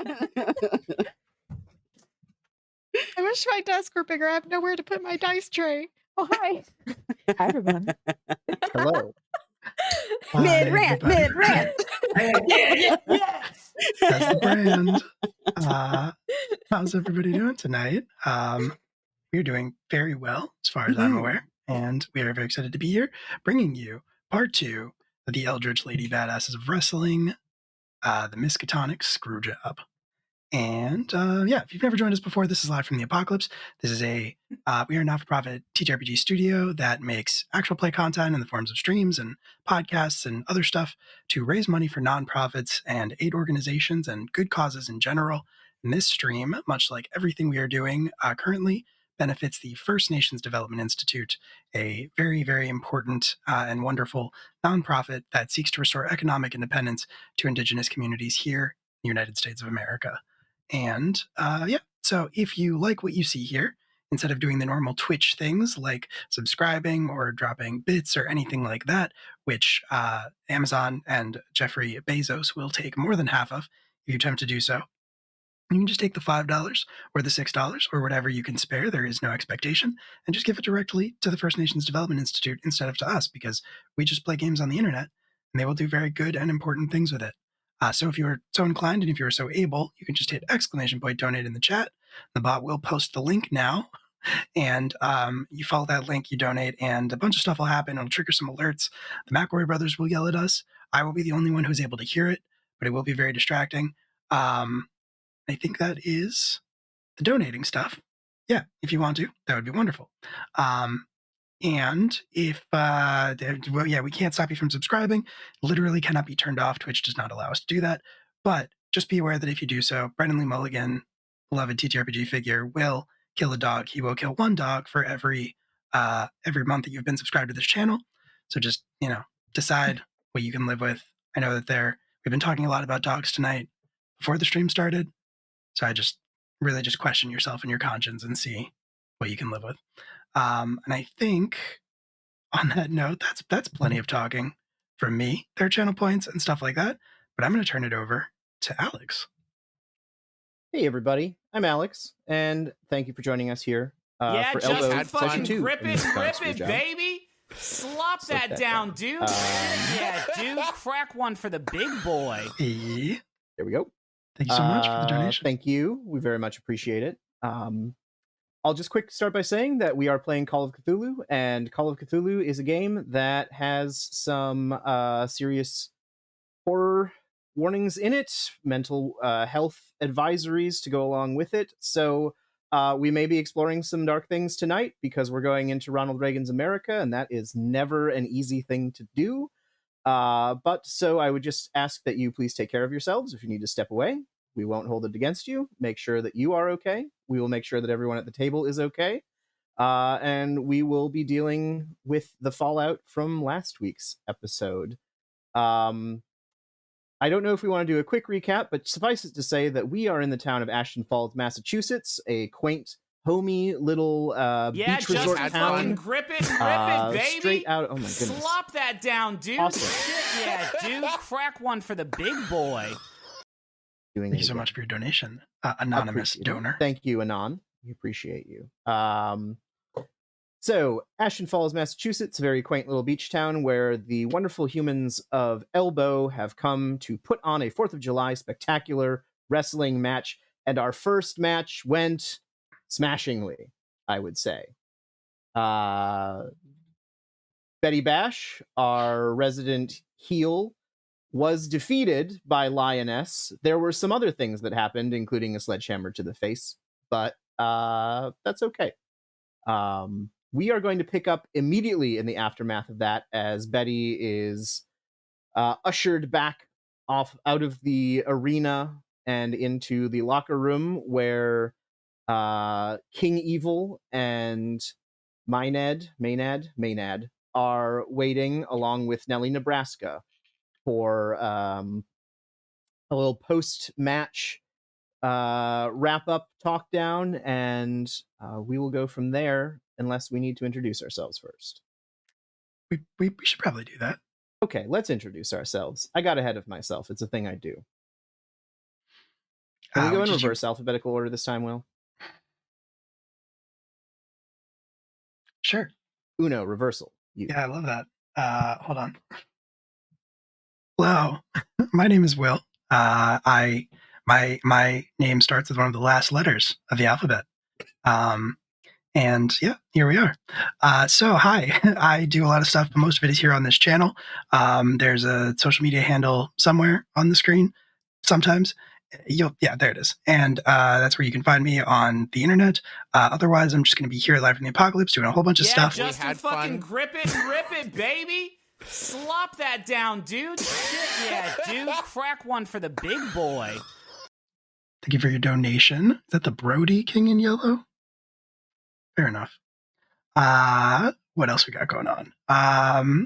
I wish my desk were bigger. I have nowhere to put my dice tray. Oh, hi. Hi, everyone. Hello. Mid-rant. Yes. That's the brand. How's everybody doing tonight? We're doing very well, as far as I'm aware, and we are very excited to be here, bringing you part 2 of the Eldritch Lady Badasses of Wrestling, the Miskatonic Screwjob. And if you've never joined us before, this is Live from the Apocalypse. This is we are a not-for-profit TTRPG studio that makes actual play content in the forms of streams and podcasts and other stuff to raise money for nonprofits and aid organizations and good causes in general. And this stream, much like everything we are doing currently, benefits the First Nations Development Institute, a very, very important and wonderful nonprofit that seeks to restore economic independence to Indigenous communities here in the United States of America. And so if you like what you see here, instead of doing the normal Twitch things like subscribing or dropping bits or anything like that, which Amazon and Jeffrey Bezos will take more than half of if you attempt to do so, you can just take the $5 or the $6 or whatever you can spare. There is no expectation, and just give it directly to the First Nations Development Institute instead of to us, because we just play games on the internet and they will do very good and important things with it. So if you're so inclined and if you're so able, you can just hit !donate in the chat. The bot will post the link now, and you follow that link, you donate, and a bunch of stuff will happen. It'll trigger some alerts. The McElroy brothers will yell at us. I will be the only one who's able to hear it, but it will be very distracting. I think that is the donating stuff. Yeah, if you want to, that would be wonderful. And if, we can't stop you from subscribing. Literally cannot be turned off. Twitch does not allow us to do that. But just be aware that if you do so, Brendan Lee Mulligan, beloved TTRPG figure, will kill a dog. He will kill one dog for every month that you've been subscribed to this channel. So just, decide what you can live with. I know that we've been talking a lot about dogs tonight before the stream started. So I just really just question yourself and your conscience and see what you can live with. And I think on that note, that's plenty of talking from me. There are channel points and stuff like that, but I'm going to turn it over to Alex. Hey, everybody. I'm Alex, and thank you for joining us here for E.L.B.O.W Session 2. Rip it, baby. Slop that down, dude. Yeah, dude. Crack one for the big boy. Hey. There we go. Thank you so much for the donation. Thank you. We very much appreciate it. I'll just quick start by saying that we are playing Call of Cthulhu, and Call of Cthulhu is a game that has some serious horror warnings in it, mental health advisories to go along with it. So we may be exploring some dark things tonight because we're going into Ronald Reagan's America, and that is never an easy thing to do. But so I would just ask that you please take care of yourselves. If you need to step away, we won't hold it against you. Make sure that you are okay. We will make sure that everyone at the table is okay. And we will be dealing with the fallout from last week's episode. I don't know if we want to do a quick recap, but suffice it to say that we are in the town of Ashton Falls, Massachusetts, a quaint, homey little beach resort town. Grip it, baby. Straight out. Oh my goodness. Slop that down, dude. Awesome. Shit, yeah, dude. Crack one for the big boy. Thank you so much for your donation, anonymous donor. Thank you, Anon. We appreciate you. So, Ashton Falls, Massachusetts, a very quaint little beach town where the wonderful humans of E.L.B.O.W have come to put on a 4th of July spectacular wrestling match, and our first match went smashingly, I would say. Betty Bash, our resident heel, was defeated by Lioness. There were some other things that happened, including a sledgehammer to the face, but that's okay. We are going to pick up immediately in the aftermath of that as Betty is ushered back out of the arena and into the locker room where King Evil and Maynard are waiting along with Nellie Nebraska for a little post-match wrap-up talk down, and we will go from there unless we need to introduce ourselves first. We should probably do that. Okay, let's introduce ourselves. I got ahead of myself. It's a thing I do. Can we go what in did you- reverse alphabetical order this time, Will? Sure. Uno, reversal. You. Yeah, I love that. Hold on. Hello, my name is Will. My name starts with one of the last letters of the alphabet. And yeah, here we are. So hi, I do a lot of stuff, but most of it is here on this channel. There's a social media handle somewhere on the screen. Sometimes yeah, there it is. And that's where you can find me on the internet. Otherwise, I'm just going to be here live from the apocalypse doing a whole bunch of stuff. Justin, fucking grip it and rip it, baby. Slop that down, dude. Shit, yeah, dude. Crack one for the big boy. Thank you for your donation. Is that the Brody King in Yellow? Fair enough. What else we got going on?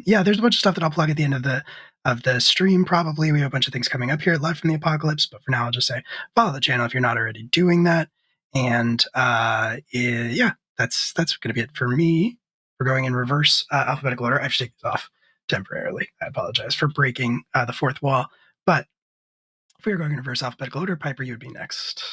Yeah, there's a bunch of stuff that I'll plug at the end of the stream. Probably we have a bunch of things coming up here live from the apocalypse. But for now, I'll just say follow the channel if you're not already doing that. And yeah, that's going to be it for me. We're going in reverse alphabetical order. I have to take this off temporarily. I apologize for breaking the fourth wall. But if we were going in reverse alphabetical order, Piper, you would be next.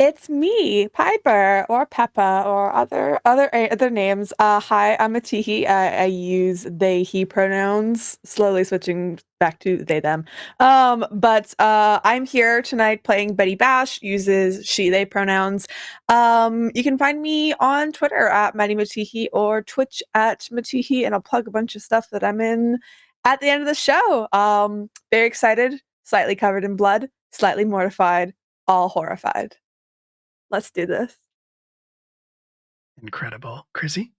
It's me, Piper, or Peppa, or other names. Hi, I'm a Teehee. I use they, he pronouns, slowly switching back to they, them. But I'm here tonight playing Betty Bash, uses she, they pronouns. You can find me on Twitter at Maddie Mateehee or Twitch at Mateehee, and I'll plug a bunch of stuff that I'm in at the end of the show. Very excited, slightly covered in blood, slightly mortified, all horrified. Let's do this. Incredible. Chrissy?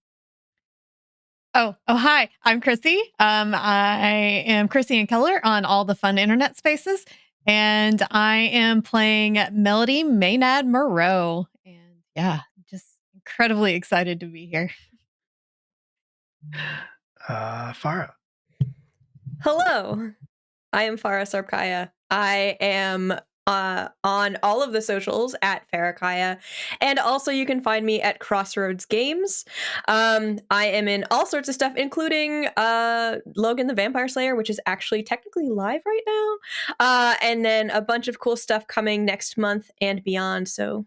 Oh, hi. I'm Chrissy. I am Chrissy and Keller on all the fun internet spaces, and I am playing Melody Maynard Moreau. And yeah, just incredibly excited to be here. Farah. Hello, I am Farah Sarpkaya. I am on all of the socials at Farrakaya, and also you can find me at Crossroads Games. I am in all sorts of stuff, including Logan the Vampire Slayer, which is actually technically live right now, and then a bunch of cool stuff coming next month and beyond. So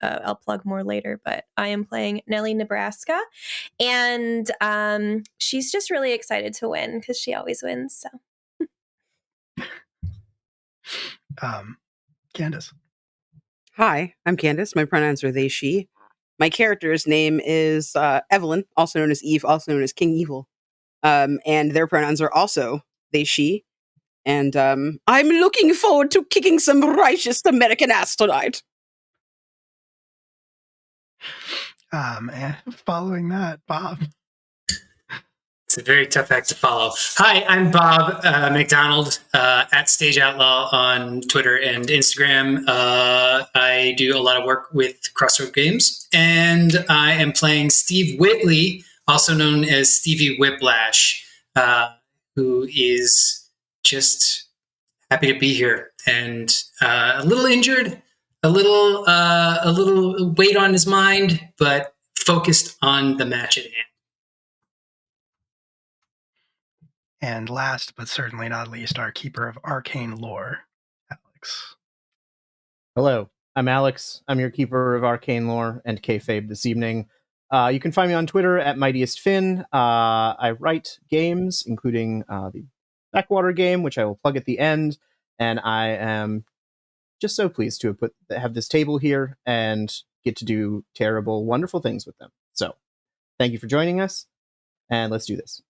I'll plug more later, but I am playing Nellie Nebraska, and she's just really excited to win because she always wins. So. Candace. Hi, I'm Candace. My pronouns are they, she. My character's name is Evelyn, also known as Eve, also known as King Evil. And their pronouns are also they, she. And I'm looking forward to kicking some righteous American ass tonight. And following that, Bob. It's a very tough act to follow. Hi, I'm Bob McDonald at Stage Outlaw on Twitter and Instagram. I do a lot of work with Crossroad Games, and I am playing Steve Whitley, also known as Stevie Whiplash, who is just happy to be here and a little injured, a little weight on his mind, but focused on the match at hand. And last but certainly not least, our keeper of arcane lore, Alex. Hello, I'm Alex. I'm your keeper of arcane lore and kayfabe this evening. You can find me on Twitter at Mightiest Finn. I write games, including the Backwater game, which I will plug at the end. And I am just so pleased to have this table here and get to do terrible, wonderful things with them. So, thank you for joining us, and let's do this.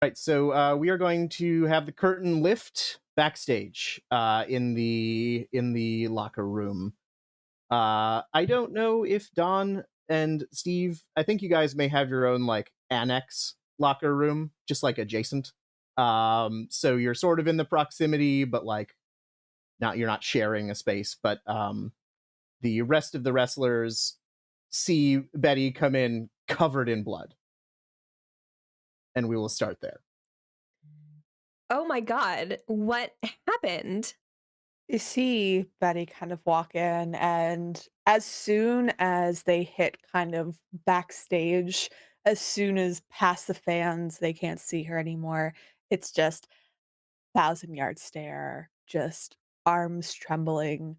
Right, so we are going to have the curtain lift backstage in the locker room. I don't know if Don and Steve, I think you guys may have your own like annex locker room, just like adjacent. So you're sort of in the proximity, but like you're not sharing a space. But the rest of the wrestlers see Betty come in covered in blood. And we will start there. Oh my god, what happened? You see Betty kind of walk in, and as soon as they hit kind of backstage, as soon as past the fans, they can't see her anymore. It's just 1,000-yard stare, just arms trembling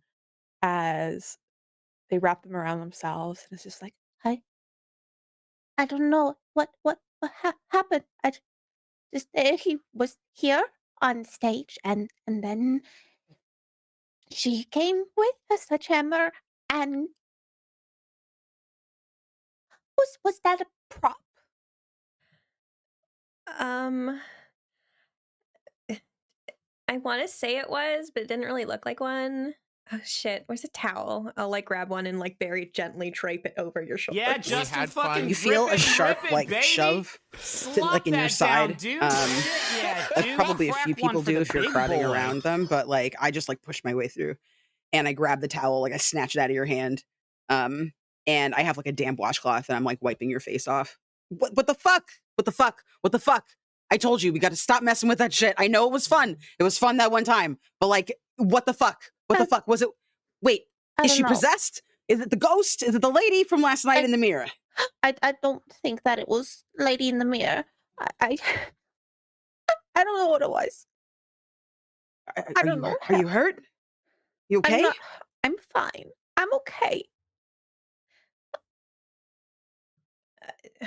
as they wrap them around themselves, and it's just like, I don't know what happened. I just he was here on stage, and then she came with a sledgehammer, and was that a prop? Um, I want to say it was, but it didn't really look like one. Oh shit, where's a towel? I'll like grab one and like very gently drape it over your shoulder. Yeah, Justin had fucking fun. You feel rip a it, sharp rip it, like baby. shove Slop like in your that side. down, dude. Shit, yeah, Like dude. probably a few Crack one people for do the if you're big crowding boy. around them, but like I just like push my way through and I grab the towel, like I snatch it out of your hand. And I have like a damp washcloth and I'm like wiping your face off. What the fuck? What the fuck? What the fuck? I told you we got to stop messing with that shit. I know it was fun. It was fun that one time, but like, what the fuck? What the fuck was it? Wait, is she possessed? Is it the ghost? Is it the lady from last night in the mirror? I don't think that it was Lady in the Mirror. I don't know what it was. I don't know. Are you hurt? You okay? I'm fine. I'm okay.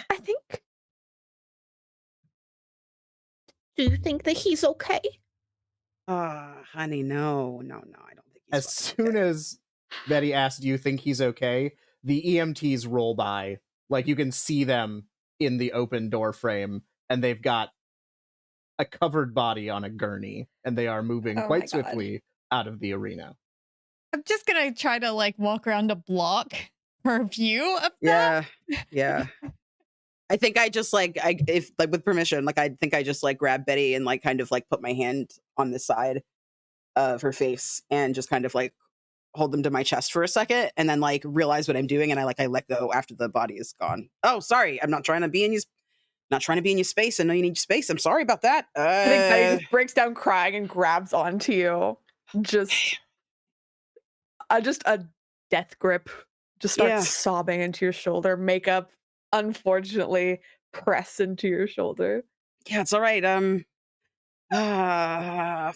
I think. Do you think that he's okay? Honey, no, I don't think he's As soon as Betty asks, do you think he's okay? The EMTs roll by. Like, you can see them in the open door frame, and they've got a covered body on a gurney, and they are moving Oh my quite God. swiftly out of the arena. I'm just gonna try to like walk around a block her view of that. Yeah. I think I just like if like with permission, like I think I just like grab Betty and like kind of like put my hand on the side of her face and just kind of like hold them to my chest for a second and then like realize what I'm doing and I let go after the body is gone. Oh, sorry, I'm not trying to be in your space. I know you need space. I'm sorry about that. I think Betty just breaks down crying and grabs onto you. Just a death grip. Just starts sobbing into your shoulder. Makeup, unfortunately, press into your shoulder. Yeah, it's all right. Fuck. I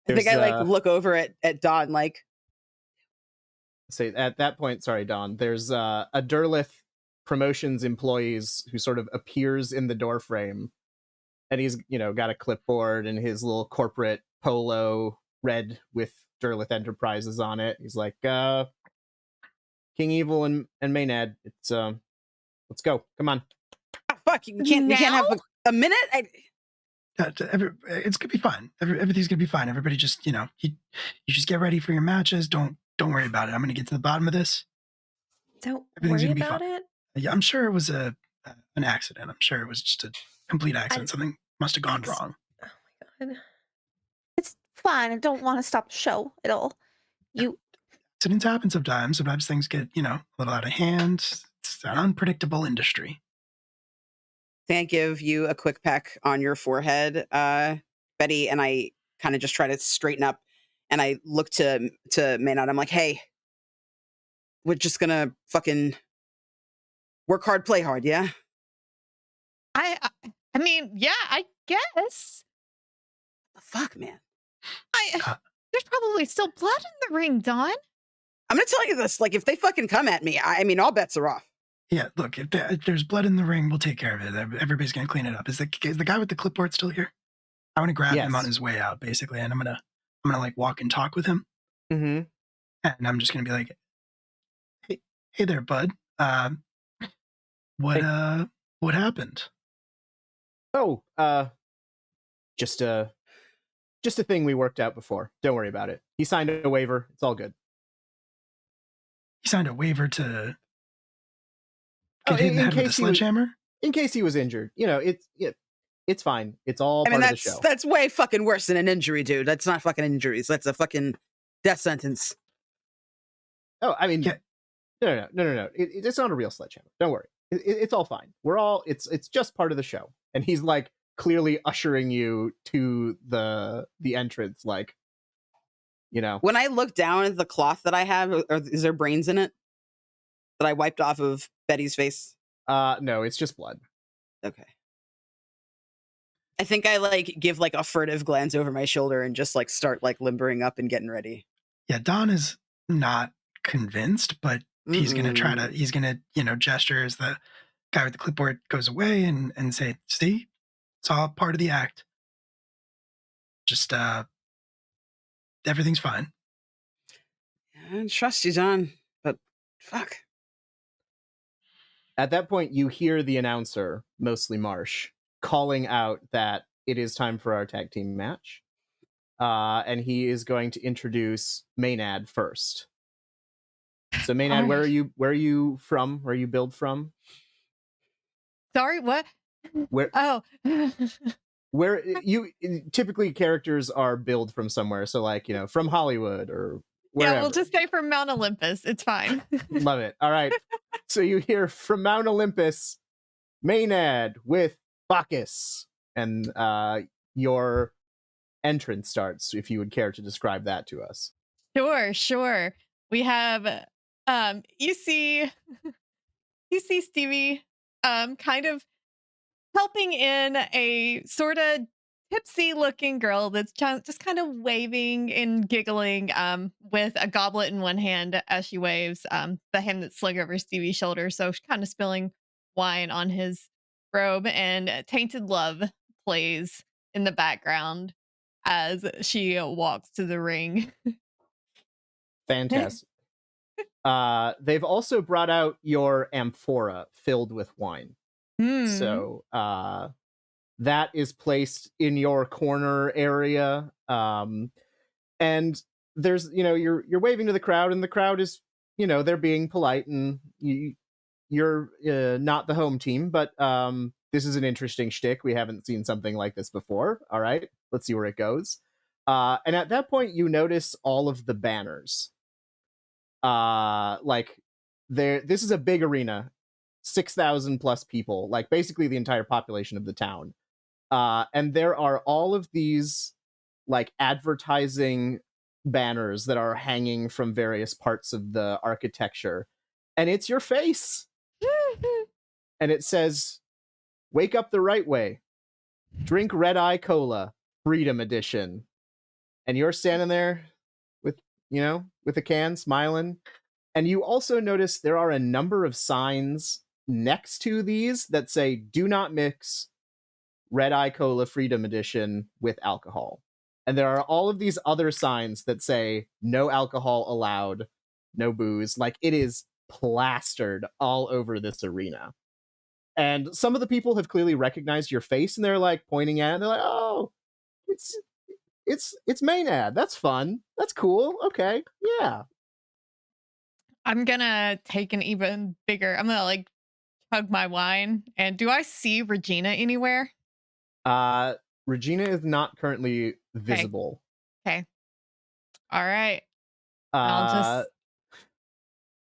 think There's, I like look over at Dawn like. Say at that point, sorry, Dawn. There's a Derlith promotions employees who sort of appears in the door frame, and he's got a clipboard and his little corporate polo, red with Derlith Enterprises on it. He's like, King Evil and Maynard, it's let's go. Come on. Oh, fuck, we can't have a minute. It's gonna be fine. Everything's gonna be fine. Everybody just you just get ready for your matches. Don't worry about it. I'm gonna get to the bottom of this. Don't Everything's worry gonna be about fine. it. Yeah, I'm sure it was an accident. I'm sure it was just a complete accident. Something must have gone wrong. Oh my God. It's fine. I don't want to stop the show at all. Accidents happen sometimes. Sometimes things get a little out of hand. It's an unpredictable industry. Can I give you a quick peck on your forehead, Betty? And I kind of just try to straighten up and I look to Maynard. I'm like, hey, we're just gonna fucking work hard, play hard, yeah? I mean, yeah, I guess. The fuck, man? There's probably still blood in the ring, Dawn. I'm gonna tell you this, like, if they fucking come at me, I mean, all bets are off. Yeah, look, if there's blood in the ring, we'll take care of it. Everybody's gonna clean it up. Is the guy with the clipboard still here? I want to grab him on his way out, basically, and I'm gonna like walk and talk with him. Mm-hmm. And I'm just gonna be like, hey there, bud. What happened? Oh, just a thing we worked out before. Don't worry about it. He signed a waiver. It's all good. He signed a waiver to get hit in the head with a sledgehammer? In case he was injured. It's fine. It's all part of the show. That's way fucking worse than an injury, dude. That's not fucking injuries. That's a fucking death sentence. Oh, I mean, no. It's not a real sledgehammer. Don't worry. It's all fine. It's just part of the show. And he's like clearly ushering you to the entrance, like, When I look down at the cloth that I have, is there brains in it that I wiped off of Betty's face? No, it's just blood. Okay. I think I like give like a furtive glance over my shoulder and just like start like limbering up and getting ready. Yeah, Don is not convinced, but he's gonna try to. He's gonna gesture as the guy with the clipboard goes away and say, "See, it's all part of the act. Just everything's fine." I trust you, Don, but fuck. At that point, you hear the announcer, mostly Marsh, calling out that it is time for our tag team match. And he is going to introduce Maynard first. So Maynard, where are you from? Where are you billed from? Sorry, what? Where? Oh. Where you typically characters are billed from somewhere, so like from Hollywood or wherever. Yeah, we'll just say from Mount Olympus. It's fine. Love it. All right. So you hear from Mount Olympus, Maynard with Bacchus, and your entrance starts. If you would care to describe that to us. Sure. We have you see Stevie kind of helping in a sort of tipsy looking girl that's just kind of waving and giggling with a goblet in one hand as she waves, the hand that's slung over Stevie's shoulder, so she's kind of spilling wine on his robe, and Tainted Love plays in the background as she walks to the ring. Fantastic. They've also brought out your amphora filled with wine. So that is placed in your corner area. And there's, you're waving to the crowd, and the crowd is, they're being polite, and you're not the home team, but this is an interesting shtick. We haven't seen something like this before. All right, let's see where it goes. And at that point, you notice all of the banners. This is a big arena, 6,000 plus people, like basically the entire population of the town. And there are all of these like advertising banners that are hanging from various parts of the architecture. And it's your face. And it says, "Wake up the right way. Drink Red Eye Cola, Freedom Edition." And you're standing there with a can, smiling. And you also notice there are a number of signs next to these that say, "Do not mix Red Eye Cola Freedom Edition with alcohol." And there are all of these other signs that say, "No alcohol allowed, no booze." Like, it is plastered all over this arena. And some of the people have clearly recognized your face, and they're like pointing at it, and they're like, "Oh, it's Maynard. That's fun. That's cool. Okay, yeah." I'm gonna take an even bigger. I'm gonna like chug my wine. And do I see Regina anywhere? Regina is not currently visible. Okay. All right. I'll just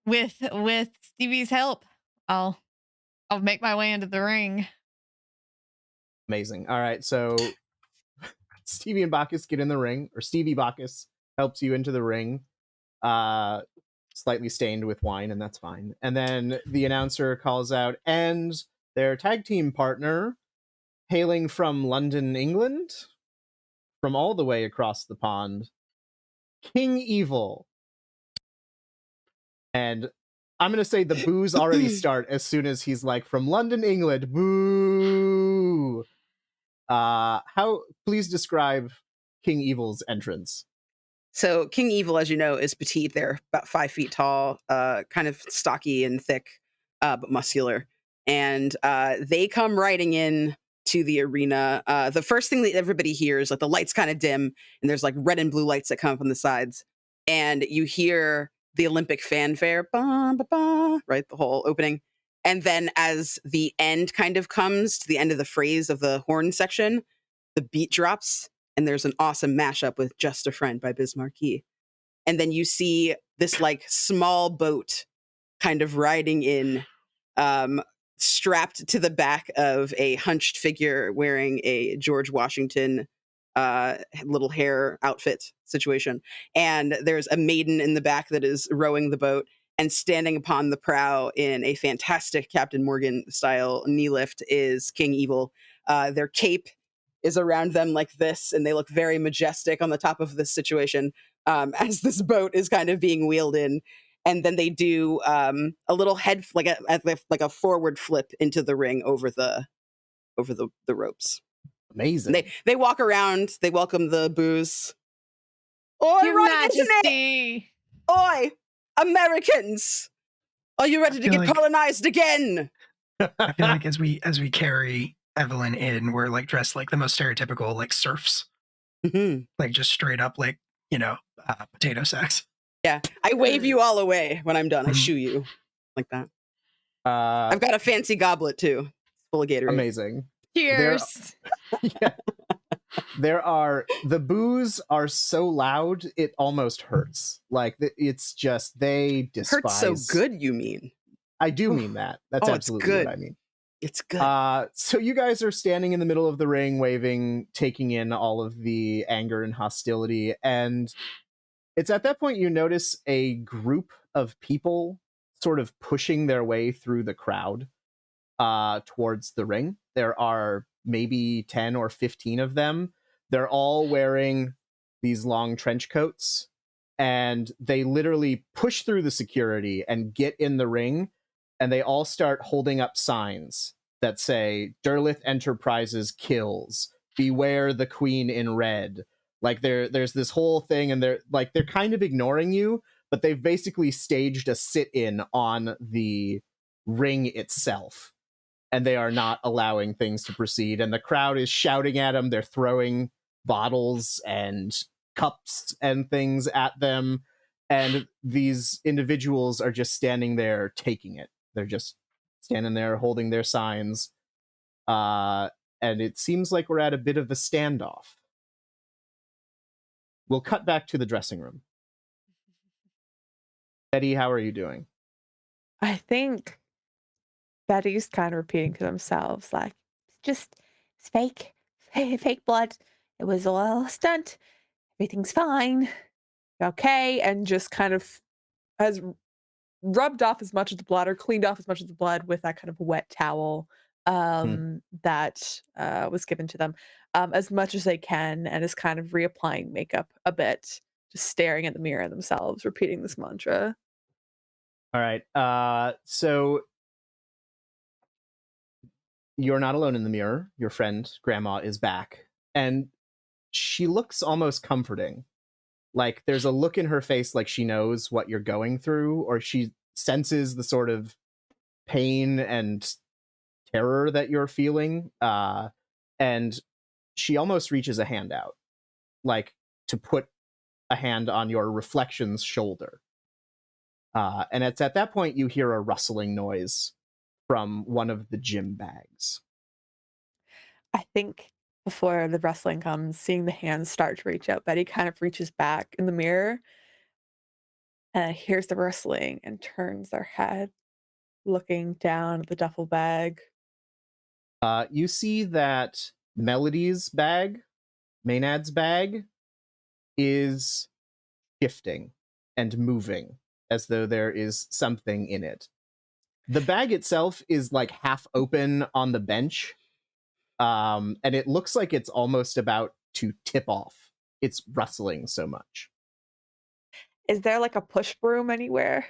with Stevie's help, I'll make my way into the ring. Amazing. All right, so Stevie and Bacchus get in the ring, or Stevie Bacchus helps you into the ring, slightly stained with wine, and that's fine. And then the announcer calls out, and their tag team partner, hailing from London, England, from all the way across the pond, King Evil. And I'm going to say the boos already start as soon as he's like, "From London, England, boo." Please describe King Evil's entrance. So King Evil, as you know, is petite. They're about 5 feet tall, kind of stocky and thick, but muscular. And they come riding in to the arena. The first thing that everybody hears, like the lights kind of dim, and there's like red and blue lights that come up on the sides. And you hear the Olympic fanfare, bah, bah, bah, right? The whole opening. And then as the end kind of comes to the end of the phrase of the horn section, the beat drops, and there's an awesome mashup with Just a Friend by Biz Markie. And then you see this like small boat kind of riding in, strapped to the back of a hunched figure wearing a George Washington little hair outfit situation. And there's a maiden in the back that is rowing the boat, and standing upon the prow in a fantastic Captain Morgan style knee lift is King Evil. Their cape is around them like this, and they look very majestic on the top of this situation as this boat is kind of being wheeled in. And then they do a little head, like a forward flip into the ring over the ropes. Amazing. And they walk around. They welcome the booze. Oi, Your right, isn't it? Majesty! Oi, Americans! Are you ready to get colonized again? I feel like as we carry Evelyn in, we're like dressed like the most stereotypical like serfs, like just straight up like potato sacks. Yeah, I wave you all away when I'm done. I shoo you like that. I've got a fancy goblet too, full of Gatorade. Amazing. Cheers. The boos are so loud it almost hurts. Like it's just they despise. Hurts so good, you mean? I do mean that. That's absolutely good. what I mean. It's good. So you guys are standing in the middle of the ring, waving, taking in all of the anger and hostility, and it's at that point you notice a group of people sort of pushing their way through the crowd towards the ring. There are maybe 10 or 15 of them. They're all wearing these long trench coats, and they literally push through the security and get in the ring, and they all start holding up signs that say, Derlith Enterprises kills, beware the Queen in red. Like there's this whole thing, and they're kind of ignoring you, but they've basically staged a sit-in on the ring itself, and they are not allowing things to proceed. And the crowd is shouting at them. They're throwing bottles and cups and things at them, and these individuals are just standing there taking it. They're just standing there holding their signs, and it seems like we're at a bit of a standoff. We'll cut back to the dressing room. Betty, how are you doing? I think Betty's kind of repeating to themselves, like, it's fake blood. It was all a stunt. Everything's fine. Okay. And just kind of has rubbed off as much of the blood or cleaned off as much of the blood with that kind of wet towel that was given to them as much as they can, and is kind of reapplying makeup a bit, just staring at the mirror themselves, repeating this mantra. All right. So you're not alone in the mirror. Your friend, Grandma, is back, and she looks almost comforting. Like there's a look in her face like she knows what you're going through, or she senses the sort of pain and terror that you're feeling. And she almost reaches a hand out, like to put a hand on your reflection's shoulder. And it's at that point you hear a rustling noise from one of the gym bags. I think before the rustling comes, seeing the hands start to reach out, Betty kind of reaches back in the mirror and hears the rustling and turns their head, looking down at the duffel bag. You see that Melody's bag, Maynard's bag, is shifting and moving as though there is something in it. The bag itself is like half open on the bench, and it looks like it's almost about to tip off. It's rustling so much. Is there like a push broom anywhere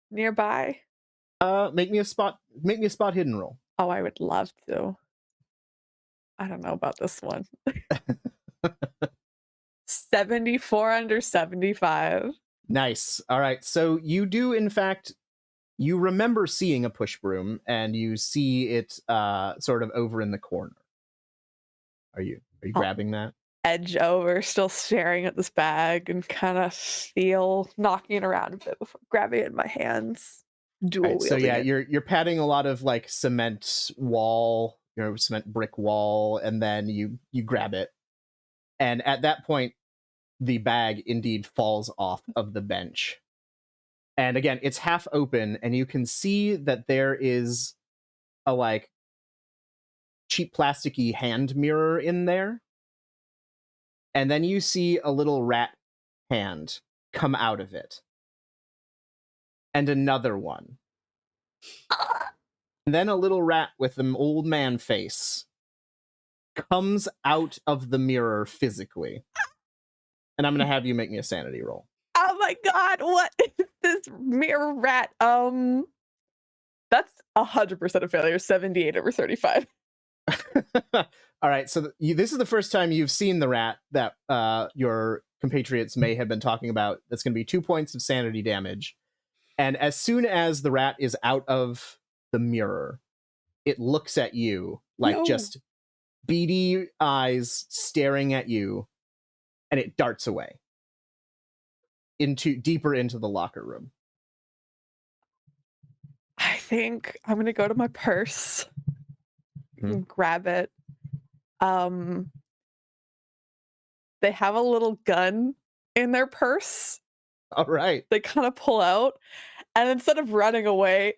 nearby? Make me a spot hidden roll. Oh, I would love to. I don't know about this one. 74 under 75. Nice. All right. So you do, in fact, you remember seeing a push broom, and you see it sort of over in the corner. Are you grabbing that? Edge over, still staring at this bag, and kind of feel knocking it around a bit before grabbing it in my hands. Right, so yeah, it. you're patting a lot of like cement wall, cement brick wall, and then you grab it, and at that point, the bag indeed falls off of the bench, and again, it's half open, and you can see that there is a like cheap plasticky hand mirror in there, and then you see a little rat hand come out of it. And another one. And then a little rat with an old man face. comes out of the mirror physically. And I'm going to have you make me a sanity roll. Oh my god, what is this mirror rat? That's 100% a failure. 78 over 35. All right, so this is the first time you've seen the rat that your compatriots may have been talking about. That's going to be 2 points of sanity damage. And as soon as the rat is out of the mirror, it looks at you like just beady eyes staring at you, and it darts away deeper into the locker room. I think I'm gonna go to my purse and grab it. They have a little gun in their purse. All right. They kind of pull out, and instead of running away,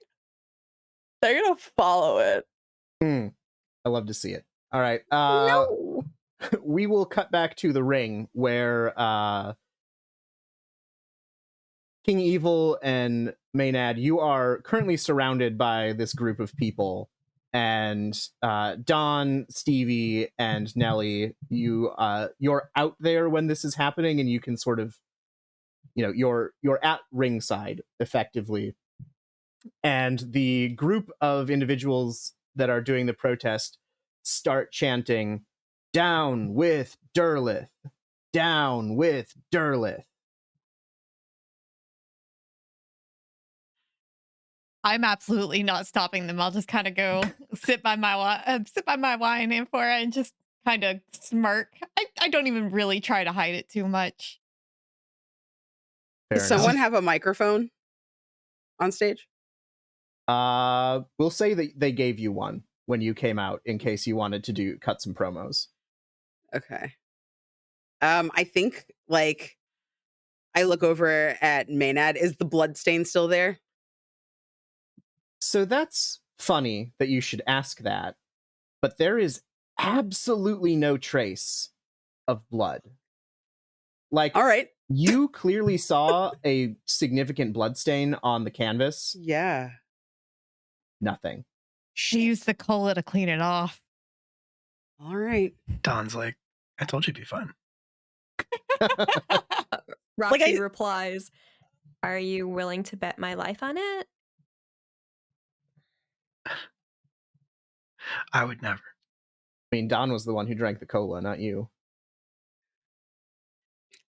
they're gonna follow it. I love to see it. All right. No. We will cut back to the ring where King Evil and Maynard, you are currently surrounded by this group of people. And Don, Stevie, and Nellie, you're out there when this is happening, and you can sort of, you're at ringside effectively. And the group of individuals that are doing the protest start chanting, "Down with Derleth! Down with Derleth!" I'm absolutely not stopping them. I'll just kind of go sit by my wine amphora and just kind of smirk. I don't even really try to hide it too much. Does someone have a microphone on stage? We'll say that they gave you one when you came out in case you wanted to cut some promos. Okay. I think I look over at Maynard. Is the blood stain still there? So that's funny that you should ask that, but there is absolutely no trace of blood. All right. You clearly saw a significant blood stain on the canvas. Yeah. Nothing. She used the cola to clean it off. All right. Don's like, I told you it'd be fun. Roxy replies, "Are you willing to bet my life on it?" I would never. I mean, Don was the one who drank the cola, not you.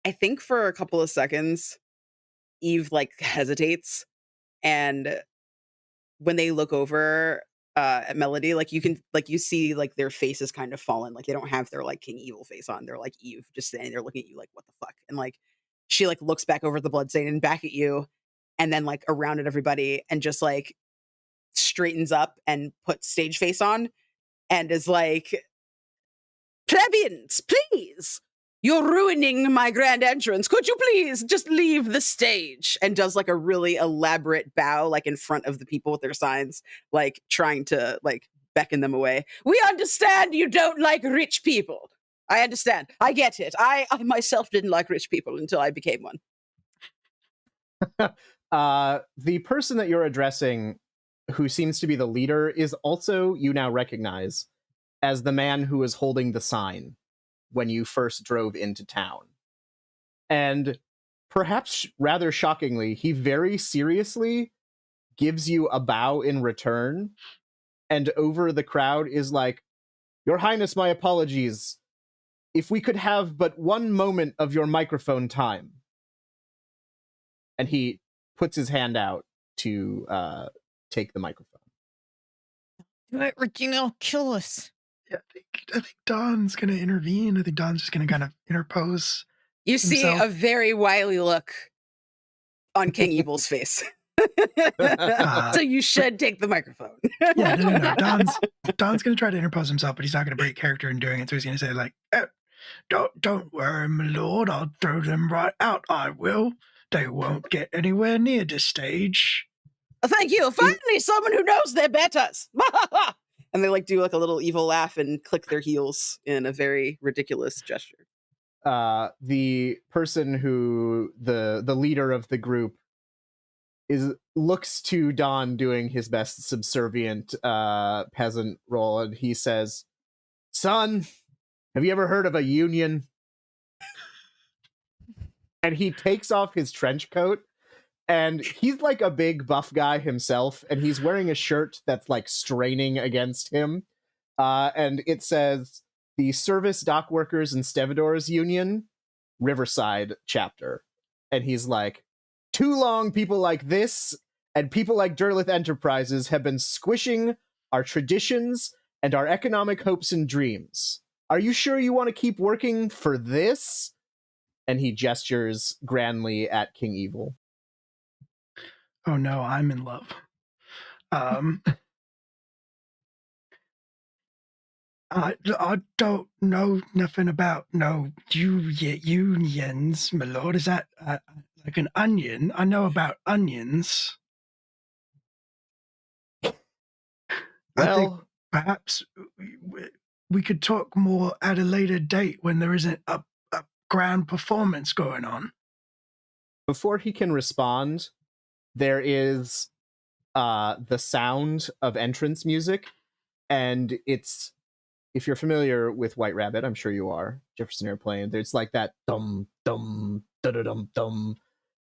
I think for a couple of seconds, Eve hesitates, and when they look over at Melody, you see their faces kind of fallen. They don't have their King Evil face on. They're Eve just standing there looking at you what the fuck? And she looks back over the bloodstain and back at you, and then around at everybody, and just straightens up and puts stage face on and is "Plebeians, please! You're ruining my grand entrance. Could you please just leave the stage?" And does a really elaborate bow in front of the people with their signs, trying to beckon them away. "We understand you don't like rich people. I understand. I get it. I myself didn't like rich people until I became one." The person that you're addressing, who seems to be the leader, is also, you now recognize, as the man who was holding the sign when you first drove into town. And perhaps rather shockingly, he very seriously gives you a bow in return, and over the crowd is "Your Highness, my apologies. If we could have but one moment of your microphone time." And he puts his hand out to take the microphone. Do it, Regina, kill us. Yeah, I think Don's going to intervene. I think Don's just going to kind of interpose. You see a very wily look on King Evil's face. So you should take the microphone. Yeah, no. Don's going to try to interpose himself, but he's not going to break character in doing it. So he's going to say don't worry, my lord. I'll throw them right out. I will. They won't get anywhere near the stage. Thank you. Finally, someone who knows their betters. And they do a little evil laugh and click their heels in a very ridiculous gesture. The person who the leader of the group looks to Don doing his best subservient peasant role, and he says, son, have you ever heard of a union? And he takes off his trench coat, and he's like a big buff guy himself, and he's wearing a shirt that's like straining against him. And it says, the Service Dock Workers and Stevedores Union, Riverside chapter. And he's like, too long people like this and people like Derleth Enterprises have been squishing our traditions and our economic hopes and dreams. Are you sure you want to keep working for this? And he gestures grandly at King Evil. Oh no, I'm in love. I don't know nothing about no unions, my lord. Is that like an onion? I know about onions. I think Well, perhaps we could talk more at a later date when there isn't a grand performance going on. before he can respond, there is the sound of entrance music, and it's, if you're familiar with White Rabbit, I'm sure you are, Jefferson Airplane, there's like that dum dum da da dum dum,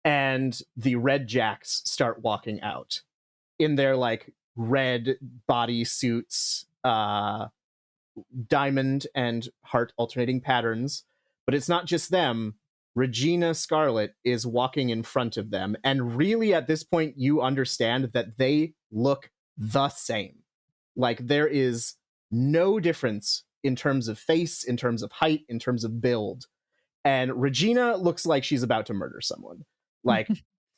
and the Red Jacks start walking out in their like red body suits, diamond and heart alternating patterns. But it's not just them. Regina Scarlet is walking in front of them, and really at this point you understand that they look the same. Like, there is no difference in terms of face, in terms of height, in terms of build. And Regina looks like she's about to murder someone. Like,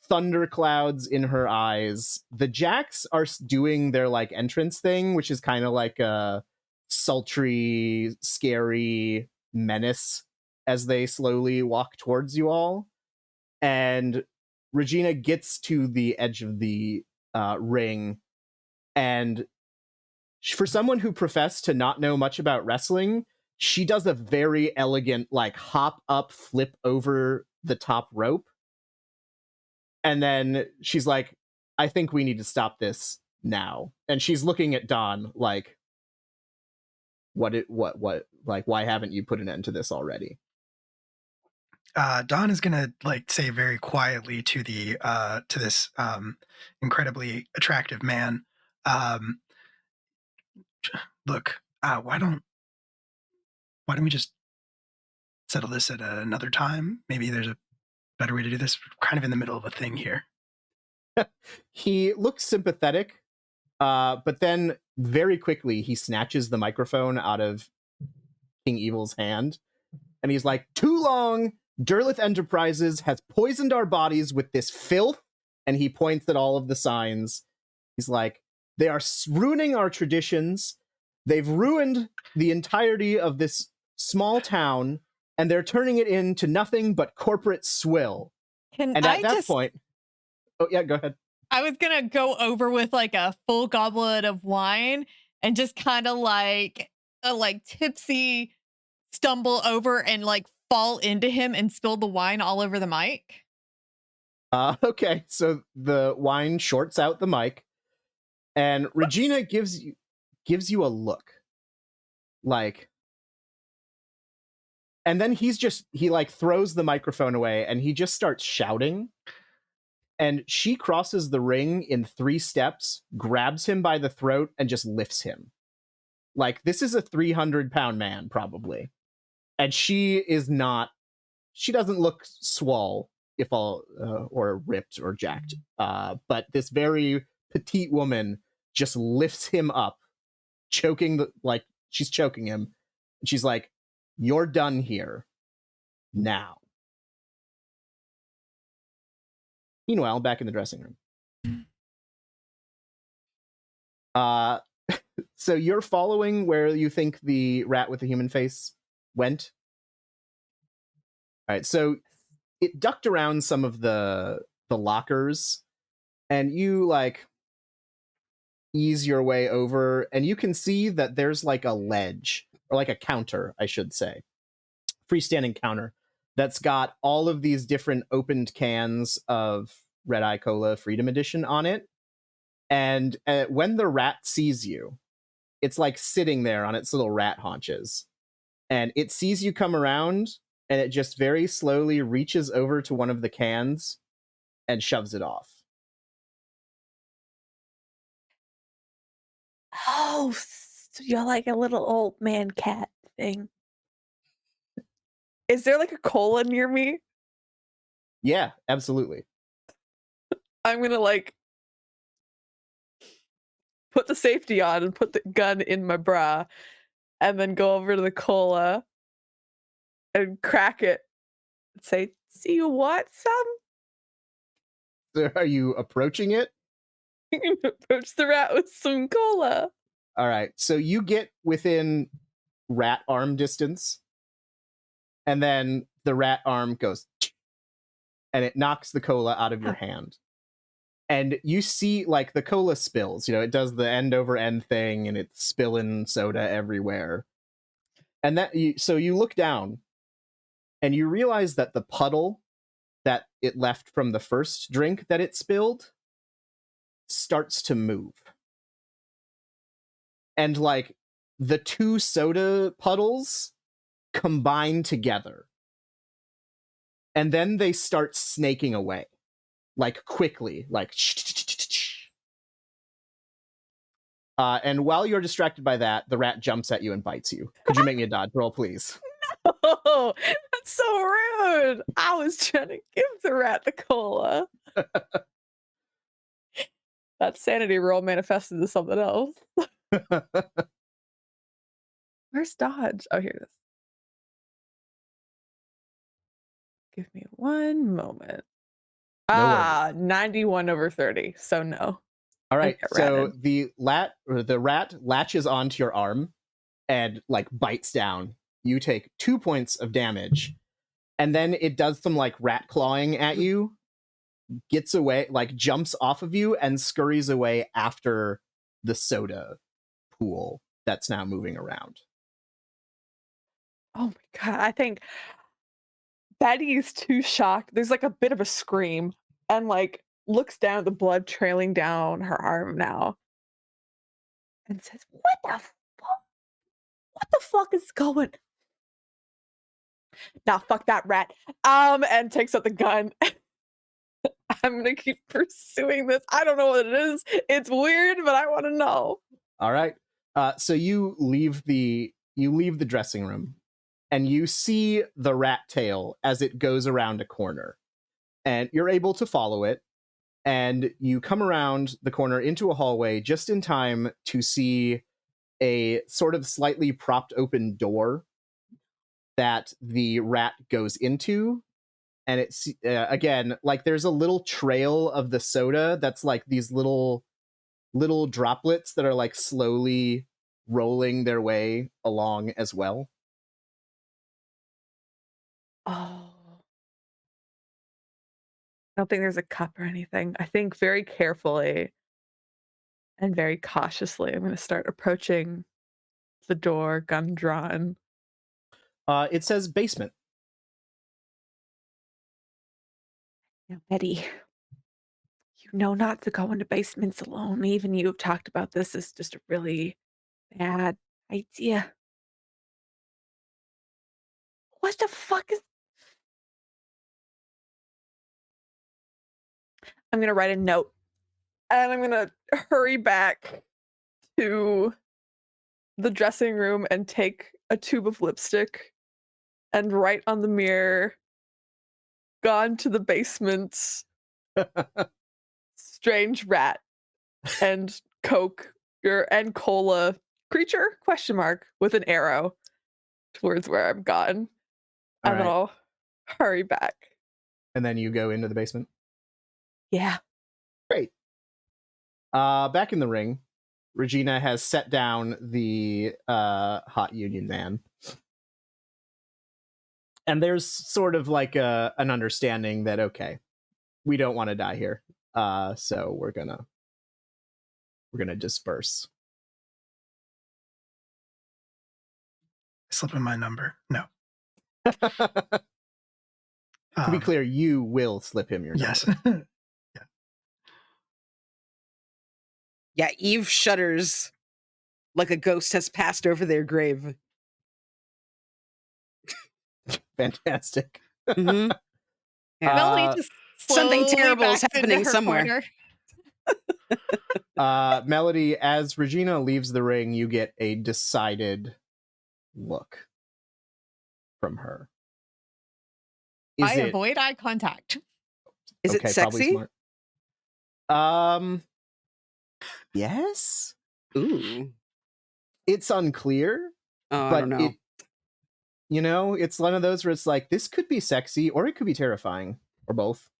thunderclouds in her eyes. The Jacks are doing their like entrance thing, which is kind of like a sultry, scary menace as they slowly walk towards you all. And Regina gets to the edge of the ring, and for someone who professed to not know much about wrestling, she does a very elegant like hop up, flip over the top rope. And then she's like, I think we need to stop this now. And she's looking at Don like, what, like, why haven't you put an end to this already? Don is gonna like say very quietly to the to this incredibly attractive man, look, why don't we just settle this at another time? Maybe there's a better way to do this. We're kind of in the middle of a thing here. He looks sympathetic, but then very quickly he snatches the microphone out of King Evil's hand, and he's like, too long! Derleth Enterprises has poisoned our bodies with this filth, and he points at all of the signs. He's like, they are ruining our traditions, they've ruined the entirety of this small town, and they're turning it into nothing but corporate swill. Can And I at that just point... Oh, yeah, go ahead. I was gonna go over with like a full goblet of wine and just kind of like tipsy stumble over and like fall into him and spill the wine all over the mic. Okay, so the wine shorts out the mic, and Regina gives you a look, like, and then he like throws the microphone away and he just starts shouting. And she crosses the ring in 3 steps, grabs him by the throat, and just lifts him. Like, this is a 300-pound man, probably. And she doesn't look swole, if all, or ripped or jacked. But this very petite woman just lifts him up, she's choking him. And she's like, you're done here. Now. Meanwhile, back in the dressing room. So you're following where you think the rat with the human face went? All right, so it ducked around some of the lockers, and you like ease your way over, and you can see that there's like a ledge, or like a counter, I should say. Freestanding counter that's got all of these different opened cans of Red Eye Cola Freedom Edition on it. And when the rat sees you, it's like sitting there on its little rat haunches. And it sees you come around, and it just very slowly reaches over to one of the cans and shoves it off. Oh, so you're like a little old man cat thing. Is there like a cola near me? Yeah, absolutely. I'm gonna like put the safety on and put the gun in my bra and then go over to the cola and crack it and say, "So you want some?" So are you approaching it? You can approach the rat with some cola. All right. So you get within rat arm distance, and then the rat arm goes, and it knocks the cola out of your hand. And you see, like, the cola spills. You know, it does the end over end thing, and it's spilling soda everywhere. And so you look down, and you realize that the puddle that it left from the first drink that it spilled starts to move. And, like, the two soda puddles combine together. And then they start snaking away. Like, quickly. Like, and while you're distracted by that, the rat jumps at you and bites you. Could you make me a dodge roll, please? Oh, that's so rude. I was trying to give the rat the cola. That sanity roll manifested to something else. Where's dodge? Oh, here it is. Give me one moment. No worries. 91 over 30. So no. All right. get So ratted. the rat latches onto your arm and, like, bites down. You take 2 points of damage, and then it does some, like, rat clawing at you, gets away, like, jumps off of you and scurries away after the soda pool that's now moving around. Oh my god, I think Betty is too shocked. There's like a bit of a scream and like looks down at the blood trailing down her arm now and says, "What the fuck? What the fuck is going?" Nah, fuck that rat. And takes out the gun. I'm gonna keep pursuing this. I don't know what it is. It's weird, but I want to know. All right. So you leave the dressing room, and you see the rat tail as it goes around a corner, and you're able to follow it. And you come around the corner into a hallway just in time to see a sort of slightly propped open door that the rat goes into. And it's, again, like, there's a little trail of the soda that's like these little droplets that are, like, slowly rolling their way along as well. Oh. I don't think there's a cup or anything. I think very carefully and very cautiously, I'm going to start approaching the door, gun drawn. It says basement. Now, Betty, you know not to go into basements alone. Even you have talked about this as just a really bad idea. What the fuck is... I'm going to write a note and I'm going to hurry back to the dressing room and take a tube of lipstick and write on the mirror, "Gone to the basement, strange rat, and Coke and cola creature, question mark, with an arrow towards where I'm gone." All And then right. I'll hurry back. And then you go into the basement. Yeah. Great. Back in the ring, Regina has set down the hot union man. And there's sort of like an understanding that, okay, we don't want to die here. So we're gonna disperse. Slip in my number. No. To be clear, you will slip him your Yes. number. Yeah, Eve shudders like a ghost has passed over their grave. Fantastic. Mhm. Melody just something slowly terrible is backs into happening her somewhere. corner. Melody, as Regina leaves the ring, you get a decided look from her. I avoid eye contact. Is okay, it probably sexy? smart. Yes. Ooh. It's unclear, Oh, I but don't know. it's one of those where it's like, this could be sexy or it could be terrifying, or both.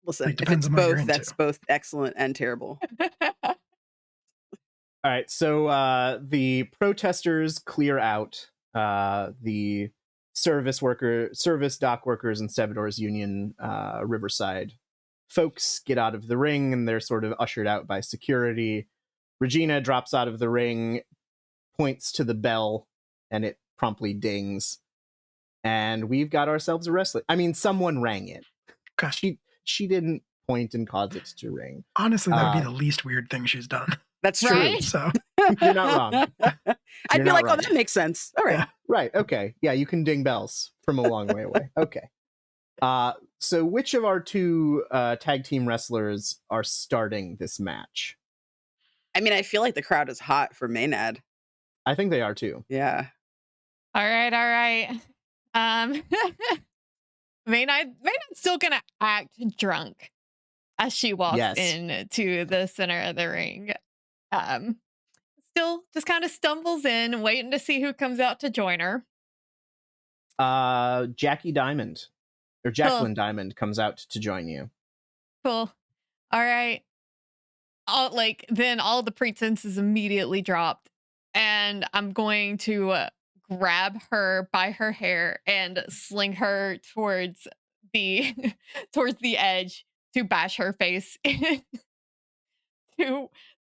Listen, Like, if depends it's on what you're both, into. that's both excellent and terrible. All right, so the protesters clear out. The service dock workers and Stevedores Union Riverside folks get out of the ring, and they're sort of ushered out by security. Regina drops out of the ring, points to the bell, and it promptly dings. And we've got ourselves a wrestler. I mean, someone rang it. Gosh, She didn't point and cause it to ring. honestly, that would be the least weird thing she's done. That's true. Right? So You're not wrong. I'd You're be not like, wrong. oh, that makes sense. All right. Yeah. Right, okay. Yeah, you can ding bells from a long way away. Okay. So which of our two tag team wrestlers are starting this match? I mean, I feel like the crowd is hot for Maynard. I think they are too. Yeah. All right. Maynard's still gonna act drunk as she walks Yes. into the center of the ring. Still just kind of stumbles in, waiting to see who comes out to join her. Jackie Diamond, or Jacqueline Diamond, comes out to join you. Cool. All right. Then all the pretense is immediately dropped, and I'm going to grab her by her hair and sling her towards the towards the edge to bash her face into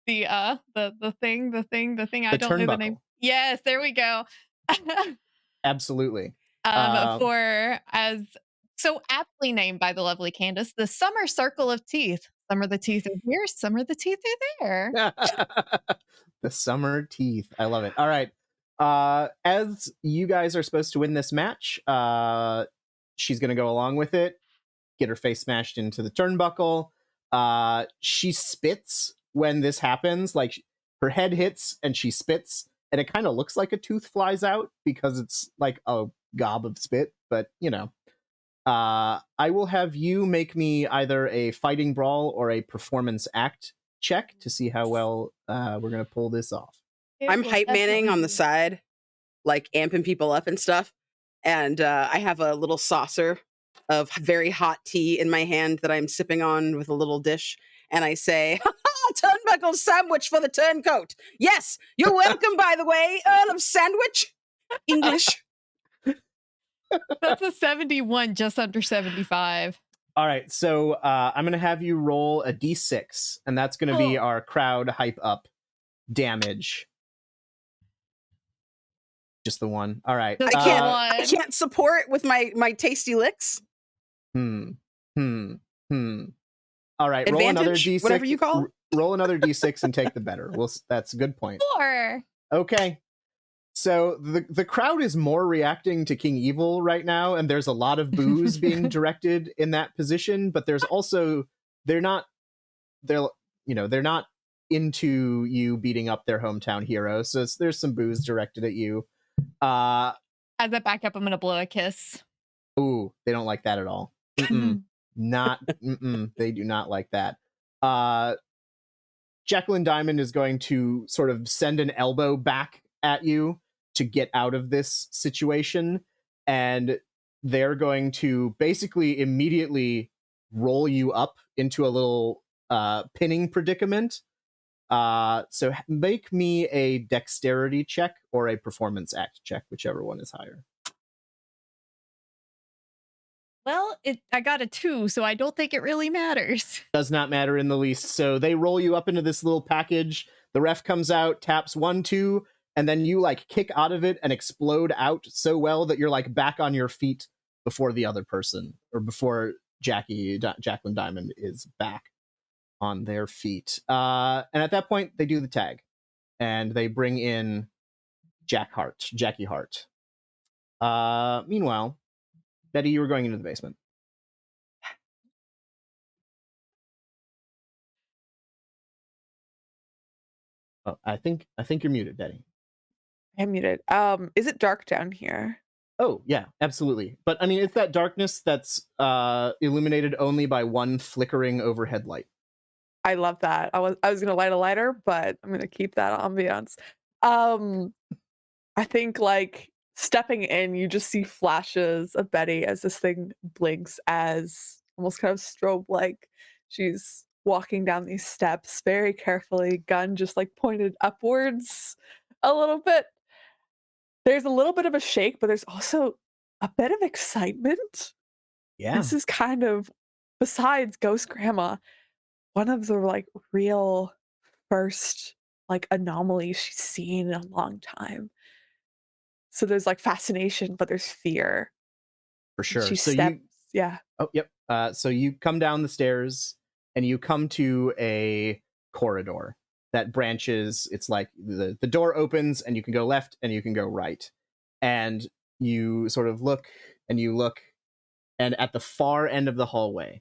the thing. I don't know the name. turnbuckle. Yes, there we go. Absolutely. For as so aptly named by the lovely Candace, the summer circle of teeth. Some of the teeth are here, some of the teeth are there. The summer teeth. I love it. All right. As you guys are supposed to win this match, she's going to go along with it, get her face smashed into the turnbuckle. She spits when this happens. Like, her head hits and she spits, and it kind of looks like a tooth flies out because it's like a gob of spit, but I will have you make me either a fighting brawl or a performance act check to see how well we're going to pull this off. I'm hype manning on the side, like amping people up and stuff. And I have a little saucer of very hot tea in my hand that I'm sipping on with a little dish. And I say, turnbuckle sandwich for the turncoat. Yes, you're welcome, by the way, Earl of Sandwich. English. That's a 71, just under 75. All right, so I'm going to have you roll a d6, and that's going to be our crowd hype up damage. Just the one. All right. I can't support with my tasty licks. All right, Advantage, roll another d6. whatever you call it. Roll another d6 and take the better. That's a good point. 4. Okay. So the crowd is more reacting to King Evil right now, and there's a lot of boos being directed in that position, but there's also they're not into you beating up their hometown hero. So there's some boos directed at you. As I back up, I'm gonna blow a kiss. Ooh, they don't like that at all. They do not like that. Jacqueline Diamond is going to sort of send an elbow back at you to get out of this situation, and they're going to basically immediately roll you up into a little pinning predicament. So make me a dexterity check or a performance act check, whichever one is higher. Well, I got a 2, so I don't think it really matters. Does not matter in the least. So they roll you up into this little package. The ref comes out, taps 1, 2, and then you like kick out of it and explode out so well that you're like back on your feet before the other person, or before Jacqueline Diamond is back on their feet. And at that point, they do the tag. and they bring in Jackie Hart. Meanwhile, Betty, you were going into the basement. Oh, I think you're muted, Betty. I'm muted. Is it dark down here? Oh, yeah, absolutely. But I mean, it's that darkness that's illuminated only by one flickering overhead light. I love that. I was gonna light a lighter, but I'm gonna keep that ambiance. I think like stepping in, you just see flashes of Betty as this thing blinks as almost kind of strobe like. She's walking down these steps very carefully, gun just like pointed upwards a little bit. There's a little bit of a shake, but there's also a bit of excitement. Yeah. This is kind of, besides Ghost Grandma, one of the like real first like anomalies she's seen in a long time. So there's like fascination, but there's fear. For sure. She So steps, yeah. Oh, yep. So you come down the stairs and you come to a corridor that branches. It's like the door opens and you can go left and you can go right. And you sort of look and you look, and at the far end of the hallway,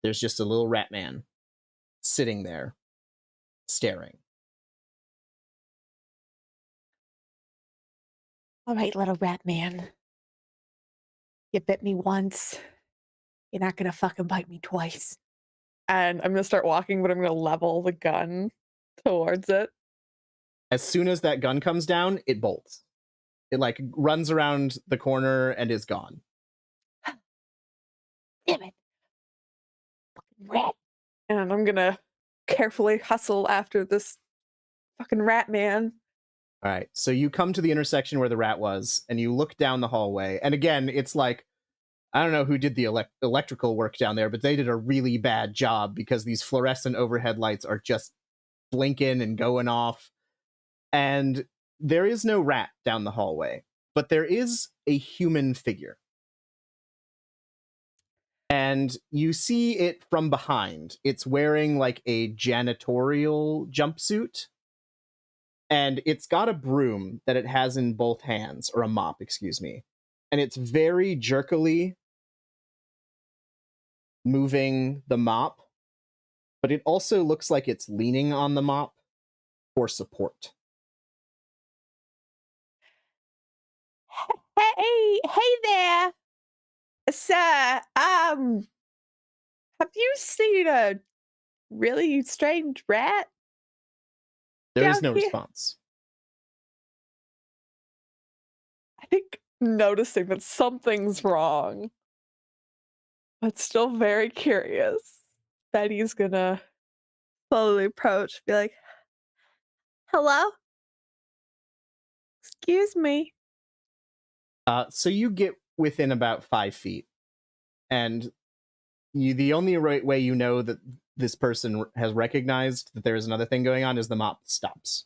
there's just a little rat man sitting there staring. All right, little rat man. You bit me once. You're not gonna fucking bite me twice. And I'm gonna start walking, but I'm gonna level the gun towards it. As soon as that gun comes down, it bolts. It like runs around the corner and is gone. Damn it. Fucking rat. And I'm gonna carefully hustle after this fucking rat man. All right, so you come to the intersection where the rat was, and you look down the hallway. And again, it's like, I don't know who did the electrical work down there, but they did a really bad job because these fluorescent overhead lights are just blinking and going off. And there is no rat down the hallway, but there is a human figure. And you see it from behind. It's wearing like a janitorial jumpsuit. And it's got a broom that it has in both hands, or a mop, excuse me. And it's very jerkily moving the mop, but it also looks like it's leaning on the mop for support. Hey there. Sir, have you seen a really strange rat? There is Down no here. response. I think noticing that something's wrong, but still very curious, Betty's gonna slowly approach, be like, hello? Excuse me. So you get within about 5 feet, and the only right way you know that this person has recognized that there is another thing going on is the mop stops.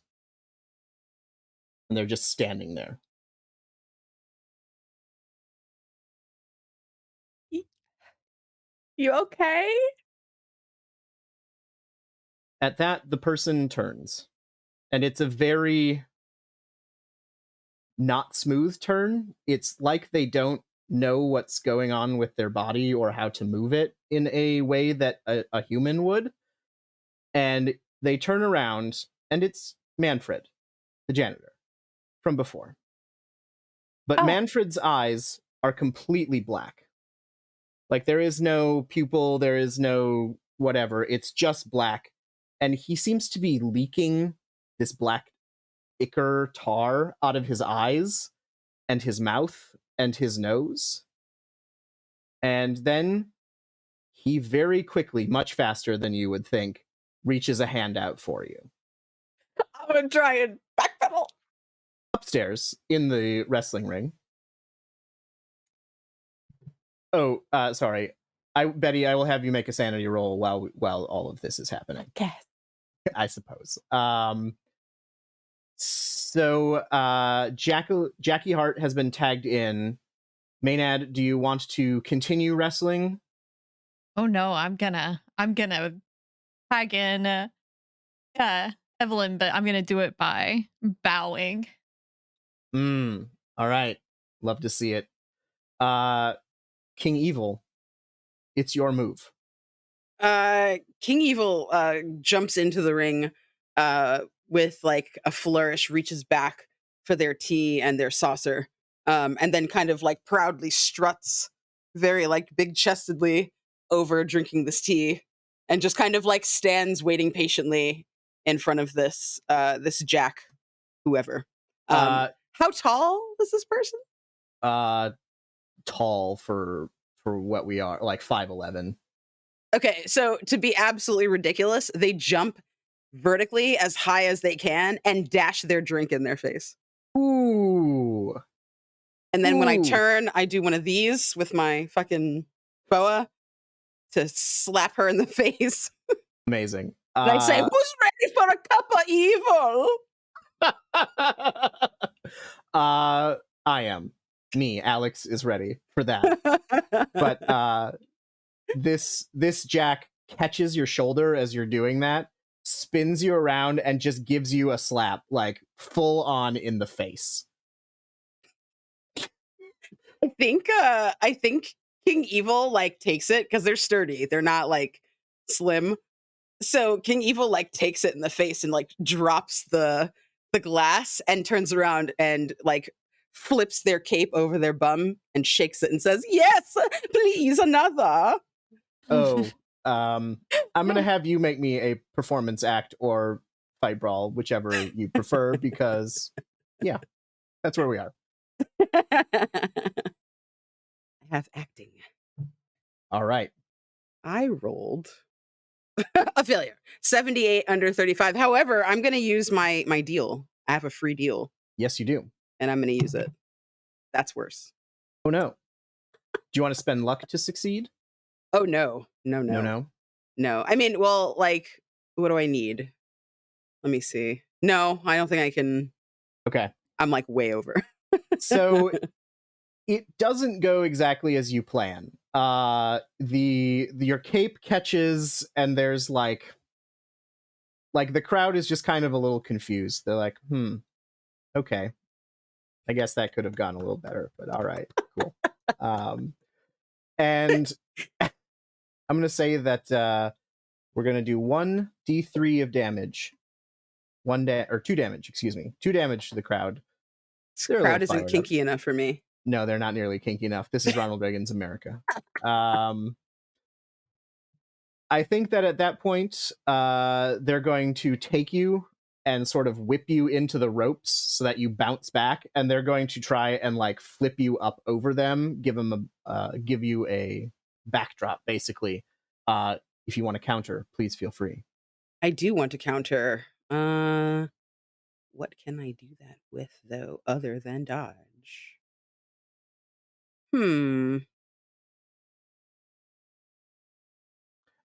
And they're just standing there. You okay? At that, the person turns. And it's a very not smooth turn. It's like they don't know what's going on with their body or how to move it in a way that a human would. And they turn around, and it's Manfred, the janitor, from before. But Oh. Manfred's eyes are completely black. Like, there is no pupil, there is no whatever, it's just black. And he seems to be leaking this black ichor tar out of his eyes and his mouth and his nose. And then he very quickly, much faster than you would think, reaches a hand out for you. I'm gonna try and backpedal. Upstairs in the wrestling ring. Oh, sorry. Betty, I will have you make a sanity roll while all of this is happening. Okay. I suppose. So Jackie Hart has been tagged in. Maynard, do you want to continue wrestling? Oh no, I'm gonna tag in Evelyn, but I'm going to do it by bowing. All right. Love to see it. King Evil, it's your move. King Evil jumps into the ring with like a flourish, reaches back for their tea and their saucer, and then kind of like proudly struts very like big chestedly over drinking this tea, and just kind of like stands waiting patiently in front of this this Jack, whoever. How tall is this person? Tall for what we are, like 5'11". Okay, so to be absolutely ridiculous, they jump vertically as high as they can and dash their drink in their face. Ooh. And then when I turn, I do one of these with my fucking boa to slap her in the face. Amazing. And I say, who's ready for a cup of evil? I am. Me, Alex, is ready for that. But this Jack catches your shoulder as you're doing that, spins you around, and just gives you a slap, like full on in the face. I think King Evil like takes it because they're sturdy. They're not like slim. So King Evil like takes it in the face and like drops the glass and turns around and like flips their cape over their bum and shakes it and says, "Yes, please, another." Oh, I'm gonna have you make me a performance act or fight brawl, whichever you prefer, because yeah, that's where we are. I have acting. All right. I rolled a failure. 78 under 35. However, I'm going to use my deal. I have a free deal. Yes, you do. And I'm going to use it. That's worse. Oh, no. Do you want to spend luck to succeed? Oh, no. No. I mean, well, like, what do I need? Let me see. No, I don't think I can. Okay. I'm like way over. So it doesn't go exactly as you plan. Your cape catches, and there's like the crowd is just kind of a little confused. They're like, okay, I guess that could have gone a little better, but all right, cool. And I'm gonna say that we're gonna do 1d3 of damage, 2 damage, excuse me, 2 damage to the crowd. This crowd isn't kinky enough for me. No, they're not nearly kinky enough. This is Ronald Reagan's America. I think that at that point, they're going to take you and sort of whip you into the ropes so that you bounce back, and they're going to try and like flip you up over them, give you a backdrop, basically. If you want to counter, please feel free. I do want to counter. What can I do that with, though, other than dodge? I mean,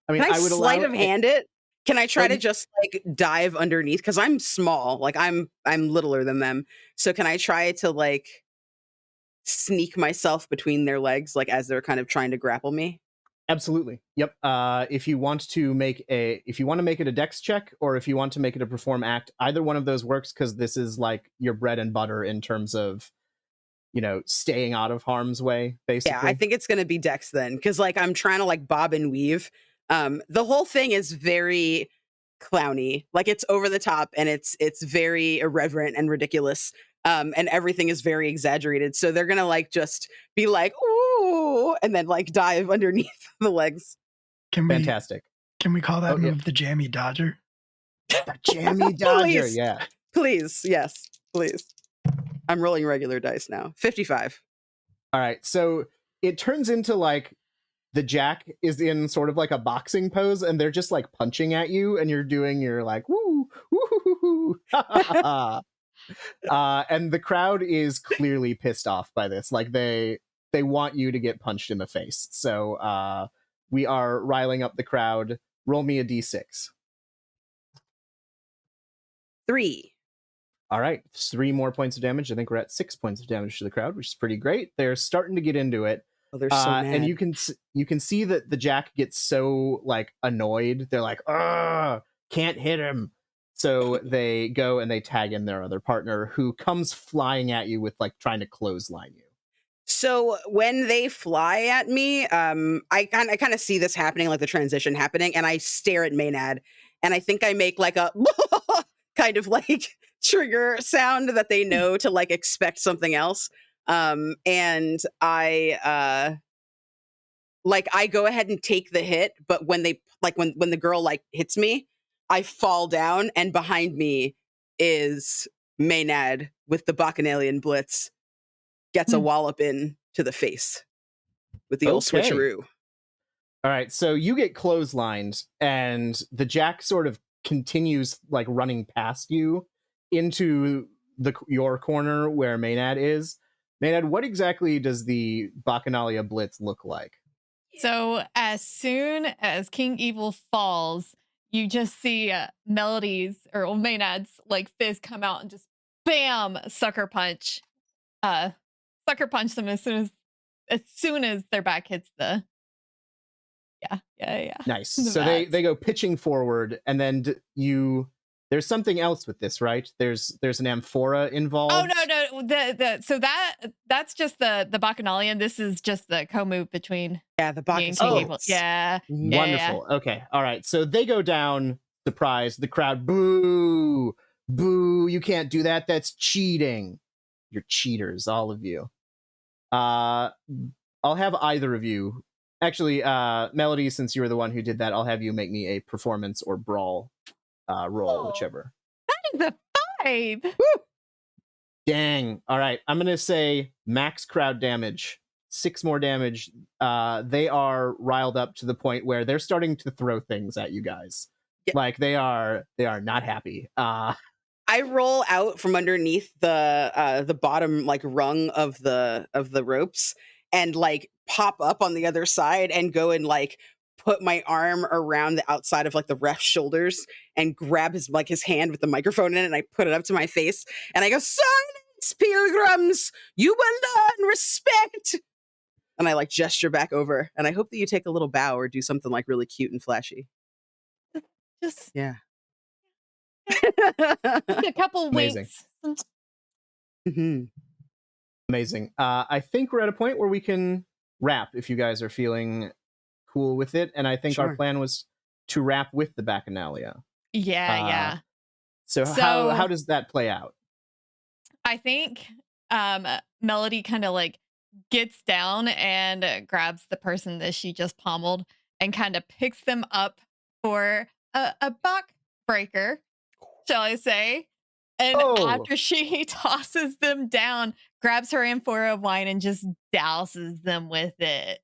can I would sleight of hand it? Can I try to just like dive underneath? Because I'm small, like I'm littler than them. So can I try to like sneak myself between their legs, like as they're kind of trying to grapple me? Absolutely. Yep. If you want to make it a dex check, or if you want to make it a perform act, either one of those works, because this is like your bread and butter in terms of, staying out of harm's way, basically. Yeah, I think it's going to be dex then, because like I'm trying to like bob and weave. The whole thing is very clowny, like it's over the top and it's very irreverent and ridiculous. And everything is very exaggerated. So they're gonna like just be like, ooh, and then like dive underneath the legs. Fantastic. Can we call that move the Jammy Dodger? The Jammy Dodger, Please. Yeah. Please, yes, please. I'm rolling regular dice now. 55. All right, so it turns into like the Jack is in sort of like a boxing pose, and they're just like punching at you, and you're like, woo, woo, and the crowd is clearly pissed off by this. Like they want you to get punched in the face. So we are riling up the crowd. Roll me a d6. 3. All right, 3 more points of damage. I think we're at 6 points of damage to the crowd, which is pretty great. They're starting to get into it. Oh, they're so mad. And you can see that the Jack gets so like annoyed. They're like, can't hit him. So they go and they tag in their other partner, who comes flying at you with like trying to clothesline you. So when they fly at me, I kind of see this happening, like the transition happening, and I stare at Maynard, and I think I make like a kind of like trigger sound that they know to like expect something else. And I go ahead and take the hit, but when they like when the girl like hits me, I fall down, and behind me is Maynard with the Bacchanalian Blitz. Gets a wallop in to the face with the old Okay. switcheroo. All right, so you get clotheslined, and the jack sort of continues like running past you into your corner where Maynard is. Maynard, what exactly does the Bacchanalia Blitz look like? So as soon as King Evil falls, you just see Melody's or Maynard's like fist come out and just bam, sucker punch them as soon as their back hits the yeah. Nice. The So bats. they go pitching forward, and then there's something else with this, right? There's an amphora involved. Oh no, so that's just the Bacchanalian. This is just the co-move between Yeah, the me and Bacchus. King Evil. Yeah. Wonderful. Okay. All right. So they go down, surprised. The crowd, boo, boo. You can't do that. That's cheating. You're cheaters, all of you. I'll have either of you. Actually, Melody, since you were the one who did that, I'll have you make me a performance or brawl roll, whichever. That is a 5. Dang. All right. I'm going to say max crowd damage. 6 more damage. They are riled up to the point where they're starting to throw things at you guys. Yeah. Like they are not happy. I roll out from underneath the bottom like rung of the ropes and like pop up on the other side and go and like put my arm around the outside of like the ref's shoulders and grab his hand with the microphone in it, and I put it up to my face and I go, "Silence, pilgrims! You will learn respect!" And I like gesture back over, and I hope that you take a little bow or do something like really cute and flashy. Just Yeah. a couple Amazing. winks. Mhm. Amazing. I think we're at a point where we can wrap if you guys are feeling cool with it. And I think our Sure. plan was to wrap with the Bacchanalia. Yeah. So how does that play out? I think Melody kind of like gets down and grabs the person that she just pommeled and kind of picks them up for a back breaker, shall I say. And after she tosses them down, grabs her amphora of wine and just douses them with it.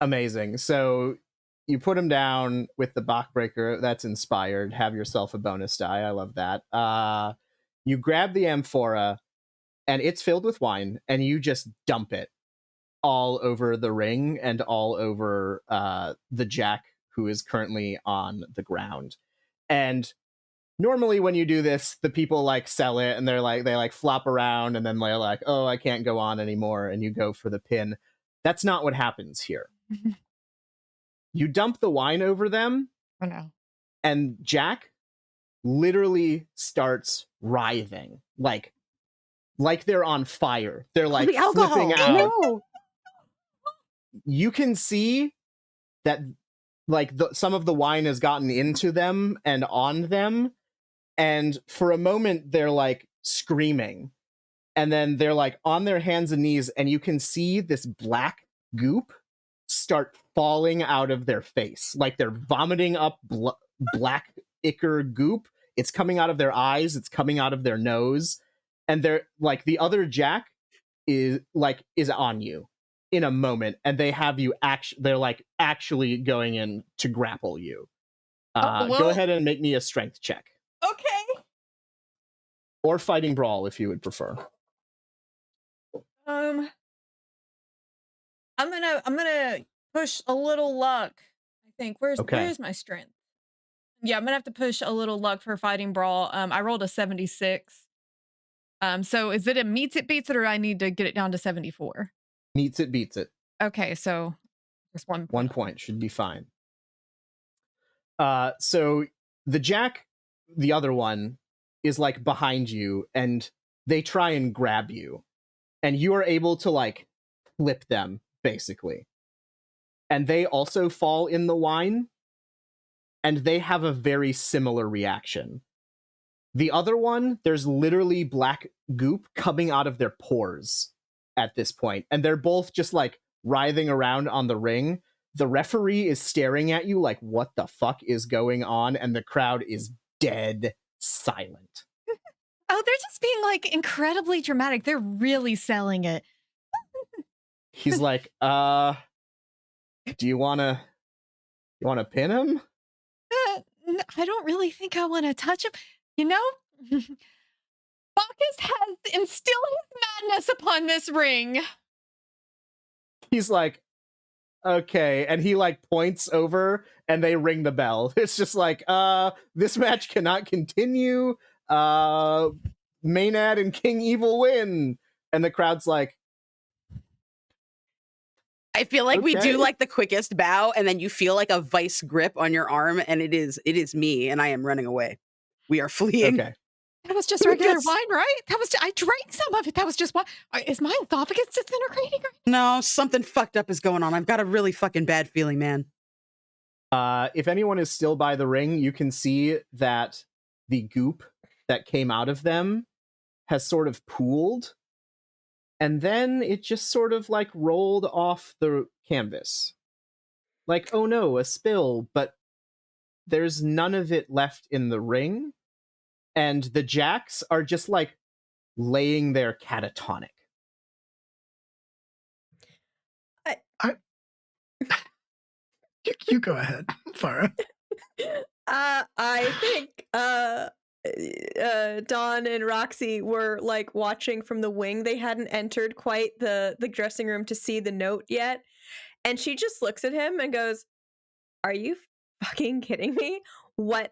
Amazing. So you put them down with the Bachbreaker. That's inspired. Have yourself a bonus die. I love that. You grab the amphora, and it's filled with wine, and you just dump it all over the ring and all over the jack who is currently on the ground. And normally when you do this, the people like sell it, and they like flop around, and then they're like, "Oh, I can't go on anymore," and you go for the pin. That's not what happens here. You dump the wine over them. Oh no. And Jack literally starts writhing, like they're on fire. They're like the alcohol. flipping out. No. You can see that like some of the wine has gotten into them and on them, and for a moment they're like screaming, and then they're like on their hands and knees, and you can see this black goop start falling out of their face, like they're vomiting up black ichor goop. It's coming out of their eyes, it's coming out of their nose, and they're like, the other jack is on you in a moment, and they have you they're like actually going in to grapple you. Go ahead and make me a strength check. Okay. Or fighting brawl if you would prefer. I'm gonna push a little luck. I think where's my strength? Yeah, I'm gonna have to push a little luck for fighting brawl. I rolled a 76. So is it a meets it beats it, or I need to get it down to 74? Meets it beats it. Okay, so just 1 point. 1 point should be fine. So the jack the other one is like behind you, and they try and grab you, and you are able to like flip them basically, and they also fall in the wine, and they have a very similar reaction. The other one, there's literally black goop coming out of their pores at this point, and they're both just like writhing around on the ring. The referee is staring at you like, what the fuck is going on? And the crowd is dead silent. Oh, they're just being like incredibly dramatic. They're really selling it. He's like, do you wanna pin him? I don't really think I want to touch him. You know, Bacchus has instilled his madness upon this ring. He's like, okay, and he like points over and they ring the bell. It's just like, this match cannot continue. Maynard and King Evil win. And the crowd's like, I feel like we Okay. do like the quickest bow, and then you feel like a vice grip on your arm, and it is me, and I am running away. We are fleeing. okay. That was just regular Yes. wine, right? I drank some of it. That was just wine. Is my esophagus disintegrating? No, something fucked up is going on. I've got a really fucking bad feeling, man. If anyone is still by the ring, you can see that the goop that came out of them has sort of pooled, and then it just sort of like rolled off the canvas. Like, oh no, a spill, but there's none of it left in the ring, and the jacks are just like laying there catatonic. You go ahead, Farah. I think Dawn and Roxy were like watching from the wing. They hadn't entered quite the dressing room to see the note yet. And she just looks at him and goes, "Are you fucking kidding me? What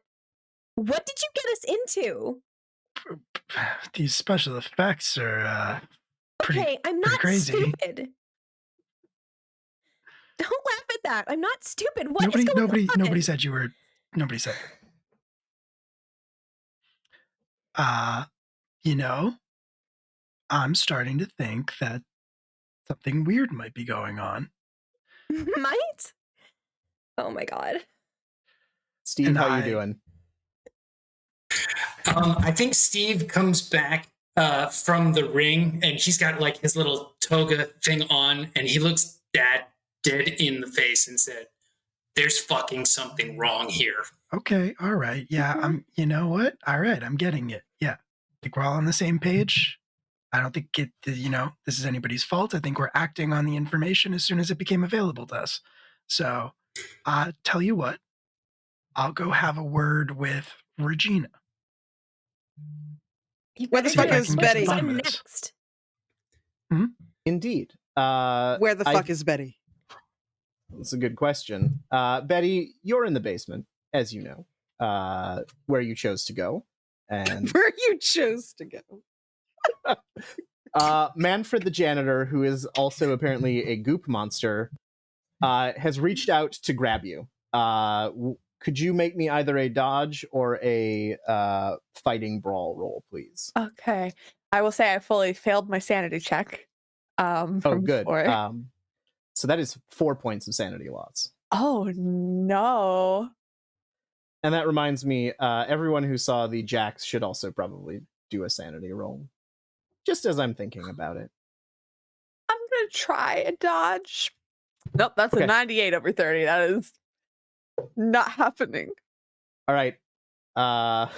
did you get us into?" These special effects are pretty, Okay, I'm pretty not crazy. stupid. Don't laugh at that. I'm not stupid. What is going on? Nobody said you were. Nobody said. You know, I'm starting to think that something weird might be going on. Might? Oh my god. Steve, And how you doing? I think Steve comes back from the ring, and he's got like his little toga thing on, and he looks Dad dead in the face and said, "There's fucking something wrong here." Okay, all right, yeah. I'm. You know what? All right, I'm getting it. Yeah, I think we're all on the same page. I don't think this is anybody's fault. I think we're acting on the information as soon as it became available to us. So, tell you what, I'll go have a word with Regina. Where the See fuck if I is can get to Betty? the bottom I'm of this. next. Indeed. Where the fuck is Betty? That's a good question. Betty, you're in the basement, as you know, where you chose to go. And Where you chose to go. Manfred the janitor, who is also apparently a goop monster, has reached out to grab you. Could you make me either a dodge or a fighting brawl roll, please? Okay. I will say I fully failed my sanity check. Oh, From good. before. So that is 4 points of sanity loss. Oh no. And that reminds me, everyone who saw the jacks should also probably do a sanity roll. Just as I'm thinking about it. I'm gonna try a dodge. Nope, that's Okay. a 98 over 30. That is not happening. All right. I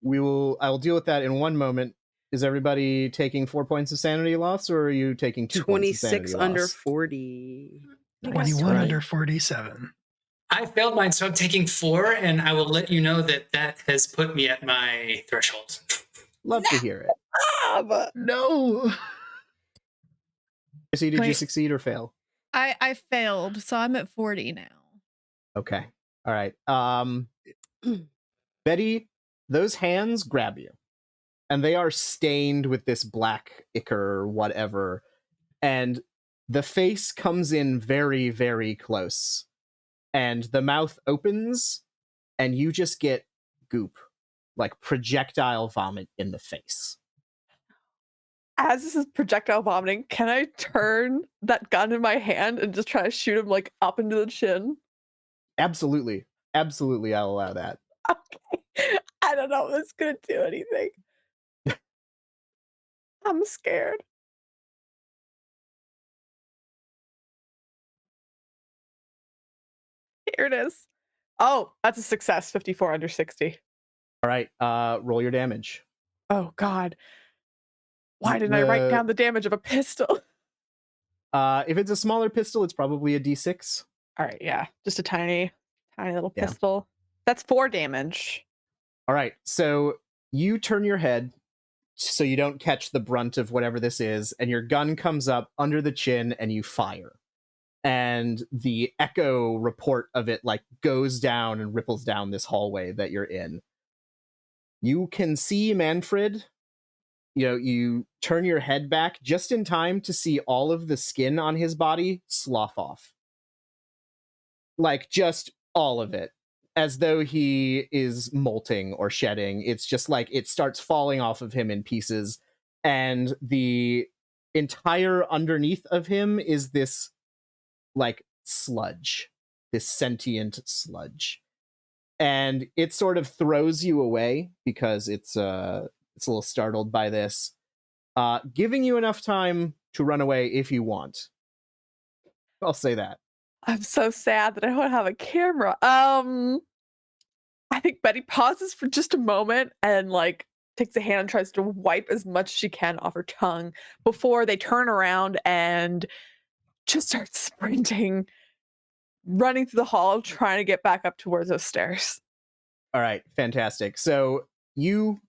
will deal with that in one moment. Is everybody taking 4 points of sanity loss, or are you taking 2 points of sanity 26 loss? under 40. 21 Right. under 47. I failed mine, so I'm taking 4, and I will let you know that has put me at my threshold. Love to hear it. No. Chrissy, did you Wait. succeed or fail? I failed, so I'm at 40 now. Okay. All right. Betty, those hands grab you. And they are stained with this black ichor or whatever. And the face comes in very, very close. And the mouth opens, and you just get goop, like projectile vomit in the face. As this is projectile vomiting, can I turn that gun in my hand and just try to shoot him like up into the chin? Absolutely. Absolutely, I'll allow that. Okay. I don't know if it's gonna do anything. I'm scared. Here it is. Oh, that's a success. 54 under 60. All right, roll your damage. Oh God. Why didn't I write down the damage of a pistol? If it's a smaller pistol, it's probably a D6. All right, yeah. Just a tiny little Yeah. pistol. That's 4 damage. All right, so you turn your head so you don't catch the brunt of whatever this is, and your gun comes up under the chin and you fire. And the echo report of it like goes down and ripples down this hallway that you're in. You can see Manfred. You turn your head back just in time to see all of the skin on his body slough off. Like, just all of it. As though he is molting or shedding. It's just like it starts falling off of him in pieces. And the entire underneath of him is this, like, sludge. This sentient sludge. And it sort of throws you away because it's a little startled by this, giving you enough time to run away if you want. I'll say that. I'm so sad that I don't have a camera. I think Betty pauses for just a moment and like takes a hand and tries to wipe as much as she can off her tongue before they turn around and just start sprinting, running through the hall, trying to get back up towards those stairs. All right, fantastic. So you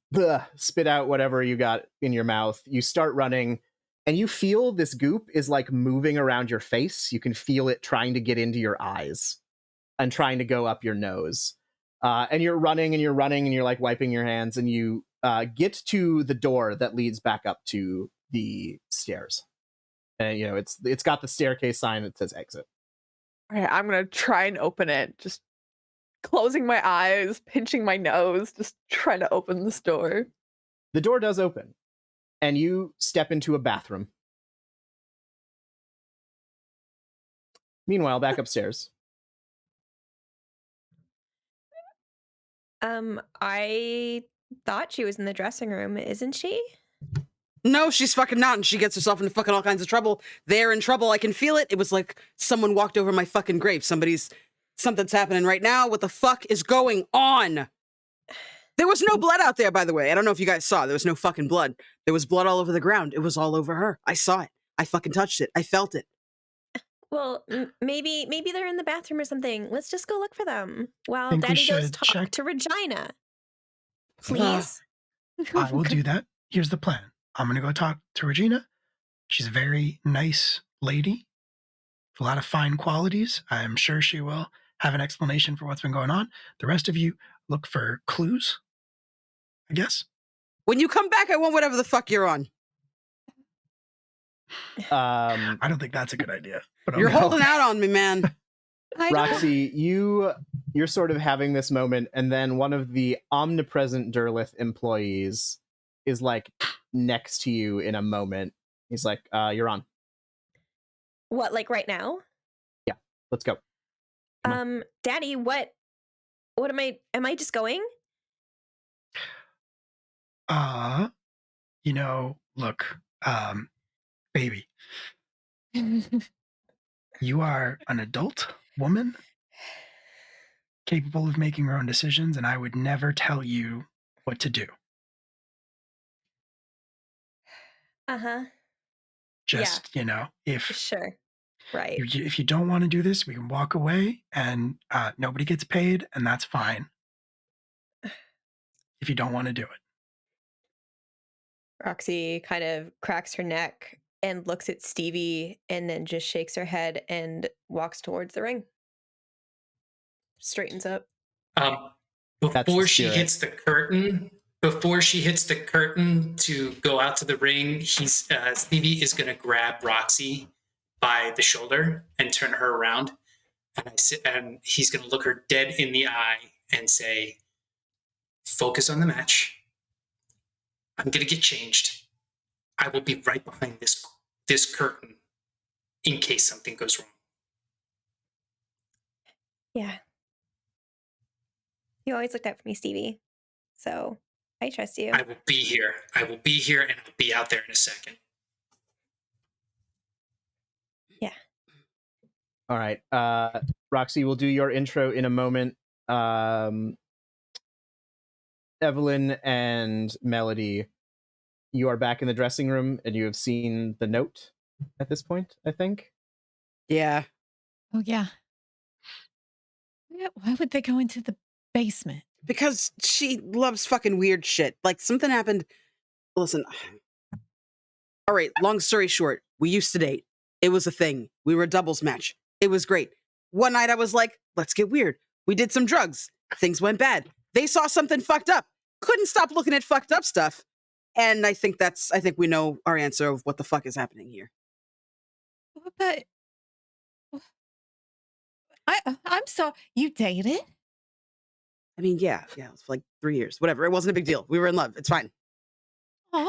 spit out whatever you got in your mouth. You start running, and you feel this goop is like moving around your face. You can feel it trying to get into your eyes and trying to go up your nose. And you're running and you're running and you're like wiping your hands, and you get to the door that leads back up to the stairs. And it's got the staircase sign that says exit. All right, I'm gonna try and open it, just closing my eyes, pinching my nose, just trying to open this door. The door does open, and you step into a bathroom. Meanwhile, back upstairs. I thought she was in the dressing room, isn't she? No, she's fucking not, and she gets herself into fucking all kinds of trouble. They're in trouble. I can feel it. It was like someone walked over my fucking grave. Something's happening right now. What the fuck is going on? There was no blood out there, by the way. I don't know if you guys saw. There was no fucking blood. There was blood all over the ground. It was all over her. I saw it. I fucking touched it. I felt it. Well, maybe they're in the bathroom or something. Let's just go look for them while Think we Daddy goes should talk check- to Regina. Please. I will do that. Here's the plan. I'm going to go talk to Regina. She's a very nice lady with a lot of fine qualities. I'm sure she will have an explanation for what's been going on. The rest of you look for clues, I guess. When you come back, I want whatever the fuck you're on. I don't think that's a good idea. But You're holding out on me, man. I know. Roxy, you're sort of having this moment, and then one of the omnipresent Derlith employees is like next to you in a moment. He's like, you're on. What, like right now? Yeah, let's go. Daddy, what am I just going? Look, baby, you are an adult woman capable of making her own decisions, and I would never tell you what to do. Uh-huh. Just, if Sure. Right. if you don't want to do this, we can walk away and nobody gets paid, and that's fine. If you don't want to do it. Roxy kind of cracks her neck and looks at Stevie and then just shakes her head and walks towards the ring. Straightens up. Before she spirit. hits the curtain to go out to the ring, Stevie is going to grab Roxy by the shoulder and turn her around, and he's going to look her dead in the eye and say, Focus on the match. I'm going to get changed. I will be right behind this curtain in case something goes wrong. Yeah. You always looked out for me, Stevie. So I trust you. I will be here. I will be here, and I'll be out there in a second. Yeah. All right. Roxy, we'll do your intro in a moment. Evelyn and Melody, you are back in the dressing room, and you have seen the note at this point, I think. Yeah. Oh, yeah. Why would they go into the basement? Because she loves fucking weird shit. Like, something happened. Listen. All right, long story short, we used to date. It was a thing. We were a doubles match. It was great. One night I was like, let's get weird. We did some drugs. Things went bad. They saw something fucked up. Couldn't stop looking at fucked up stuff. And I think we know our answer of what the fuck is happening here. But I'm sorry. You dated? I mean, yeah, it was for like 3 years. Whatever. It wasn't a big deal. We were in love. It's fine. Huh?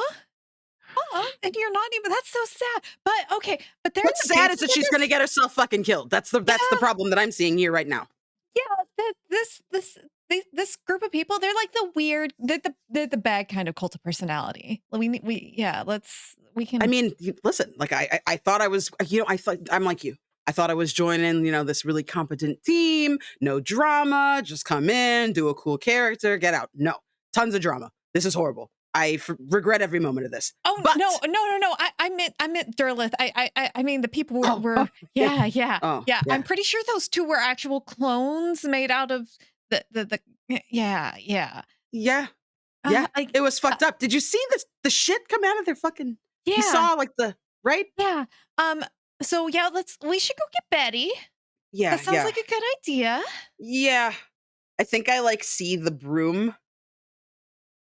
And you're not even. That's so sad. But okay. But they're What's sad is that she's going to get herself fucking killed. That's the problem that I'm seeing here right now. Yeah. This group of people, they're like the weird. They're the bad kind of cult of personality. We can. I mean, listen. Like I thought I was. I'm like you. I thought I was joining, this really competent team, no drama, just come in, do a cool character, get out. No, tons of drama. This is horrible. I regret every moment of this. Oh, but, no. I meant Derlith. I mean, the people were yeah. I'm pretty sure those two were actual clones made out of the yeah. It was fucked up. Did you see the shit come out of their fucking? Yeah. You saw like right? Yeah. So yeah, we should go get Betty. Yeah. That sounds like a good idea. Yeah. I think I see the broom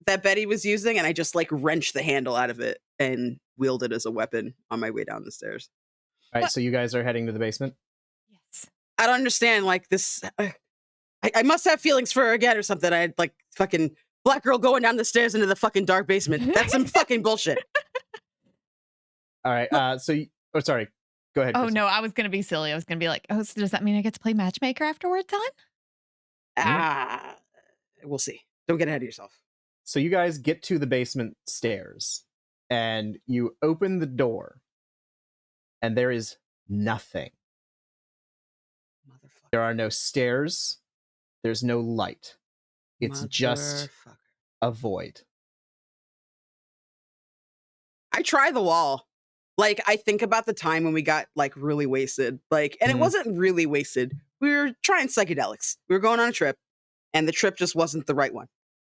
that Betty was using, and I just wrenched the handle out of it and wield it as a weapon on my way down the stairs. All right, so you guys are heading to the basement? Yes. I don't understand, this. I must have feelings for her again or something. I had fucking black girl going down the stairs into the fucking dark basement. That's some fucking bullshit. All right, sorry. Go ahead. Oh, Kristen. no, I was going to be silly. I was going to be like, oh, so does that mean I get to play matchmaker afterwards, Don? We'll see. Don't get ahead of yourself. So you guys get to the basement stairs, and you open the door, and there is nothing. Motherfucker. There are no stairs. There's no light. It's just a void. I try the wall. I think about the time when we got really wasted. And it wasn't really wasted. We were trying psychedelics. We were going on a trip, and the trip just wasn't the right one.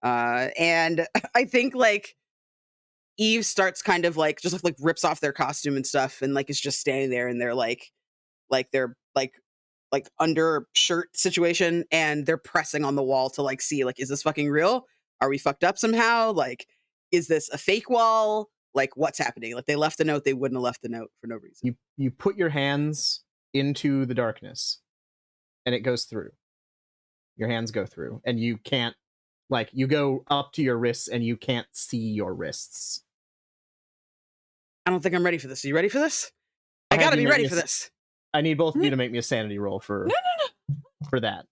And I think Eve starts kind of just rips off their costume and stuff, and is just standing there in their their undershirt situation, and they're pressing on the wall to see is this fucking real? Are we fucked up somehow? Is this a fake wall? What's happening? They left a note they wouldn't have left the note for no reason. You put your hands into the darkness, and it goes through. Your hands go through, and you can't you go up to your wrists, and you can't see your wrists. I don't think I'm ready for this. Are you ready for this? I gotta be ready for this. I need both of you to make me a sanity roll for for that.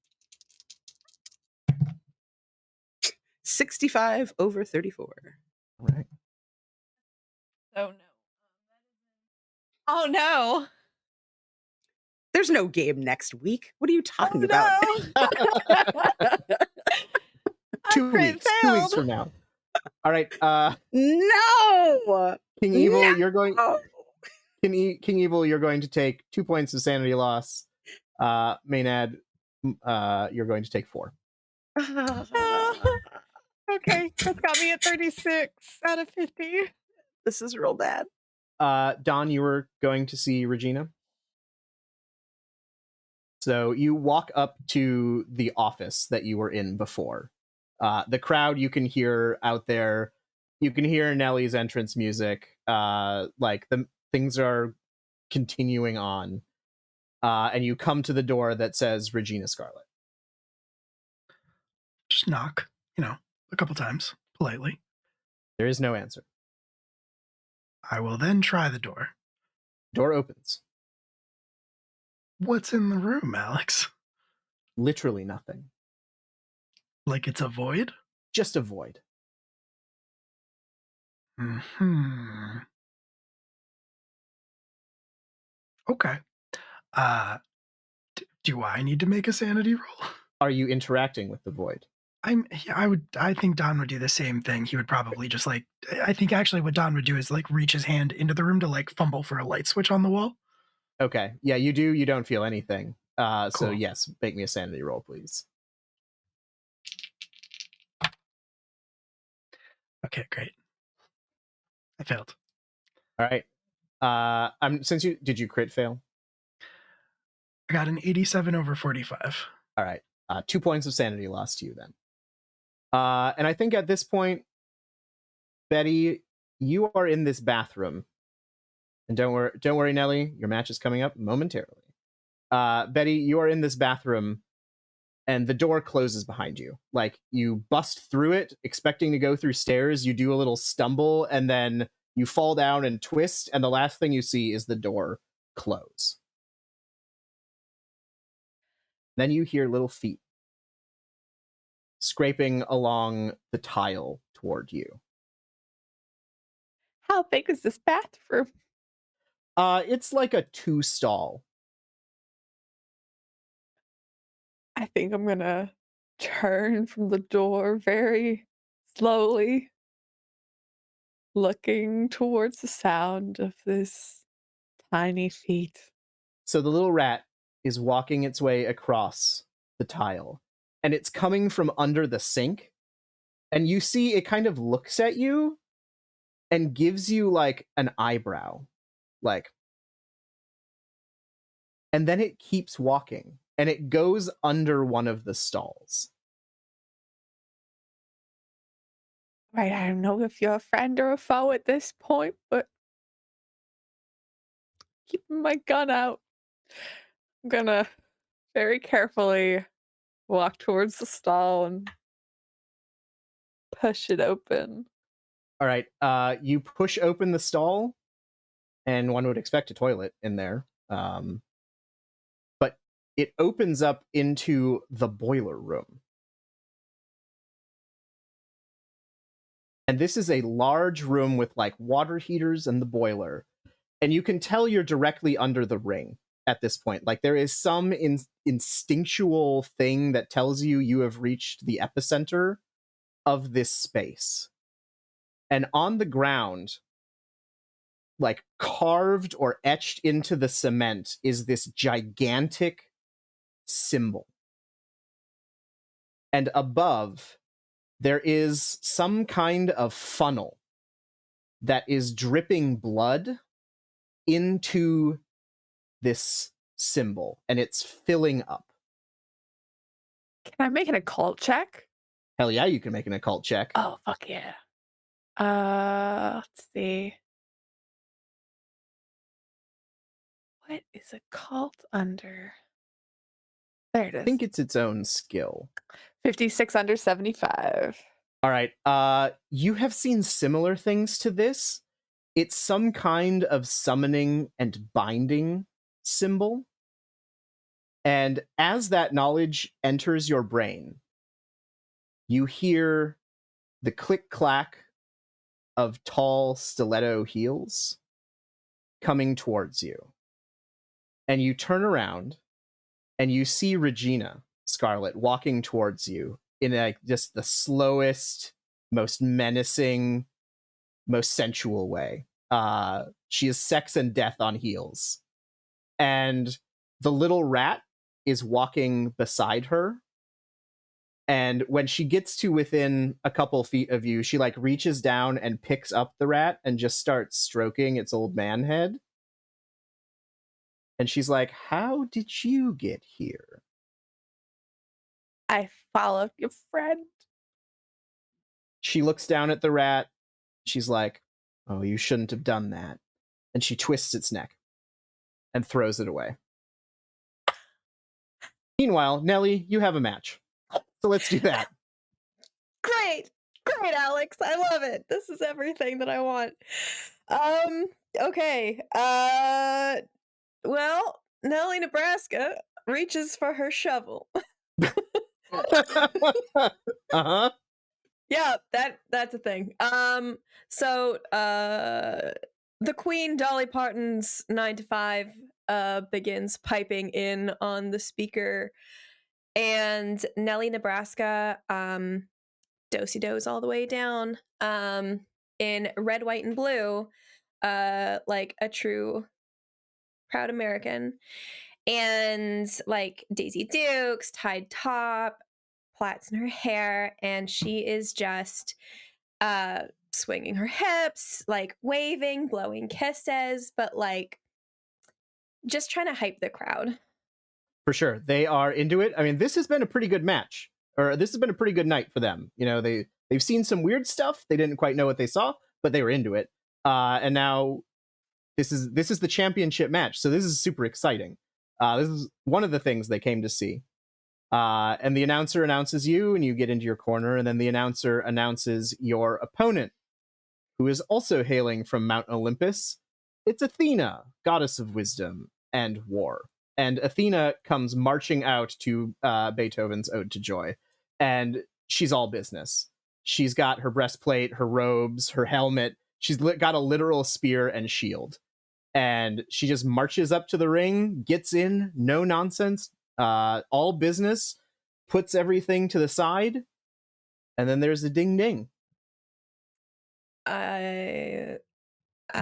65 over 34. All right. Oh, no. Oh, no. There's no game next week. What are you talking about? 2 weeks. 2 weeks from now. All right. No. King Evil, you're going. King Evil, you're going to take 2 points of sanity loss. Maynard, you're going to take 4. Okay, that's got me at 36 out of 50. This is real bad. Don, you were going to see Regina. So you walk up to the office that you were in before. The crowd you can hear out there. You can hear Nellie's entrance music. The things are continuing on. And you come to the door that says Regina Scarlet. Just knock, a couple times, politely. There is no answer. I will then try the door. Door opens. What's in the room, Alex? Literally nothing. Like it's a void? Just a void. Hmm. Okay. Do I need to make a sanity roll? Are you interacting with the void? I think Don would do the same thing. He would probably just like, I think actually what Don would do is like reach his hand into the room to like fumble for a light switch on the wall. Okay. Yeah, you do. You don't feel anything. So Cool. yes, make me a sanity roll, please. Okay, great. I failed. All right. Did you crit fail? I got an 87 over 45. All right. 2 points of sanity lost to you then. And I think at this point, Betty, you are in this bathroom. And don't worry, Nelly, your match is coming up momentarily. Betty, you are in this bathroom, and the door closes behind you. Like, you bust through it, expecting to go through stairs, you do a little stumble, and then you fall down and twist, and the last thing you see is the door close. Then you hear little feet scraping along the tile toward you. How big is this bathroom? It's like a 2-stall. I think I'm gonna turn from the door very slowly, looking towards the sound of this tiny feet. So the little rat is walking its way across the tile, and it's coming from under the sink. And you see it kind of looks at you and gives you like an eyebrow. Like, and then it keeps walking, and it goes under one of the stalls. Right, I don't know if you're a friend or a foe at this point, but keeping my gun out. I'm gonna very carefully walk towards the stall and push it open. All right, you push open the stall, and one would expect a toilet in there. But it opens up into the boiler room. And this is a large room with like water heaters and the boiler. And you can tell you're directly under the ring at this point. Like, there is some instinctual thing that tells you you have reached the epicenter of this space. And on the ground, like carved or etched into the cement, is this gigantic symbol. And above, there is some kind of funnel that is dripping blood into this symbol, and it's filling up. Can I make an occult check? Hell yeah, you can make an occult check. Oh, fuck yeah. Let's see. What is occult under? There it is. I think it's its own skill. 56 under 75. All right. You have seen similar things to this. It's some kind of summoning and binding symbol. And as that knowledge enters your brain, you hear the click-clack of tall stiletto heels coming towards you. And you turn around, and you see Regina Scarlet walking towards you in like just the slowest, most menacing, most sensual way. She is sex and death on heels. And the little rat is walking beside her. And when she gets to within a couple feet of you, she like reaches down and picks up the rat and just starts stroking its old man head. And she's like, "How did you get here?" I followed your friend. She looks down at the rat. She's like, "Oh, you shouldn't have done that." And she twists its neck and throws it away. Meanwhile, Nelly, you have a match. So let's do that. Great. Great, Alex. I love it. This is everything that I want. Okay. Well, Nellie, Nebraska reaches for her shovel. Uh-huh. Yeah, that's a thing. So the Queen, Dolly Parton's 9 to 5 begins piping in on the speaker, and Nellie, Nebraska do-si-dos all the way down in red, white, and blue, like a true proud American, and like Daisy Dukes, tied top, plaits in her hair, and she is just swinging her hips, like waving, blowing kisses, but like just trying to hype the crowd. For sure. They are into it. I mean, this has been a pretty good match, or this has been a pretty good night for them. You know, they've seen some weird stuff. They didn't quite know what they saw, but they were into it. And now this is the championship match. So this is super exciting. This is one of the things they came to see. And the announcer announces you, and you get into your corner, and then the announcer announces your opponent, who is also hailing from Mount Olympus. It's Athena, goddess of wisdom and war. And Athena comes marching out to Beethoven's Ode to Joy, and she's all business. She's got her breastplate, her robes, her helmet. She's got a literal spear and shield. And she just marches up to the ring, gets in, no nonsense, all business, puts everything to the side, and then there's a ding ding. I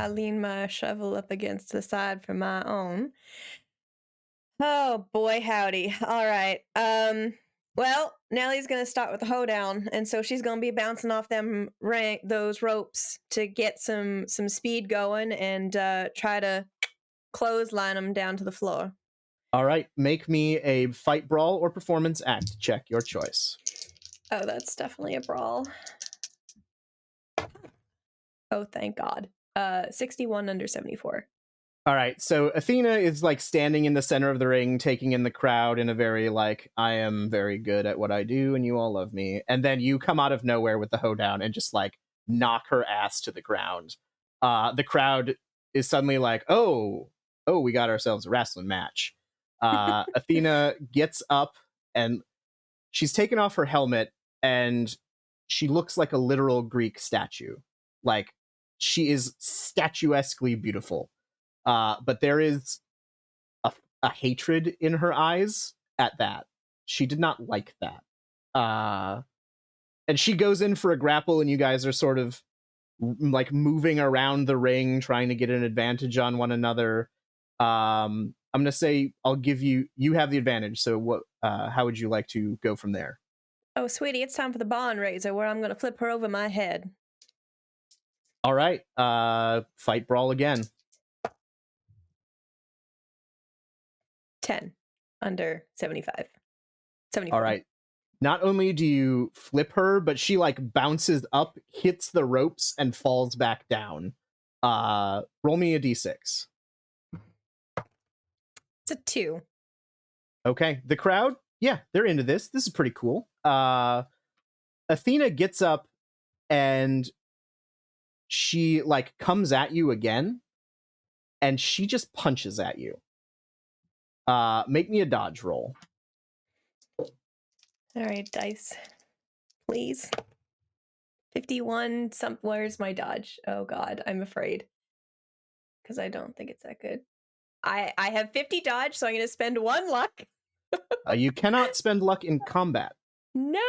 lean my shovel up against the side for my own. Oh boy, howdy. All right. Well, Nellie's gonna start with the hoedown, and so she's gonna be bouncing off those ropes to get some speed going, and try to clothesline them down to the floor. All right, make me a fight, brawl, or performance act check, your choice. Oh, that's definitely a brawl. Oh, thank God. 61 under 74. All right, so Athena is like standing in the center of the ring, taking in the crowd in a very like, I am very good at what I do and you all love me. And then you come out of nowhere with the hoedown and just like knock her ass to the ground. The crowd is suddenly like, oh, we got ourselves a wrestling match. Athena gets up and she's taken off her helmet and she looks like a literal Greek statue. Like she is statuesquely beautiful. But there is a hatred in her eyes at that. She did not like that. And she goes in for a grapple, and you guys are sort of like moving around the ring, trying to get an advantage on one another. I'm going to say I'll give you have the advantage. So what? How would you like to go from there? Oh, sweetie, it's time for the barn raiser, where I'm going to flip her over my head. All right. Fight, brawl again. 10 under 75. 74. All right. Not only do you flip her, but she like bounces up, hits the ropes, and falls back down. Roll me a d6. It's a 2. Okay. The crowd, yeah, they're into this. This is pretty cool. Athena gets up and she like comes at you again, and she just punches at you. Make me a dodge roll. All right, dice. Please. 51. Where's my dodge? Oh God, I'm afraid. Because I don't think it's that good. I have 50 dodge, so I'm going to spend 1 luck. You cannot spend luck in combat. No!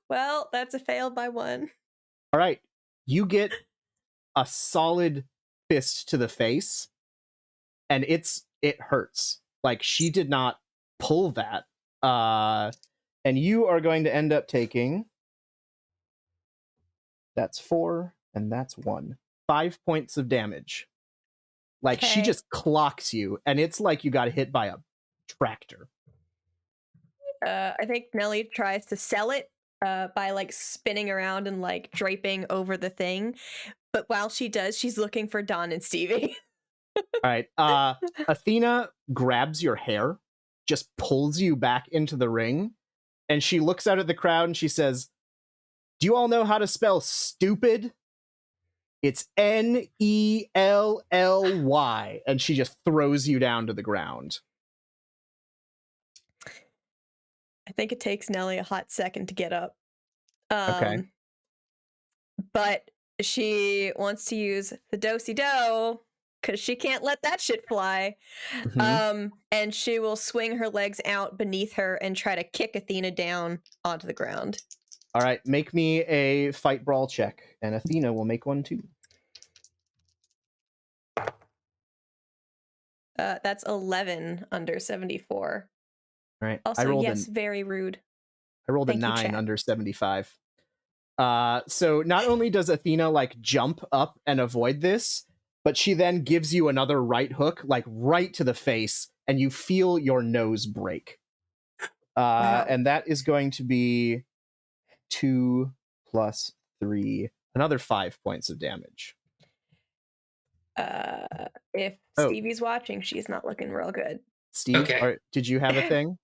Well, that's a fail by 1. All right. You get a solid fist to the face, and it hurts. Like, she did not pull that. And you are going to end up taking... That's 4, and that's 1. 5 points of damage. Like, she just clocks you, and it's like you got hit by a tractor. I think Nellie tries to sell it by, like, spinning around and, like, draping over the thing. But while she does, she's looking for Don and Stevie. All right. Athena grabs your hair, just pulls you back into the ring, and she looks out at the crowd and she says, Do you all know how to spell stupid? It's Nellly, and she just throws you down to the ground. I think it takes Nellie a hot second to get up. Okay. But she wants to use the do-si-do because she can't let that shit fly. And she will swing her legs out beneath her and try to kick Athena down onto the ground. All right, make me a fight brawl check, and Athena will make one too. That's 11 under 74. All right. Also, yes, very rude. I rolled Thank a you, 9 chat. under 75. So not only does Athena like jump up and avoid this, but she then gives you another right hook, like right to the face, and you feel your nose break. Wow. And that is going to be 2 plus 3, another 5 points of damage. If Stevie's watching, she's not looking real good. Steve, Okay. did you have a thing?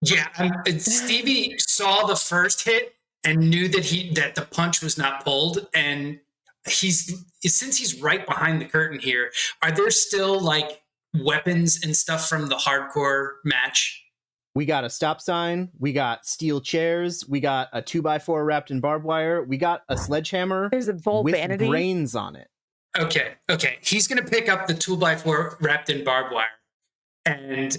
Yeah, Stevie saw the first hit and knew that the punch was not pulled, and since he's right behind the curtain here, are there still like weapons and stuff from the hardcore match? We got a stop sign, we got steel chairs, we got a 2x4 wrapped in barbed wire, we got a sledgehammer There's a full with vanity. brains on it. Okay. He's gonna pick up the 2x4 wrapped in barbed wire, and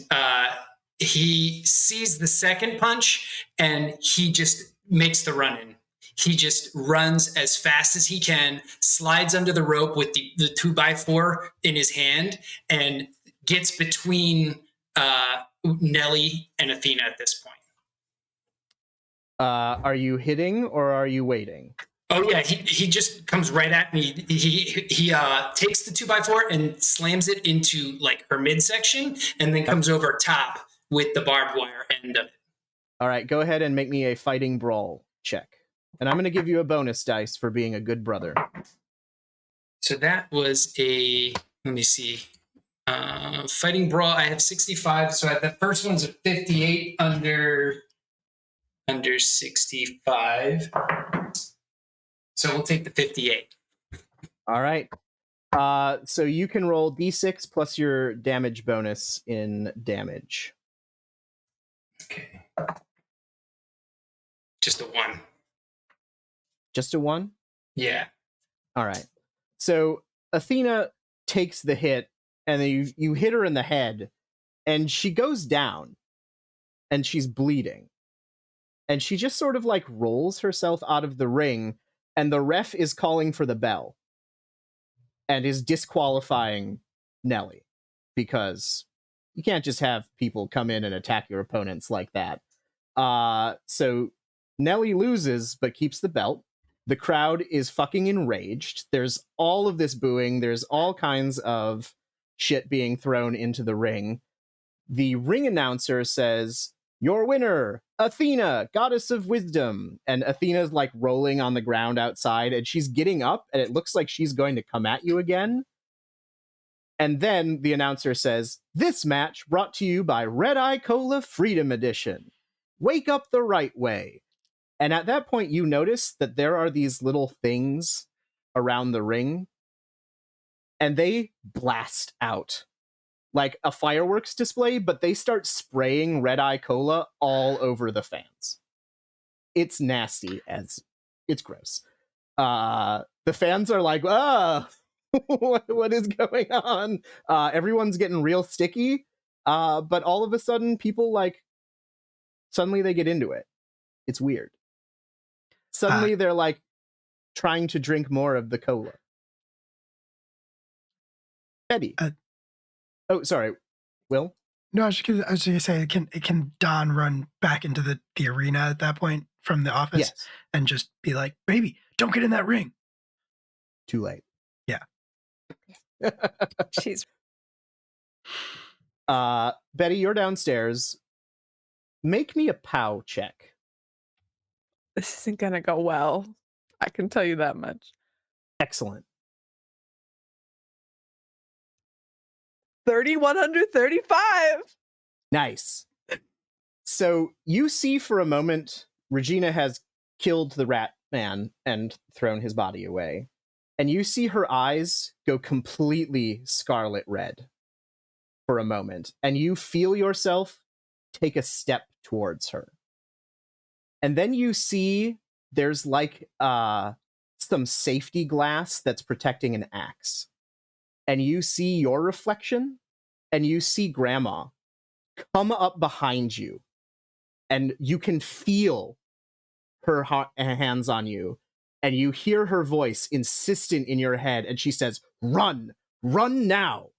he sees the second punch, and he just makes the run in. He just runs as fast as he can, slides under the rope with the 2x4 in his hand, and gets between Nelly and Athena at this point. Are you hitting or are you waiting? Oh yeah, he just comes right at me. He takes the 2x4 and slams it into like her midsection, and then comes over top with the barbed wire end of it. All right, go ahead and make me a fighting brawl check. And I'm going to give you a bonus dice for being a good brother. So that was let me see. Fighting brawl, I have 65. So the first one's a 58 under 65. So we'll take the 58. All right. So you can roll d6 plus your damage bonus in damage. Okay. Just a 1. Just a 1? Yeah. All right. So Athena takes the hit, and then you hit her in the head, and she goes down, and she's bleeding. And she just sort of like rolls herself out of the ring, and the ref is calling for the bell and is disqualifying Nelly, because you can't just have people come in and attack your opponents like that. So Nelly loses, but keeps the belt. The crowd is fucking enraged. There's all of this booing. There's all kinds of shit being thrown into the ring. The ring announcer says, "Your winner, Athena, goddess of wisdom." And Athena's like rolling on the ground outside, and she's getting up, and it looks like she's going to come at you again. And then the announcer says, "This match brought to you by Red Eye Cola Freedom Edition. Wake up the right way." And at that point, you notice that there are these little things around the ring, and they blast out like a fireworks display, but they start spraying Red Eye Cola all over the fans. It's nasty, as it's gross. The fans are like, what is going on? Everyone's getting real sticky, but all of a sudden, people like, suddenly they get into it. It's weird. Suddenly they're like trying to drink more of the cola. Eddie. Oh, sorry. Will? No, I was just gonna say, can Don run back into the arena at that point from the office? Yes. And just be like, "Baby, don't get in that ring." Too late. Yeah. She's Betty, you're downstairs. Make me a POW check. This isn't gonna go well. I can tell you that much. Excellent. 3135. Nice. So you see for a moment, Regina has killed the rat man and thrown his body away. And you see her eyes go completely scarlet red for a moment, and you feel yourself take a step towards her. And then you see there's like some safety glass that's protecting an axe. And you see your reflection, and you see Grandma come up behind you, and you can feel her hands on you, and you hear her voice insistent in your head, and she says, "Run! Run now!"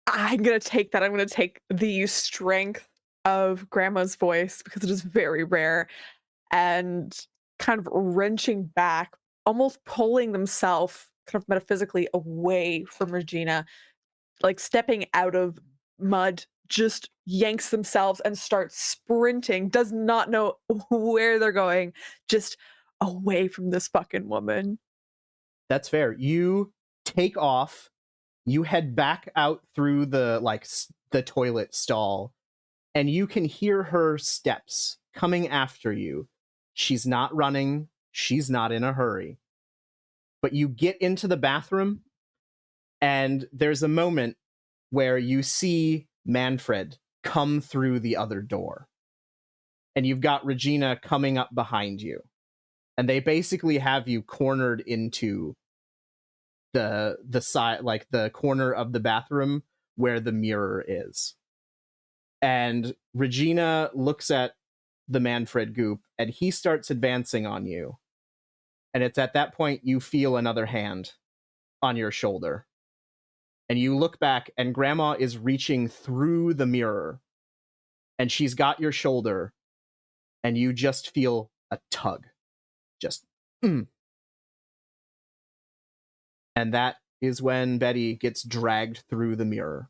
I'm going to take that. I'm going to take the strength of Grandma's voice, because it is very rare, and kind of wrenching back, almost pulling themselves kind of metaphysically away from Regina, like stepping out of mud, just yanks themselves and starts sprinting, does not know where they're going, just away from this fucking woman. That's fair. You take off. You head back out through the the toilet stall, and you can hear her steps coming after you. She's not running. She's not in a hurry. But you get into the bathroom, and there's a moment where you see Manfred come through the other door. And you've got Regina coming up behind you. And they basically have you cornered into the side, like the corner of the bathroom where the mirror is. And Regina looks at the Manfred goop, and he starts advancing on you. And it's at that point you feel another hand on your shoulder. And you look back, and Grandma is reaching through the mirror, and she's got your shoulder, and you just feel a tug. Just, And that is when Betty gets dragged through the mirror.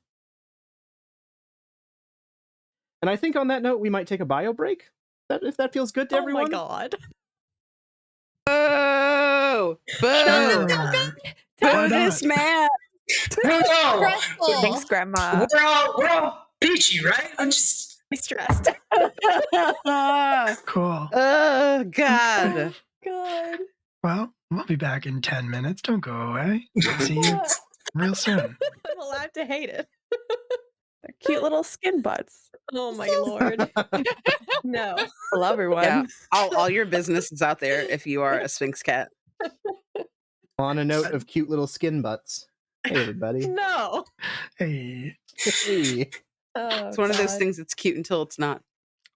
And I think on that note, we might take a bio break. If that feels good to everyone. Oh my god. Oh! Sure. Boo! Why Boo this not? man! No, Thanks, Grandma. we're all peachy, right? I'm just Stressed. Cool. Oh, God. God. Well, we'll be back in 10 minutes. Don't go away. See you real soon. I'm allowed to hate it. They're cute little skin butts. Oh my lord. No. Hello, everyone. Yeah, all your business is out there if you are a Sphinx cat. On a note of cute little skin butts. Hey, everybody. No. Hey. Hey. Oh, It's one of those God. things that's cute until it's not.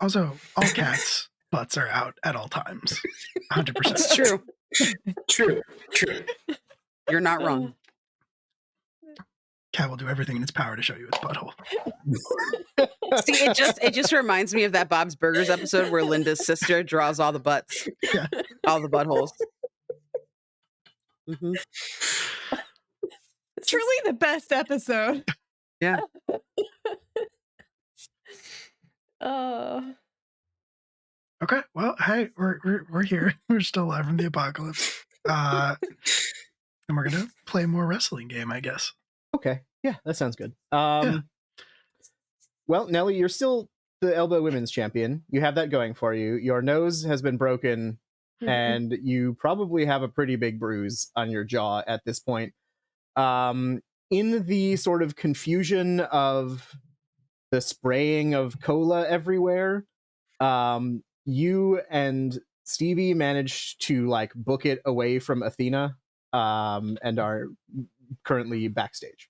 Also, all cats' butts are out at all times. 100%. It's true. true. You're not wrong. Cat will do everything in its power to show you its butthole. See, it just reminds me of that Bob's Burgers episode where Linda's sister draws all the butts, Yeah. all the buttholes. Mm-hmm. Truly the best episode. Yeah. Oh. Okay, well, hey, we're here. We're still alive from the apocalypse. And we're gonna play more wrestling game, I guess. Okay. Yeah, that sounds good. Yeah. Well, Nelly, you're still the E.L.B.O.W women's champion. You have that going for you. Your nose has been broken, and you probably have a pretty big bruise on your jaw at this point. In the sort of confusion of the spraying of cola everywhere, you and Stevie managed to like book it away from Athena, and are currently backstage.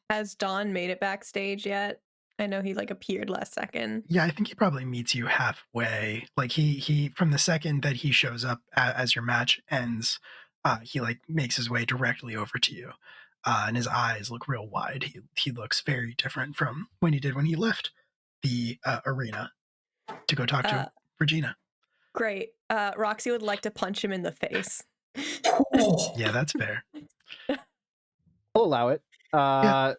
Has Don made it backstage yet? I know he like appeared last second. Yeah, I think he probably meets you halfway. Like he from the second that he shows up as your match ends, he like makes his way directly over to you, and his eyes look real wide. He looks very different from when he did when he left the arena to go talk to Regina. Great. Roxy would like to punch him in the face. Yeah, that's fair. I'll allow it. Yeah.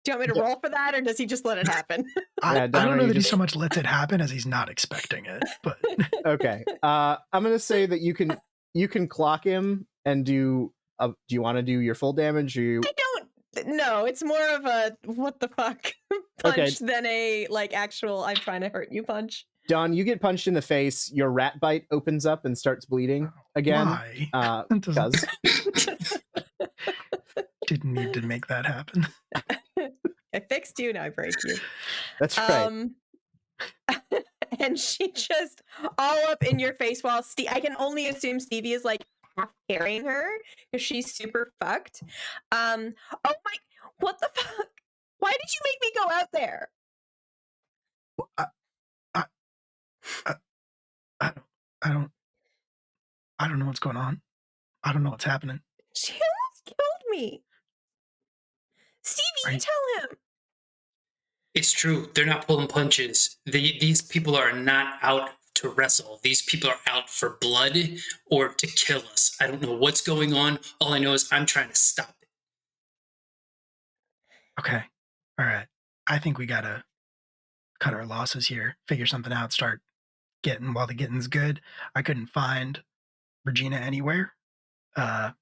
Do you want me to roll for that, or does he just let it happen? I Donna, don't know you that he just- so much lets it happen as he's not expecting it. But Okay. I'm gonna say that you can clock him and do. Do you want to do your full damage? Or you... I don't. No, it's more of a what the fuck punch Okay. than a like actual I'm trying to hurt you punch. Don, you get punched in the face. Your rat bite opens up and starts bleeding again. Why? Because Didn't need to make that happen. I fixed you, now I break you. That's right. And she just all up in your face while I can only assume Stevie is like half carrying her because she's super fucked. Oh my, what the fuck? Why did you make me go out there? I don't know what's going on. I don't know what's happening. She almost killed me. Stevie, you tell him. It's true. They're not pulling punches. These people are not out to wrestle. These people are out for blood or to kill us. I don't know what's going on. All I know is I'm trying to stop it. Okay. All right. I think we gotta cut our losses here, figure something out, start getting while the getting's good. I couldn't find Regina anywhere. I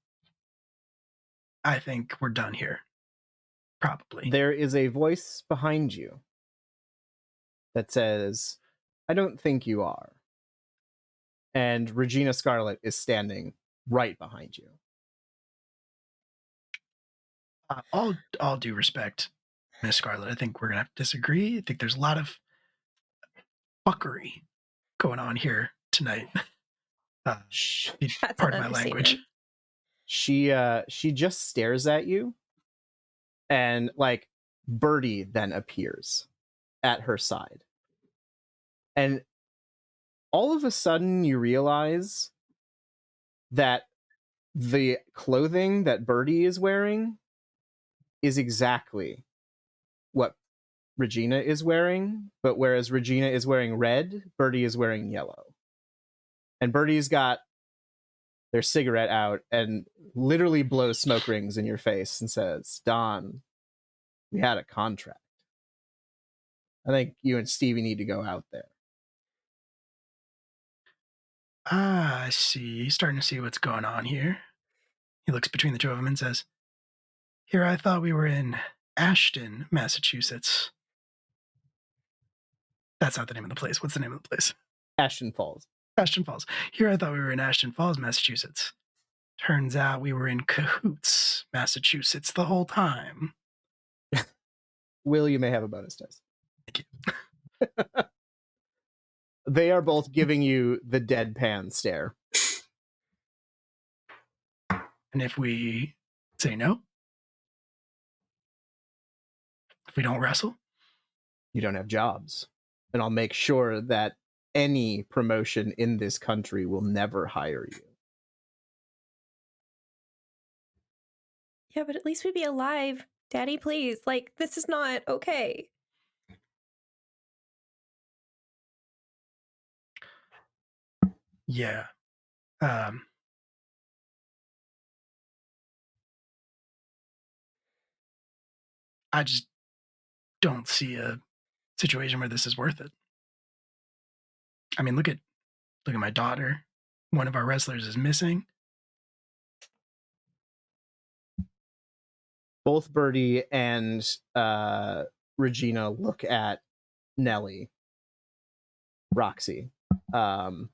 think we're done here. Probably. There is a voice behind you that says, I don't think you are. And Regina Scarlet is standing right behind you. All due respect, Miss Scarlet, I think we're going to have to disagree. I think there's a lot of fuckery going on here tonight. Pardon my language. She just stares at you, and like Birdie then appears at her side. And all of a sudden you realize that the clothing that Birdie is wearing is exactly what Regina is wearing, but whereas Regina is wearing red, Birdie is wearing yellow. And Birdie's got their cigarette out and literally blows smoke rings in your face and says, Don, we had a contract. I think you and Stevie need to go out there. I see. He's starting to see what's going on here. He looks between the two of them and says, here I thought we were in Ashton, Massachusetts. That's not the name of the place. What's the name of the place? Ashton Falls. Ashton Falls. Here I thought we were in Ashton Falls, Massachusetts. Turns out we were in Cahoots, Massachusetts the whole time. Will, you may have a bonus dice. Thank you. They are both giving you the deadpan stare. And if we say no? If we don't wrestle? You don't have jobs. And I'll make sure that any promotion in this country will never hire you. Yeah, but at least we'd be alive. Daddy, please. Like, this is not okay. Yeah. I just don't see a situation where this is worth it. I mean, look at my daughter. One of our wrestlers is missing. Both Birdie and Regina look at Nellie, Roxy, and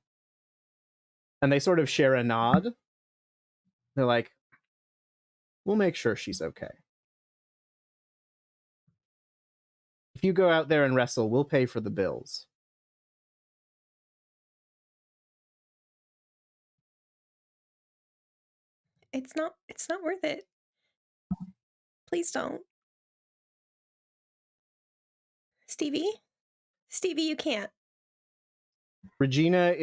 they sort of share a nod. They're like, we'll make sure she's okay. If you go out there and wrestle, we'll pay for the bills. It's not worth it. Please don't. Stevie, you can't. Regina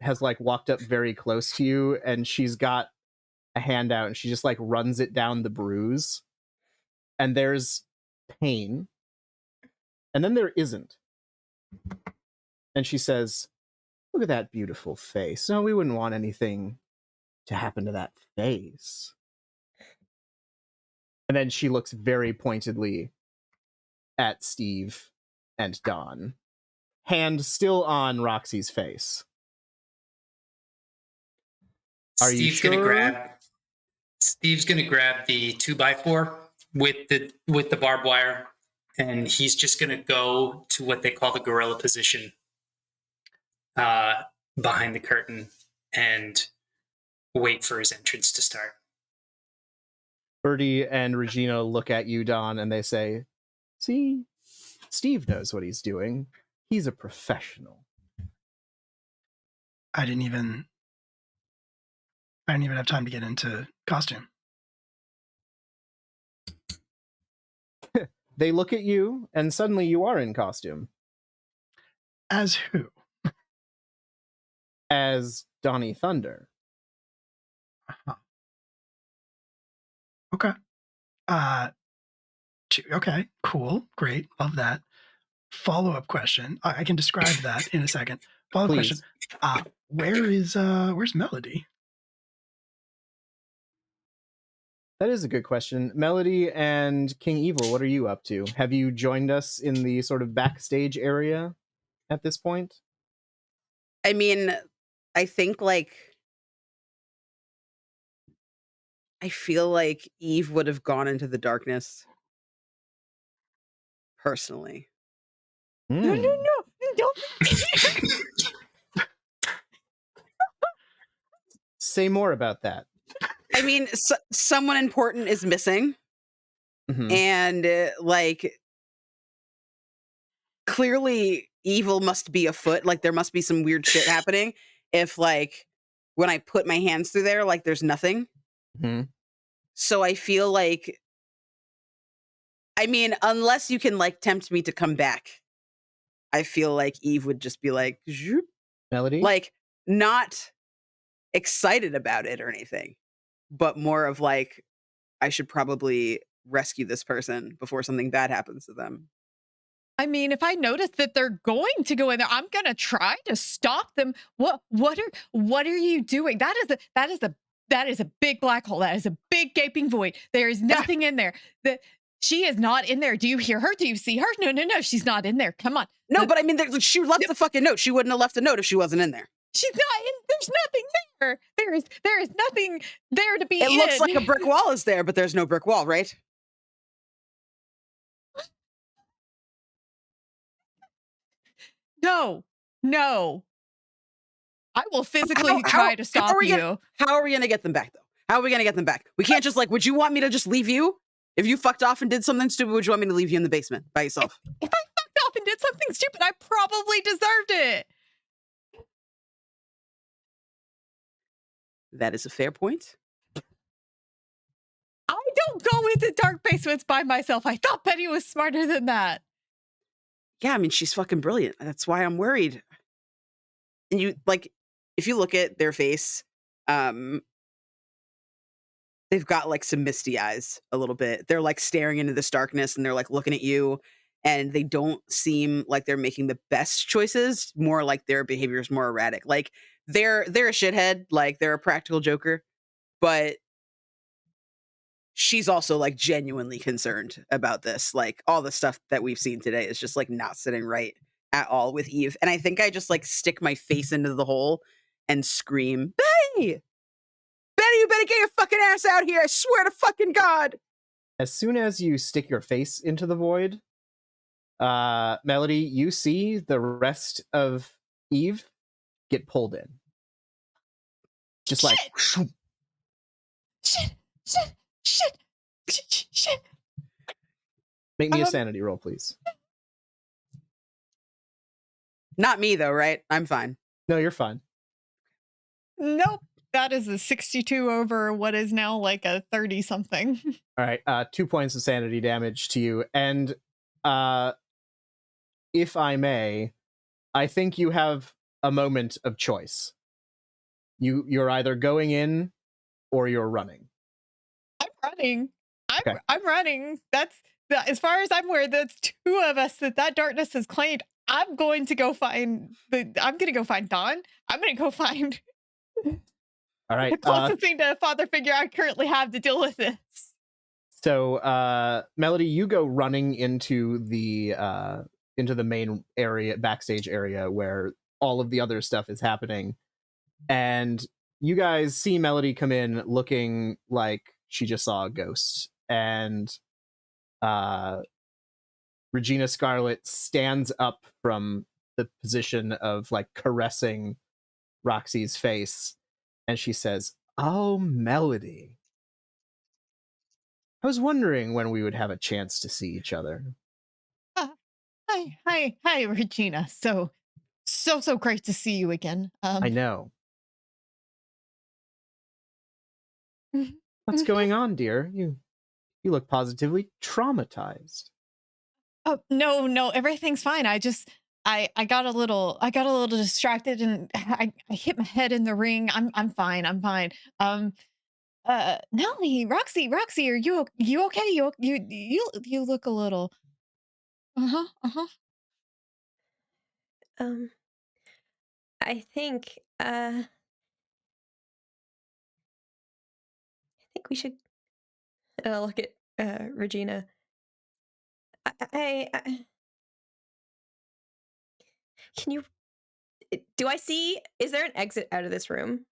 has walked up very close to you, and she's got a hand out, and she just like runs it down the bruise. And there's pain. And then there isn't. And she says, look at that beautiful face. No, we wouldn't want anything to happen to that face. And then she looks very pointedly at Steve and Don. Hand still on Roxy's face. Are you sure? Steve's gonna grab the 2x4 with the barbed wire, and he's just gonna go to what they call the gorilla position behind the curtain and wait for his entrance to start. Bertie and Regina look at you, Don, and they say, "See, Steve knows what he's doing. He's a professional." I didn't even have time to get into costume. They look at you, and suddenly you are in costume. As who? As Donnie Thunder. Uh-huh. Okay. Okay, cool, great, love that. Follow-up question. I can describe that in a second. Follow-up question. Where's Melody? That is a good question. Melody and King Evil, what are you up to? Have you joined us in the sort of backstage area at this point? I mean, I think like I feel like Eve would have gone into the darkness personally. No, no, no. Don't. Say more about that. I mean, someone important is missing. Mhm. And like clearly evil must be afoot. Like there must be some weird shit happening if like when I put my hands through there, like there's nothing. Mhm. So I feel like, I mean, unless you can like tempt me to come back, I feel like Eve would just be like, zoop, Melody? like not excited about it or anything, but more of like, I should probably rescue this person before something bad happens to them. I mean, if I notice that they're going to go in there, I'm gonna try to stop them. What are you doing? That is a big black hole. That is a big gaping void. There is nothing in there. She is not in there. Do you hear her? Do you see her? No, no, no. She's not in there. Come on. No, but I mean, she left the fucking note. She wouldn't have left a note if she wasn't in there. She's not in. There's nothing there. There is nothing there to be It in. looks like a brick wall is there, but there's no brick wall, right? No, no. I will physically try to stop you. How are we going to get them back, though? How are we going to get them back? We can't just like, would you want me to just leave you? If you fucked off and did something stupid, would you want me to leave you in the basement by yourself? If I fucked off and did something stupid, I probably deserved it. That is a fair point. I don't go into dark basements by myself. I thought Betty was smarter than that. Yeah, I mean, she's fucking brilliant. That's why I'm worried. And you, like, if you look at their face, they've got, like, some misty eyes a little bit. They're, like, staring into this darkness, and they're, like, looking at you, and they don't seem like they're making the best choices, more like their behavior is more erratic. Like, they're a shithead, like, they're a practical joker, but she's also like genuinely concerned about this. Like all the stuff that we've seen today is just like not sitting right at all with Eve. And I think I just like stick my face into the hole and scream, Betty! Betty, you better get your fucking ass out here. I swear to fucking God. As soon as you stick your face into the void, Melody, you see the rest of Eve get pulled in. Just like Shit. Make me a sanity roll, please. Not me though, right? I'm fine. No, you're fine. Nope. That is a 62 over what is now like a 30 something. All right, 2 points of sanity damage to you. And if I may, I think you have a moment of choice. You're either going in or you're running. I'm running. Okay. I'm running. As far as I'm aware, that's two of us that darkness has claimed. I'm going to go find Don. I'm going to go find All right. the closest thing to a father figure I currently have to deal with this. So, Melody, you go running into the main area, backstage area, where all of the other stuff is happening, and you guys see Melody come in looking like she just saw a ghost, and Regina Scarlet stands up from the position of like caressing Roxy's face, and she says, "Oh, Melody. I was wondering when we would have a chance to see each other." Hi, Regina. So great to see you again. I know. Mhm, What's mhm. going on, dear? You look positively traumatized. Oh, no, everything's fine. I got a little distracted and I hit my head in the ring. I'm fine. I'm fine. Nelly, Roxy, are you okay? You look a little. Uh-huh. Uh-huh. Um, I think we should look at Regina. I can you do I see, is there an exit out of this room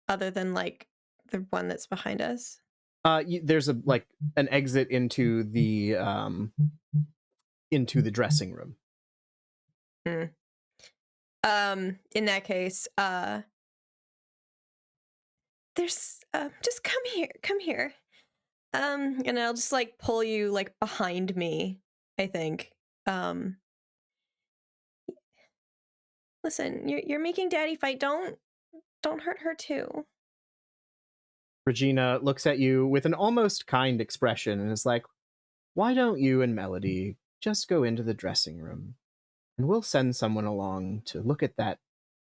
other than like the one that's behind us? There's a like an exit into the dressing room. In that case, there's just come here. And I'll just like pull you like behind me, I think. Listen, you're making Daddy fight. Don't hurt her too. Regina looks at you with an almost kind expression and is like, "Why don't you and Melody just go into the dressing room, and we'll send someone along to look at that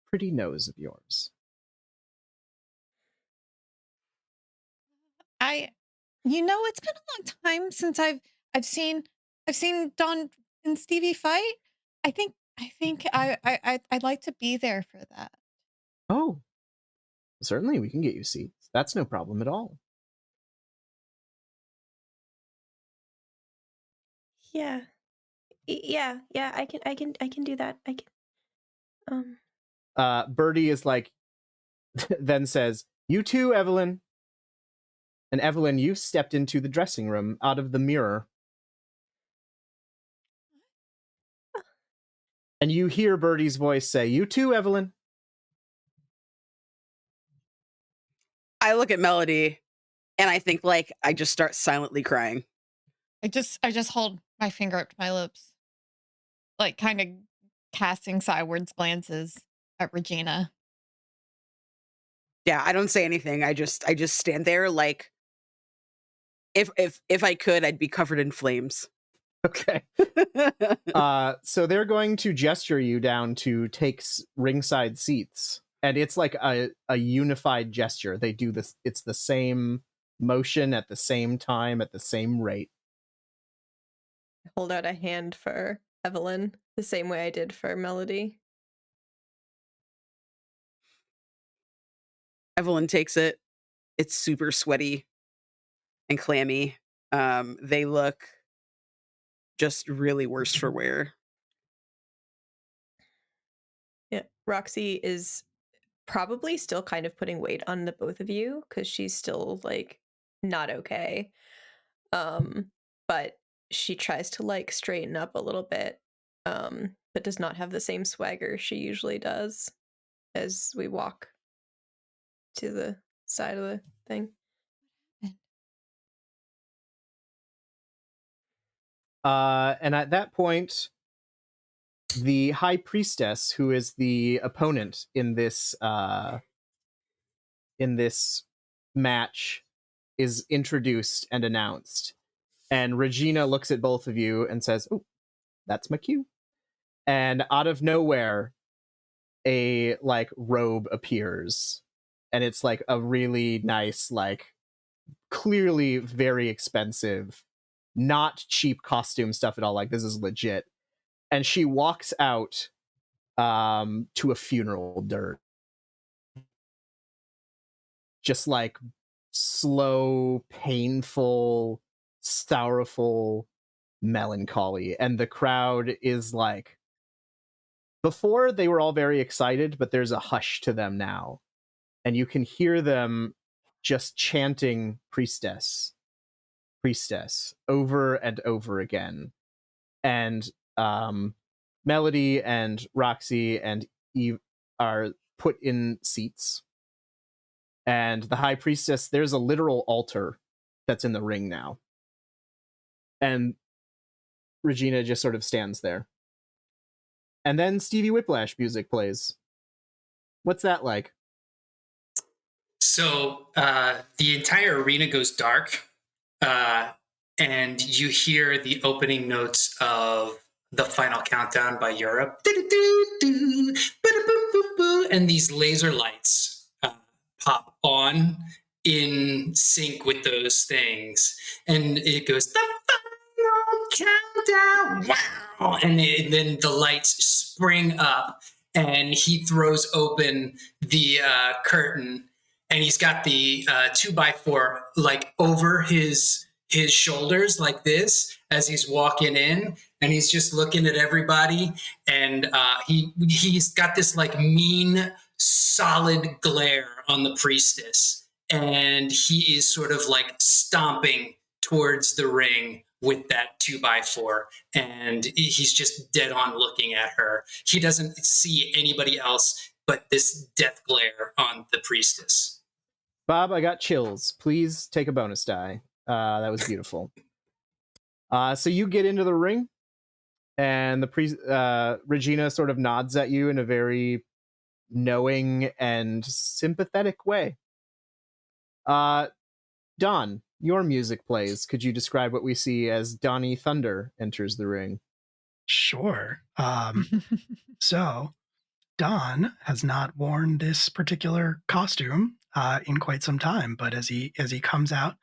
pretty nose of yours." It's been a long time since I've seen Don and Stevie fight. I'd like to be there for that. Oh, certainly we can get you seats. That's no problem at all. Yeah. Yeah, I can do that. I can Birdie is like, then says, "You too, Evelyn." And Evelyn, you stepped into the dressing room out of the mirror. And you hear Birdie's voice say, "You too, Evelyn." I look at Melody and I think like I just start silently crying. I just hold my finger up to my lips, like kind of casting sidewards glances at Regina. Yeah, I don't say anything. I just stand there like if I could, I'd be covered in flames. Okay. So they're going to gesture you down to take ringside seats. And it's like a unified gesture. They do this. It's the same motion at the same time, at the same rate. hold out a hand for Evelyn the same way I did for Melody. Evelyn takes it. It's super sweaty and clammy. They look just really worse for wear. Yeah, Roxy is probably still kind of putting weight on the both of you because she's still like not okay. But she tries to like straighten up a little bit, but does not have the same swagger she usually does as we walk to the side of the thing. And at that point, the High Priestess, who is the opponent in this match, is introduced and announced. And Regina looks at both of you and says, "Oh, that's my cue." And out of nowhere, a like robe appears, and it's like a really nice, like clearly very expensive, not cheap costume stuff at all. Like this is legit. And she walks out to a funeral dirt, just like slow, painful, sorrowful melancholy. And the crowd is like, before they were all very excited, but there's a hush to them now. And you can hear them just chanting priestess, priestess over and over again. And Melody and Roxy and Eve are put in seats. And the high priestess, there's a literal altar that's in the ring now. And Regina just sort of stands there. And then Stevie Whiplash music plays. What's that like? So the entire arena goes dark, and you hear the opening notes of the final countdown by Europe. And these laser lights pop on in sync with those things. And it goes, the final countdown. Wow. And then the lights spring up, and he throws open the curtain. And he's got the 2x4 like over his shoulders like this as he's walking in, and he's just looking at everybody. And he's got this like mean, solid glare on the priestess, and he is sort of like stomping towards the ring with that 2x4, and he's just dead on looking at her. He doesn't see anybody else but this death glare on the priestess. Bob, I got chills. Please take a bonus die. That was beautiful. So you get into the ring, and the Regina sort of nods at you in a very knowing and sympathetic way. Don, your music plays. Could you describe what we see as Donnie Thunder enters the ring? Sure. So Don has not worn this particular costume in quite some time, but as he comes out,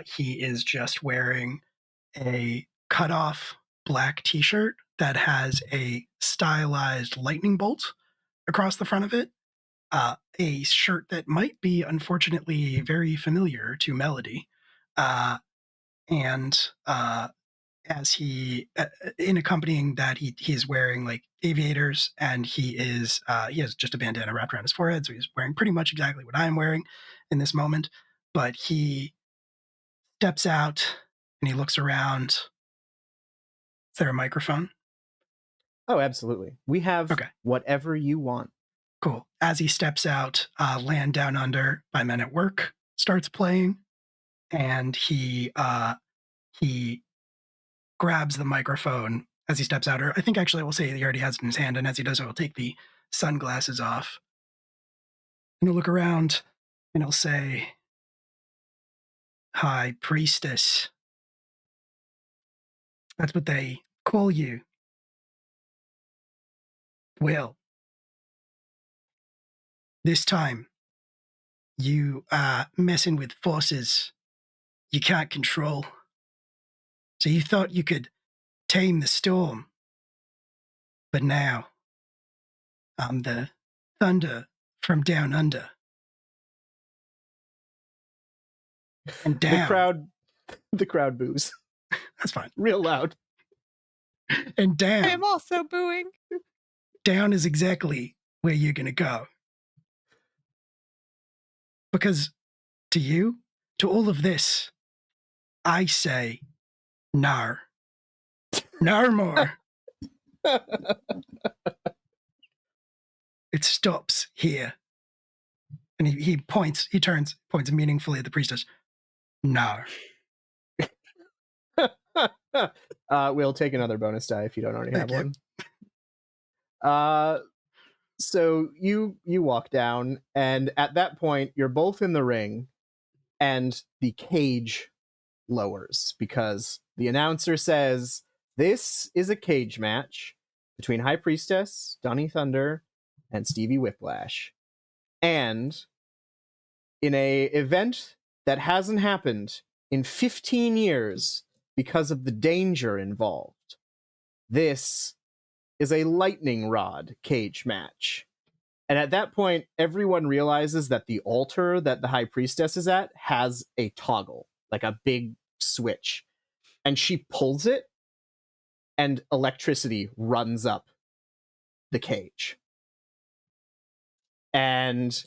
he is just wearing a cut-off black t-shirt that has a stylized lightning bolt across the front of it. A shirt that might be, unfortunately, very familiar to Melody. And as he, in accompanying that, he's wearing like aviators, and he has just a bandana wrapped around his forehead, so he's wearing pretty much exactly what I'm wearing in this moment. But he steps out and he looks around. Is there a microphone? Oh, absolutely. We have whatever you want. Cool. As he steps out, Land Down Under by Men at Work starts playing, and he grabs the microphone as he steps out. Or I think actually I will say he already has it in his hand, and as he does so, he'll take the sunglasses off. And he'll look around, and he'll say, "High Priestess. That's what they call you. Well, this time, you are messing with forces you can't control. So you thought you could tame the storm. But now, I'm the thunder from down under. And down." The crowd boos. That's fine. Real loud. And down. I am also booing. Down is exactly where you're going to go. Because to you, to all of this, I say, no. No more. It stops here. And he points meaningfully at the priestess. No. We'll take another bonus die if you don't already have one. So you walk down, and at that point, you're both in the ring, and the cage lowers because the announcer says, "This is a cage match between High Priestess, Donnie Thunder, and Stevie Whiplash. And in a event that hasn't happened in 15 years because of the danger involved, this is a lightning rod cage match." And at that point, everyone realizes that the altar that the High Priestess is at has a toggle, like a big switch. And she pulls it, and electricity runs up the cage. And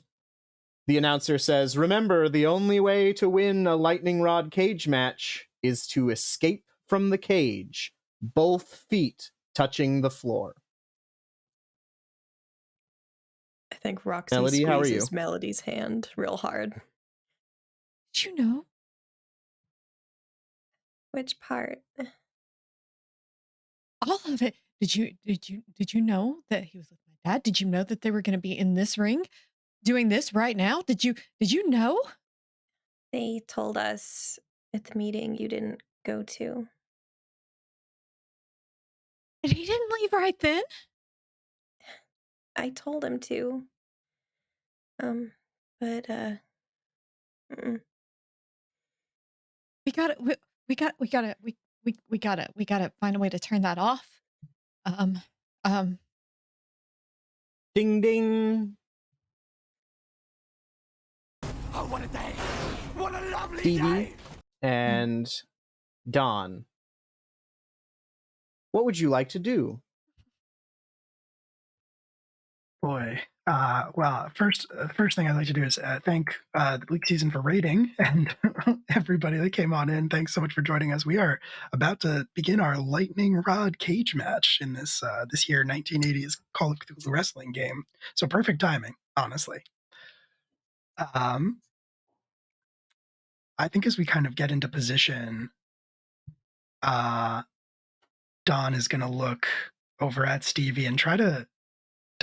the announcer says, "Remember, the only way to win a lightning rod cage match is to escape from the cage, both feet touching the floor. I think Roxy Melody, how are squeezes you? Melody's hand real hard. Did you know? Which part? All of it. Did you know that he was with my dad? Did you know that they were going to be in this ring doing this right now? Did you know? They told us at the meeting you didn't go to. And he didn't leave right then? I told him to. But mm-mm. We gotta find a way to turn that off. Ding ding. Oh, what a day! What a lovely Stevie day! and Dawn. What would you like to do? Boy. Well, first thing I'd like to do is thank the Bleak Season for rating and everybody that came on in. Thanks so much for joining us. We are about to begin our lightning rod cage match in this this year 1980s Call of Cthulhu wrestling game. So perfect timing, honestly. I think as we kind of get into position, Don is going to look over at Stevie and try to.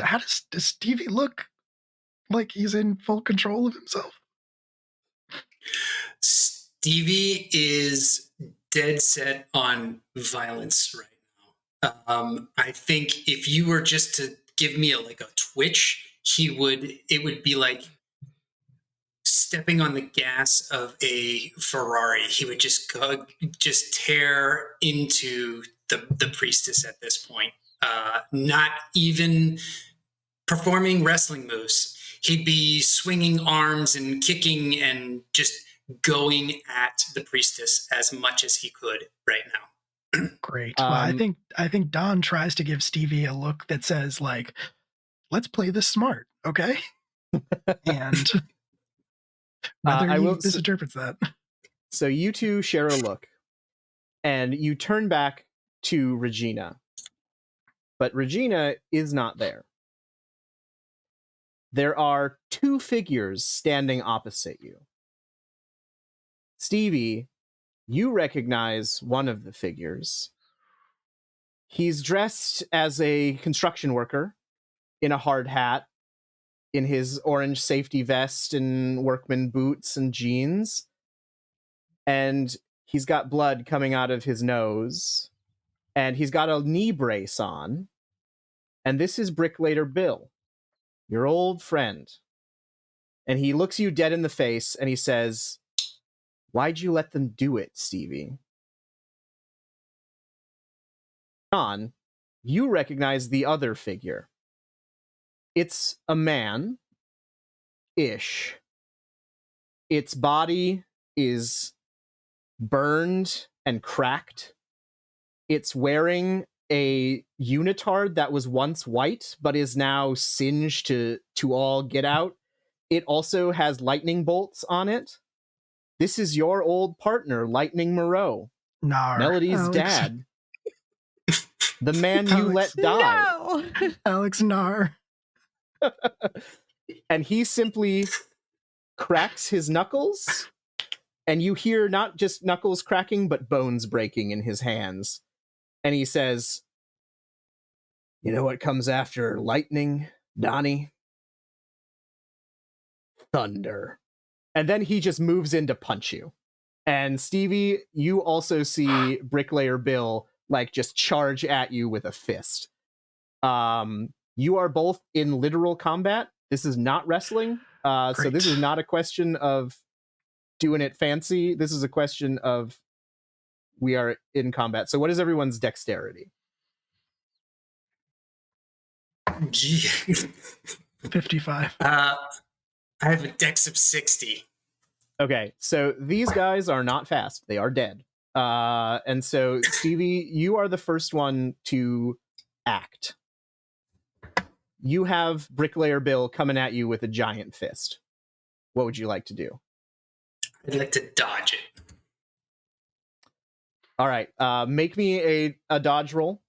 How does Stevie look like he's in full control of himself? Stevie is dead set on violence right now. I think if you were just to give me a twitch, it would be like stepping on the gas of a Ferrari. He would just tear into the priestess at this point. Not even performing wrestling moves. He'd be swinging arms and kicking and just going at the priestess as much as he could right now. Great. Well, I think Don tries to give Stevie a look that says, like, let's play this smart, okay? And whether he misinterprets that. So you two share a look, and you turn back to Regina. But Regina is not there. There are two figures standing opposite you. Stevie, you recognize one of the figures. He's dressed as a construction worker in a hard hat, in his orange safety vest and workman boots and jeans. And he's got blood coming out of his nose. And he's got a knee brace on. And this is Bricklayer Bill, your old friend. And he looks you dead in the face and he says, "Why'd you let them do it, Stevie?" John, you recognize the other figure. It's a man-ish. Its body is burned and cracked. It's wearing a unitard that was once white, but is now singed to all get out. It also has lightning bolts on it. This is your old partner, Lightning Moreau. Nar. Melody's Alex. dad. The man you Alex. let die. No. Alex Nar. And he simply cracks his knuckles, and you hear not just knuckles cracking, but bones breaking in his hands. And he says, "You know what comes after lightning, Donnie? Thunder." And then he just moves in to punch you. And Stevie, you also see Bricklayer Bill just charge at you with a fist. You are both in literal combat. This is not wrestling. So this is not a question of doing it fancy. This is a question of we are in combat. So what is everyone's dexterity? 55. I have a dex of 60. Okay, so these guys are not fast. They are dead. And so, Stevie, you are the first one to act. You have Bricklayer Bill coming at you with a giant fist. What would you like to do? I'd like to dodge it. All right, make me a dodge roll.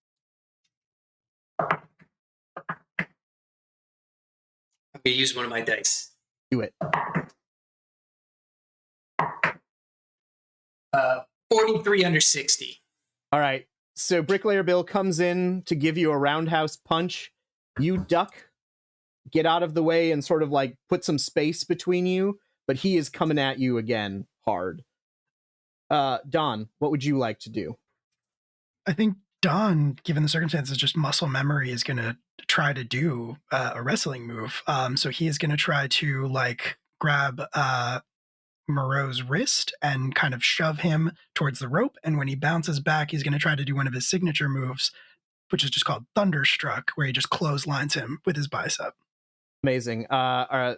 to use one of my dice. Do it. 43 under 60. All right. So Bricklayer Bill comes in to give you a roundhouse punch. You duck, get out of the way, and sort of like put some space between you, but he is coming at you again hard. Don, what would you like to do? I think Don, given the circumstances, just muscle memory is going to try to do a wrestling move. So he is going to try to like grab Moreau's wrist and kind of shove him towards the rope. And when he bounces back, he's going to try to do one of his signature moves, which is just called Thunderstruck, where he just clotheslines him with his bicep. Amazing. Are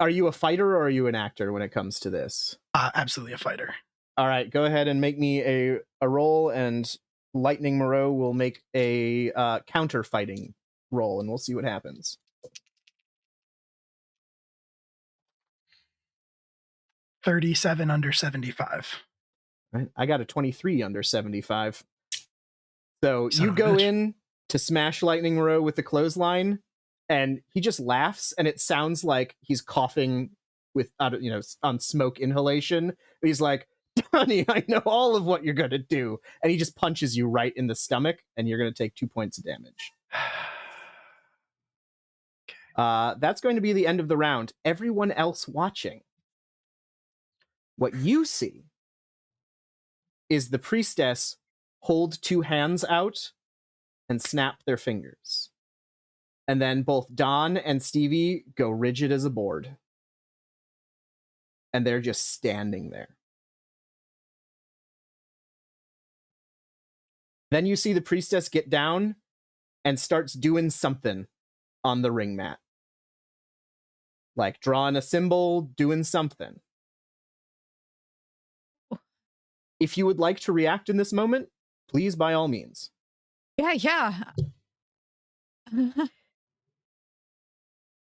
you a fighter or are you an actor when it comes to this? Absolutely a fighter. All right, go ahead and make me a roll, and Lightning Moreau will make a counter fighting roll, and we'll see what happens. $37 under 75. Right, I got a 23 under 75. So Son you of a go bitch. in to smash Lightning Moreau with the clothesline, and he just laughs, and it sounds like he's coughing with, on smoke inhalation. He's like, "Honey, I know all of what you're gonna do," and he just punches you right in the stomach, and you're gonna take 2 points of damage. That's going to be the end of the round. Everyone else watching, what you see is the priestess hold 2 hands out and snap their fingers. And then both Don and Stevie go rigid as a board. And they're just standing there. Then you see the priestess get down and starts doing something on the ring mat. Like drawing a symbol, doing something. If you would like to react in this moment, please, by all means. Yeah.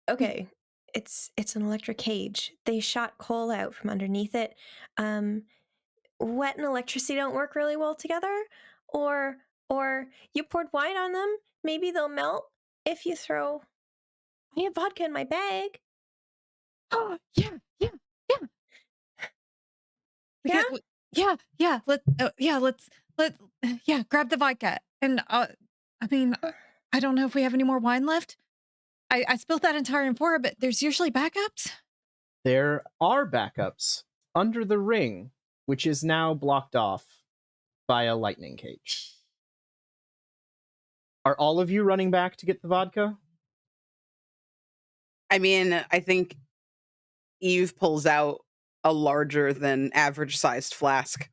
Okay, it's an electric cage. They shot coal out from underneath it. Wet and electricity don't work really well together. Or you poured wine on them. Maybe they'll melt if you throw. I have vodka in my bag. Oh, yeah. Yeah? Let's grab the vodka. And I don't know if we have any more wine left. I spilled that entire amphora, but there's usually backups. There are backups under the ring, which is now blocked off by a lightning cage. Are all of you running back to get the vodka? I mean, I think Eve pulls out a larger than average sized flask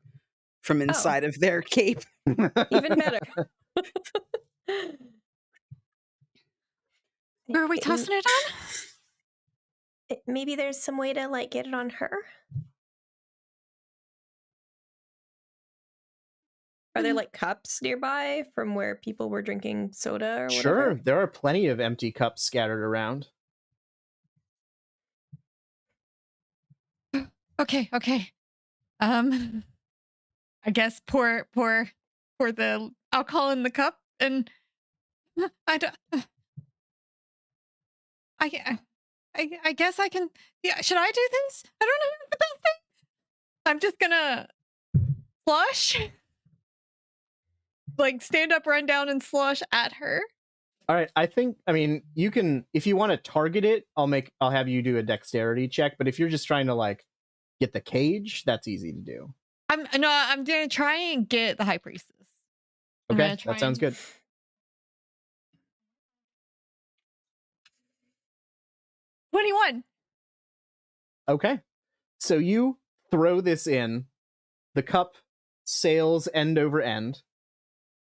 from inside of their cape. Even better. Where are we tossing it on? Maybe there's some way to like get it on her. Are there like cups nearby from where people were drinking soda or whatever? Sure, there are plenty of empty cups scattered around. Okay. I guess pour the alcohol in the cup, and I guess I can. Yeah, should I do this? I don't know the best thing. I'm just gonna slush, like stand up, run down, and slush at her. All right, you can, if you want to target it, I'll have you do a dexterity check, but if you're just trying to like get the cage, that's easy to do. I'm gonna try and get the high priestess. Okay, that sounds good. $21. Okay, so you throw this in, the cup sails end over end,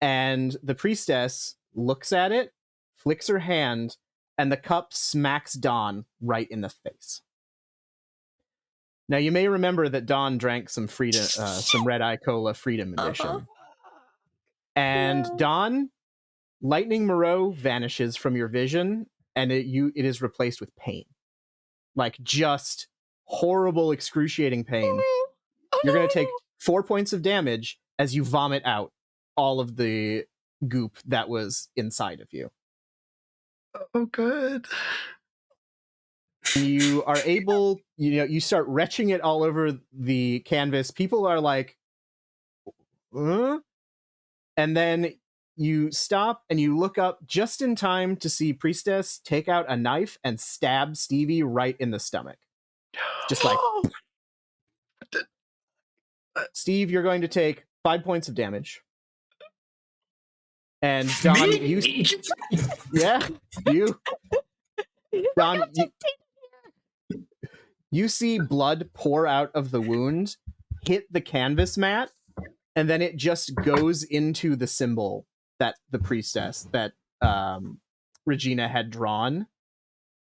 and the priestess looks at it, flicks her hand, and the cup smacks Dawn right in the face. Now, you may remember that Dawn drank some Red Eye Cola Freedom Edition. And No. Dawn, Lightning Moreau vanishes from your vision, and it is replaced with pain. Like, just horrible, excruciating pain. You're going to take 4 points of damage as you vomit out all of the goop that was inside of you. Oh, good. You are able, you start retching it all over the canvas. People are like, huh? And then you stop and you look up just in time to see Priestess take out a knife and stab Stevie right in the stomach. Just like, Steve, you're going to take 5 points of damage. And Don, Don, you see blood pour out of the wound, hit the canvas mat, and then it just goes into the symbol that the priestess, that Regina had drawn.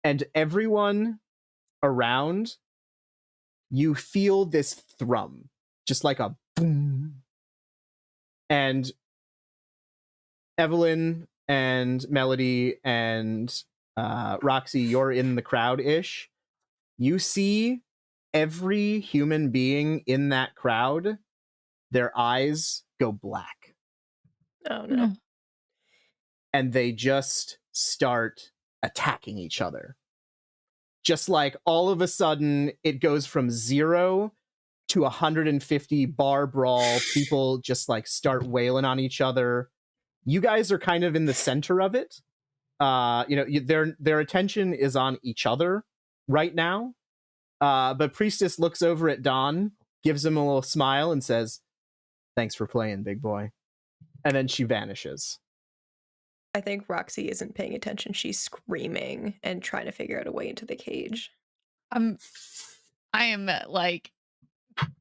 And everyone around, you feel this thrum, just like a boom. And Evelyn and Melody and Roxy, you're in the crowd-ish. You see every human being in that crowd, their eyes go black. Oh, no. And they just start attacking each other. Just like all of a sudden, it goes from 0 to 150 bar brawl. People just like start wailing on each other. You guys are kind of in the center of it. Their attention is on each other right now. But Priestess looks over at Don, gives him a little smile, and says, "Thanks for playing, big boy." And then she vanishes. I think Roxy isn't paying attention. She's screaming and trying to figure out a way into the cage. I am like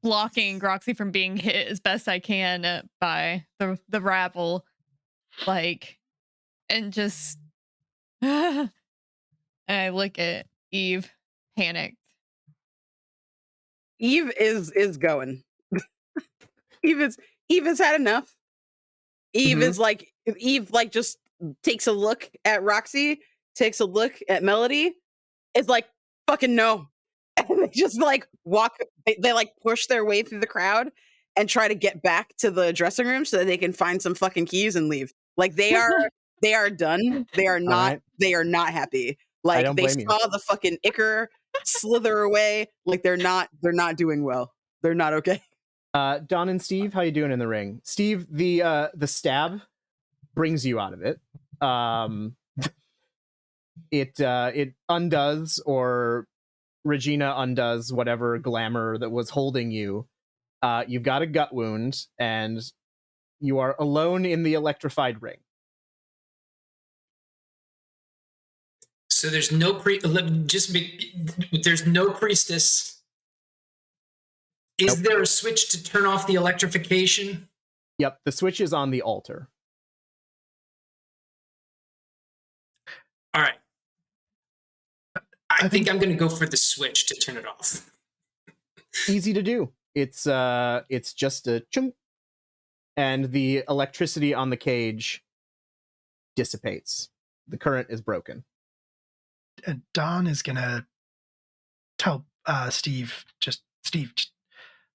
blocking Roxy from being hit as best I can by the rabble, like, and just and I look at Eve, panicked. Eve is going. Eve has had enough. Eve just takes a look at Roxy, takes a look at Melody. It's like, fucking no. And they just like walk, they like push their way through the crowd and try to get back to the dressing room so that they can find some fucking keys and leave. Like they are done. They are not happy. Like they saw the fucking ichor slither away. Like they're not doing well. They're not okay. Don and Steve, how you doing in the ring? Steve, the stab brings you out of it. It undoes, or Regina undoes whatever glamour that was holding you. You've got a gut wound, and you are alone in the electrified ring. So there's no there's no priestess. Is there a switch to turn off the electrification? Yep, the switch is on the altar. All right. I think I'm going to go for the switch to turn it off. Easy to do. It's just a chunk, and the electricity on the cage dissipates. The current is broken. And Don is gonna tell Steve, just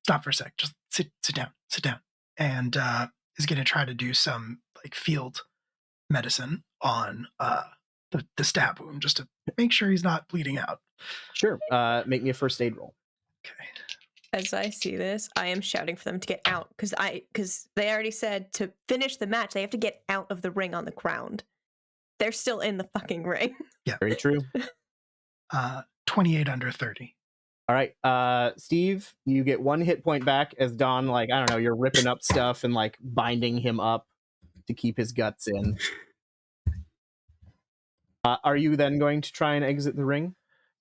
stop for a sec. Just sit down. And is gonna try to do some like field medicine on the stab wound, just to make sure he's not bleeding out. Sure. Make me a first aid roll. Okay. As I see this, I am shouting for them to get out because they already said to finish the match, they have to get out of the ring on the ground. They're still in the fucking ring. Yeah. Very true. 28 under 30. All right. Steve, you get 1 hit point back as Don, like, I don't know, you're ripping up stuff and like binding him up to keep his guts in. Are you then going to try and exit the ring?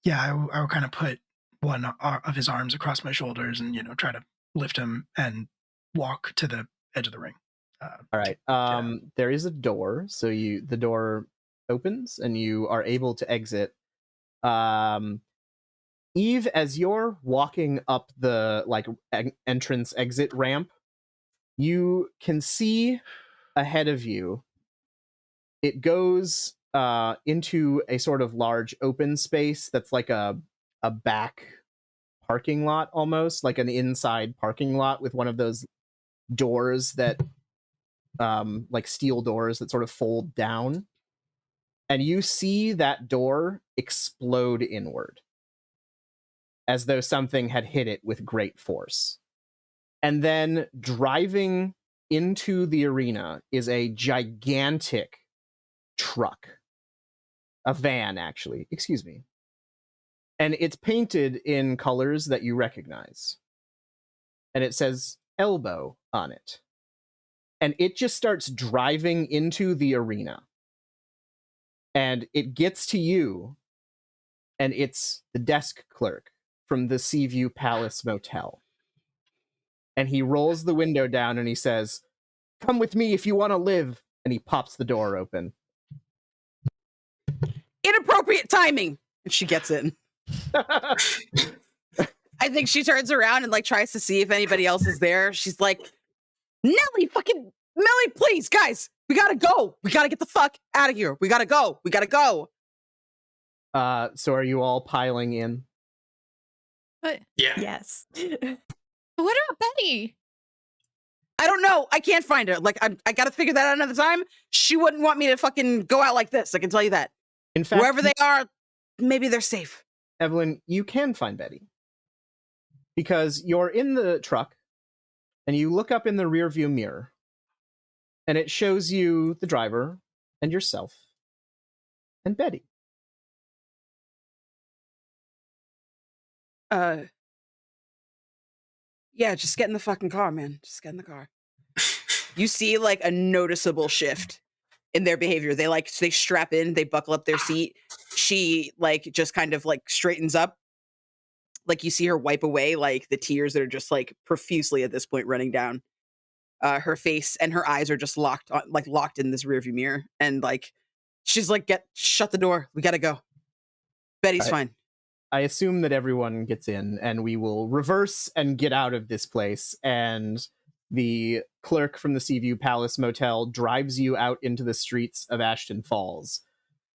Yeah, I will kind of put one of his arms across my shoulders and, try to lift him and walk to the edge of the ring. All right. There is a door, so the door opens and you are able to exit. Eve, as you're walking up the like entrance exit ramp, you can see ahead of you. It goes into a sort of large open space that's like a back parking lot, almost like an inside parking lot with one of those doors that like steel doors that sort of fold down, and you see that door explode inward. as though something had hit it with great force. And then driving into the arena is a gigantic truck. A van, actually. Excuse me. And it's painted in colors that you recognize. And it says E.L.B.O.W on it. And it just starts driving into the arena. And it gets to you, and it's the desk clerk from the Seaview Palace Motel. And he rolls the window down and he says, "Come with me if you want to live." And he pops the door open. Inappropriate timing. And she gets in. I think she turns around and like tries to see if anybody else is there. She's like, Nelly, please, guys, we gotta go. We gotta get the fuck out of here. We gotta go. So are you all piling in? But Yeah. Yes. what about Betty? I don't know. I can't find her. Like, I gotta figure that out another time. She wouldn't want me to fucking go out like this. I can tell you that. In fact, Wherever they are, maybe they're safe. Evelyn, you can find Betty. Because you're in the truck, and you look up in the rearview mirror, and it shows you the driver, and yourself, and Betty. Yeah, just get in the fucking car, man. Just get in the car. You see like a noticeable shift in their behavior. They strap in, they buckle up their seat. She like just kind of like straightens up. Like you see her wipe away like the tears that are just like profusely at this point running down her face, and her eyes are just locked in this rearview mirror. And like she's like, shut the door. We gotta go. Betty's fine. I assume that everyone gets in, and we will reverse and get out of this place. And the clerk from the Seaview Palace Motel drives you out into the streets of Ashton Falls,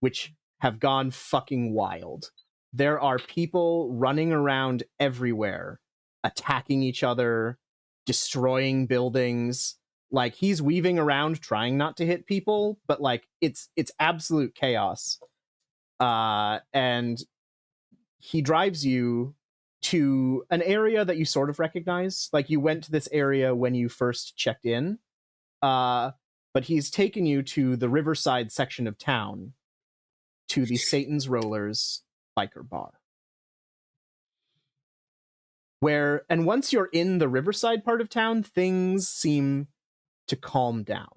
which have gone fucking wild. There are people running around everywhere, attacking each other, destroying buildings. Like, he's weaving around trying not to hit people, but like it's absolute chaos. And he drives you to an area that you sort of recognize. Like, you went to this area when you first checked in. But he's taken you to the Riverside section of town, to the Satan's Rollers biker bar. And once you're in the Riverside part of town, things seem to calm down.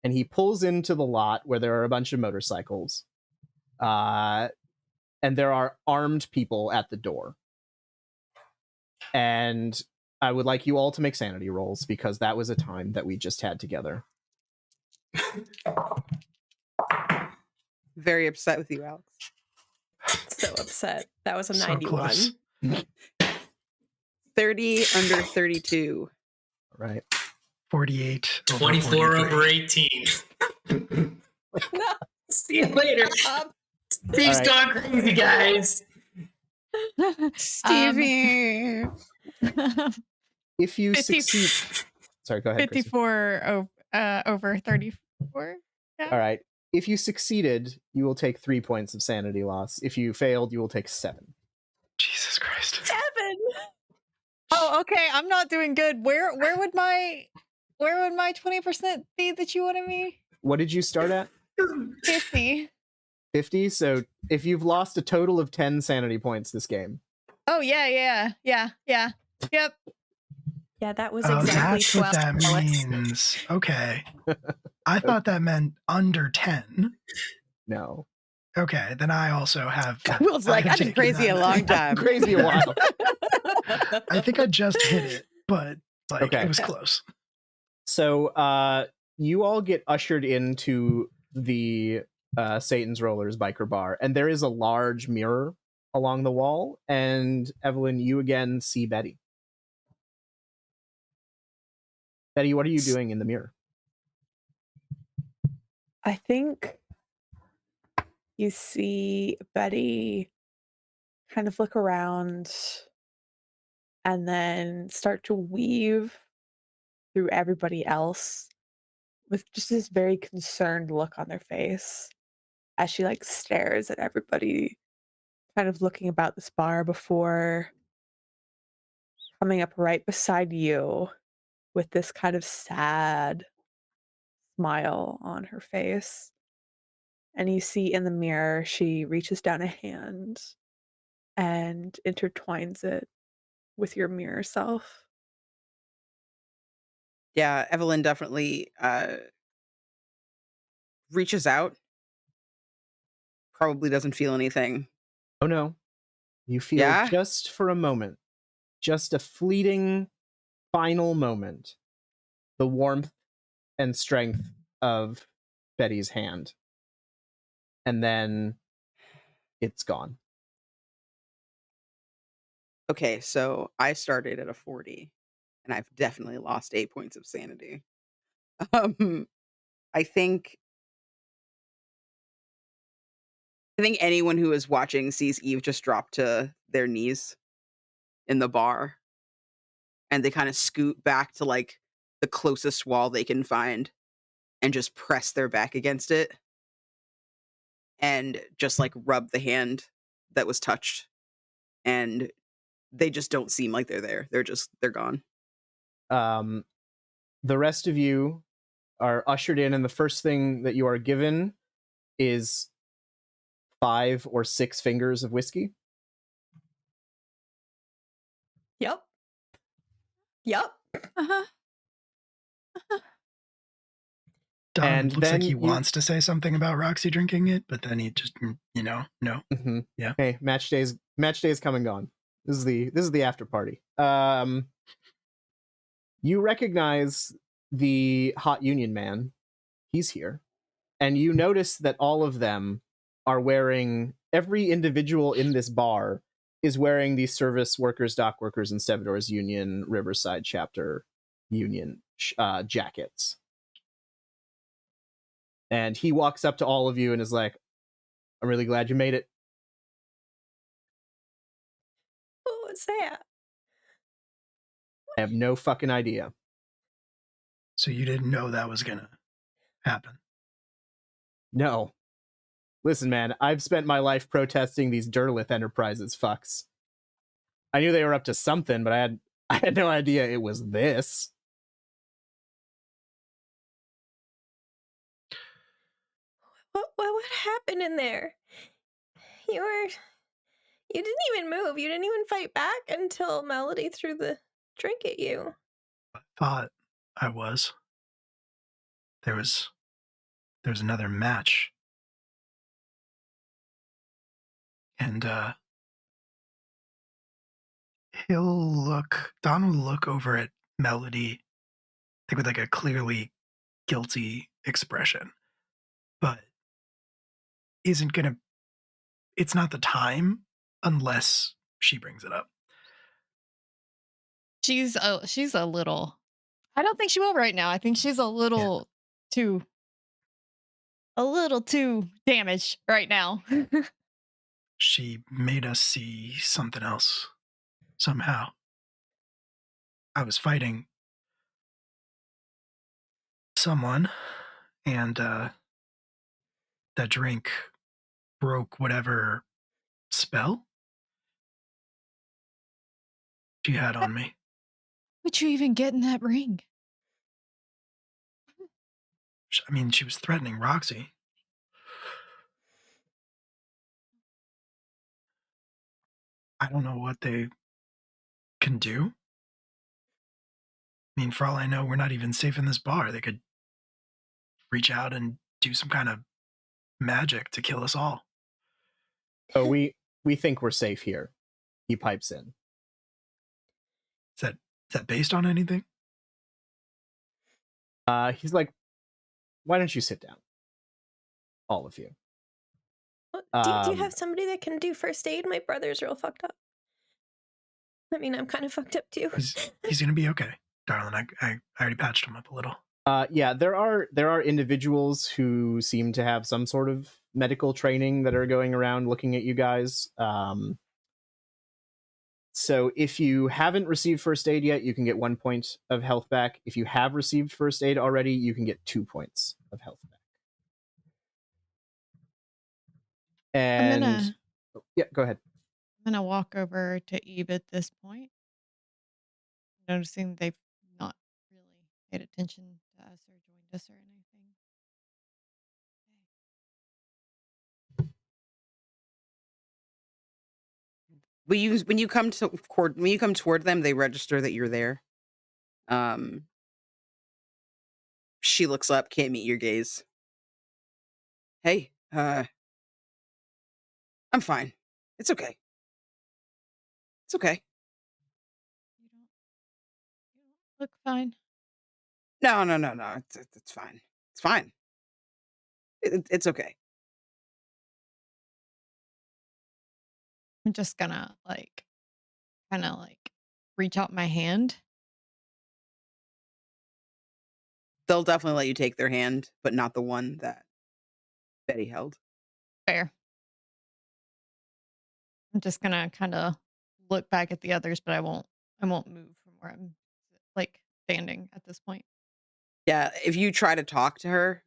And he pulls into the lot where there are a bunch of motorcycles. And there are armed people at the door. And I would like you all to make sanity rolls, because that was a time that we just had together. Very upset with you, Alex. So upset. That was a So 91. close. 30 under 32. All right. 48. 24 over 18. No. See you later. Steve's All gone crazy, guys. Stevie. If you 50 succeed... Sorry, go ahead, Chrissy. 54 over 34. Yeah. All right. If you succeeded, you will take 3 points of sanity loss. If you failed, you will take 7. Jesus Christ. 7. Oh, okay. I'm not doing good. Where would my 20% be that you wanted me? What did you start at? 50. 50? So if you've lost a total of 10 sanity points this game. Oh yeah. Yep. Yeah, that was Oh, exactly that's 12. what that Alex. means. Okay. I thought that meant under 10. No. Okay, then I also have. Will's like, I've I've been taken crazy a that. long time. Crazy a while. I think I just hit it, but like Okay. it was close. So you all get ushered into the Satan's Rollers biker bar, and there is a large mirror along the wall, and Evelyn, you again see Betty. Betty, what are you doing in the mirror? I think you see Betty kind of look around and then start to weave through everybody else with just this very concerned look on their face as she like stares at everybody kind of looking about this bar before coming up right beside you with this kind of sad smile on her face. And you see in the mirror, she reaches down a hand and intertwines it with your mirror self. Yeah, Evelyn definitely reaches out. Probably doesn't feel anything. Oh no. You feel Yeah? just for a moment, just a fleeting final moment, the warmth and strength of Betty's hand. And then it's gone. Okay, so I started at a 40, and I've definitely lost 8 points of sanity. Um, I think anyone who is watching sees Eve just drop to their knees in the bar, and they kind of scoot back to like the closest wall they can find and just press their back against it and just like rub the hand that was touched, and they just don't seem like they're there. They're gone. The rest of you are ushered in, and the first thing that you are given is 5 or 6 fingers of whiskey. Yep. Yep. Uh-huh. Don And looks like then he you- wants to say something about Roxy drinking it, but then he just, no. Mm-hmm. Yeah. Hey, match day's come and gone. This is the after party. You recognize the Hot Union man. He's here. And you notice that all of them are wearing, every individual in this bar is wearing the Service Workers, Dock Workers, and Stevedores Union Riverside Chapter Union jackets. And he walks up to all of you and is like, I'm really glad you made it. What was that? I have no fucking idea. So you didn't know that was gonna happen? No. Listen, man, I've spent my life protesting these Derlith Enterprises fucks. I knew they were up to something, but I had no idea it was this. What happened in there? You didn't even move. You didn't even fight back until Melody threw the drink at you. I thought I was. There was another match. And Don will look over at Melody, I think with like a clearly guilty expression, but it's not the time unless she brings it up. She's a little. I don't think she will right now. I think she's a little too damaged right now. She made us see something else somehow. I was fighting someone, and that drink broke whatever spell she had on me. Would you even get in that ring? I mean, she was threatening Roxy. I don't know what they can do. I mean, for all I know, we're not even safe in this bar. They could reach out and do some kind of magic to kill us all. Oh, we think we're safe here. He pipes in. Is that based on anything? He's like, why don't you sit down? All of you. Well, do you have somebody that can do first aid? My brother's real fucked up. I mean, I'm kind of fucked up too. He's gonna be okay, darling. I already patched him up a little. Yeah, there are individuals who seem to have some sort of medical training that are going around looking at you guys. So if you haven't received first aid yet, you can get 1 point of health back. If you have received first aid already, you can get 2 points of health back. And Yeah, go ahead. I'm gonna walk over to Eve at this point, noticing they've not really paid attention to us or joined us or anything. When you come toward them, they register that you're there. She looks up, can't meet your gaze. Hey, I'm fine. It's okay. It's okay. You don't look fine. No. It's fine. It's fine. It's okay. I'm just gonna kind of reach out my hand. They'll definitely let you take their hand, but not the one that Betty held. Fair. I'm just gonna kind of look back at the others, but I won't move from where I'm standing at this point. Yeah, if you try to talk to her,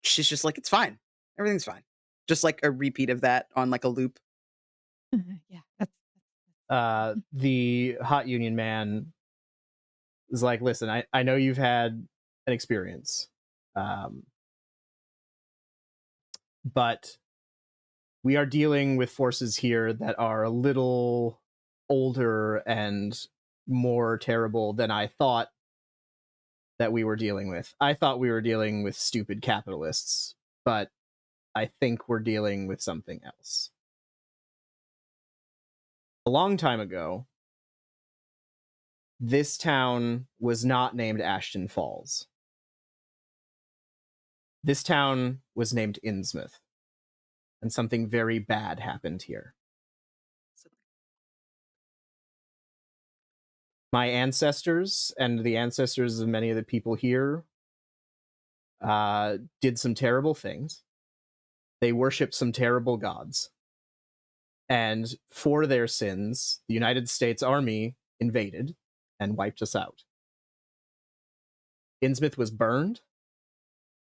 she's just like, it's fine. Everything's fine. Just like a repeat of that on like a loop. Yeah, that's The hot union man is like, listen, I know you've had an experience, but we are dealing with forces here that are a little older and more terrible than I thought that we were dealing with. I thought we were dealing with stupid capitalists, but I think we're dealing with something else. A long time ago, this town was not named Ashton Falls. This town was named Innsmouth, and something very bad happened here. My ancestors and the ancestors of many of the people here did some terrible things. They worshipped some terrible gods. And for their sins, the United States Army invaded and wiped us out. Innsmouth was burned,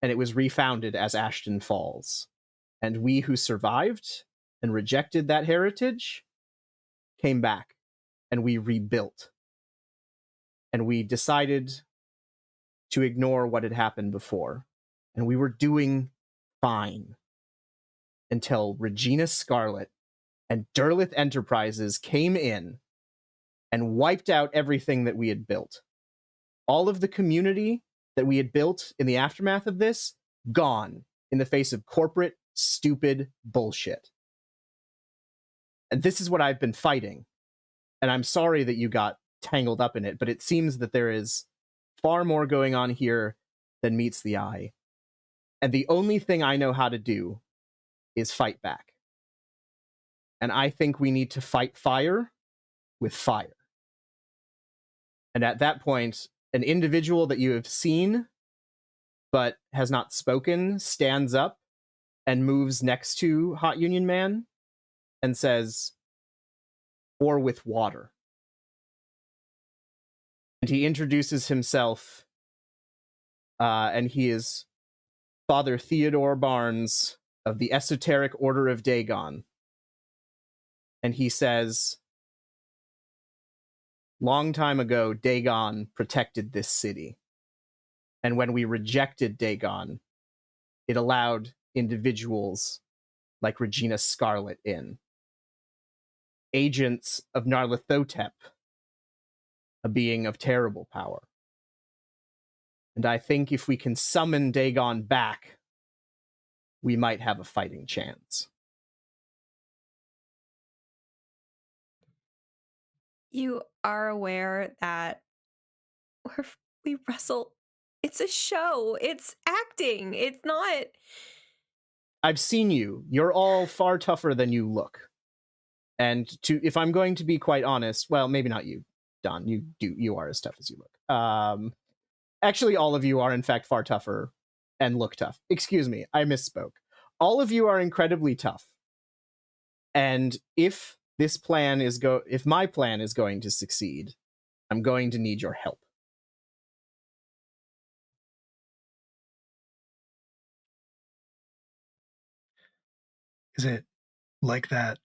and it was refounded as Ashton Falls. And we who survived and rejected that heritage came back, and we rebuilt. And we decided to ignore what had happened before. And we were doing fine until Regina Scarlet and Derleth Enterprises came in and wiped out everything that we had built. All of the community that we had built in the aftermath of this, gone in the face of corporate, stupid bullshit. And this is what I've been fighting. And I'm sorry that you got tangled up in it, but it seems that there is far more going on here than meets the eye. And the only thing I know how to do is fight back. And I think we need to fight fire with fire. And at that point, an individual that you have seen but has not spoken stands up and moves next to Hot Union Man and says, or with water. And he introduces himself, and he is Father Theodore Barnes of the Esoteric Order of Dagon. And he says, long time ago, Dagon protected this city. And when we rejected Dagon, it allowed individuals like Regina Scarlet in. Agents of Nyarlathotep, a being of terrible power. And I think if we can summon Dagon back, we might have a fighting chance. You are aware that we wrestle. It's a show. It's acting. It's not. I've seen you. You're all far tougher than you look. And if I'm going to be quite honest, well, maybe not you, Don. You are as tough as you look. Actually, all of you are in fact far tougher and look tough. Excuse me, I misspoke. All of you are incredibly tough. And if my plan is going to succeed, I'm going to need your help. Is it like that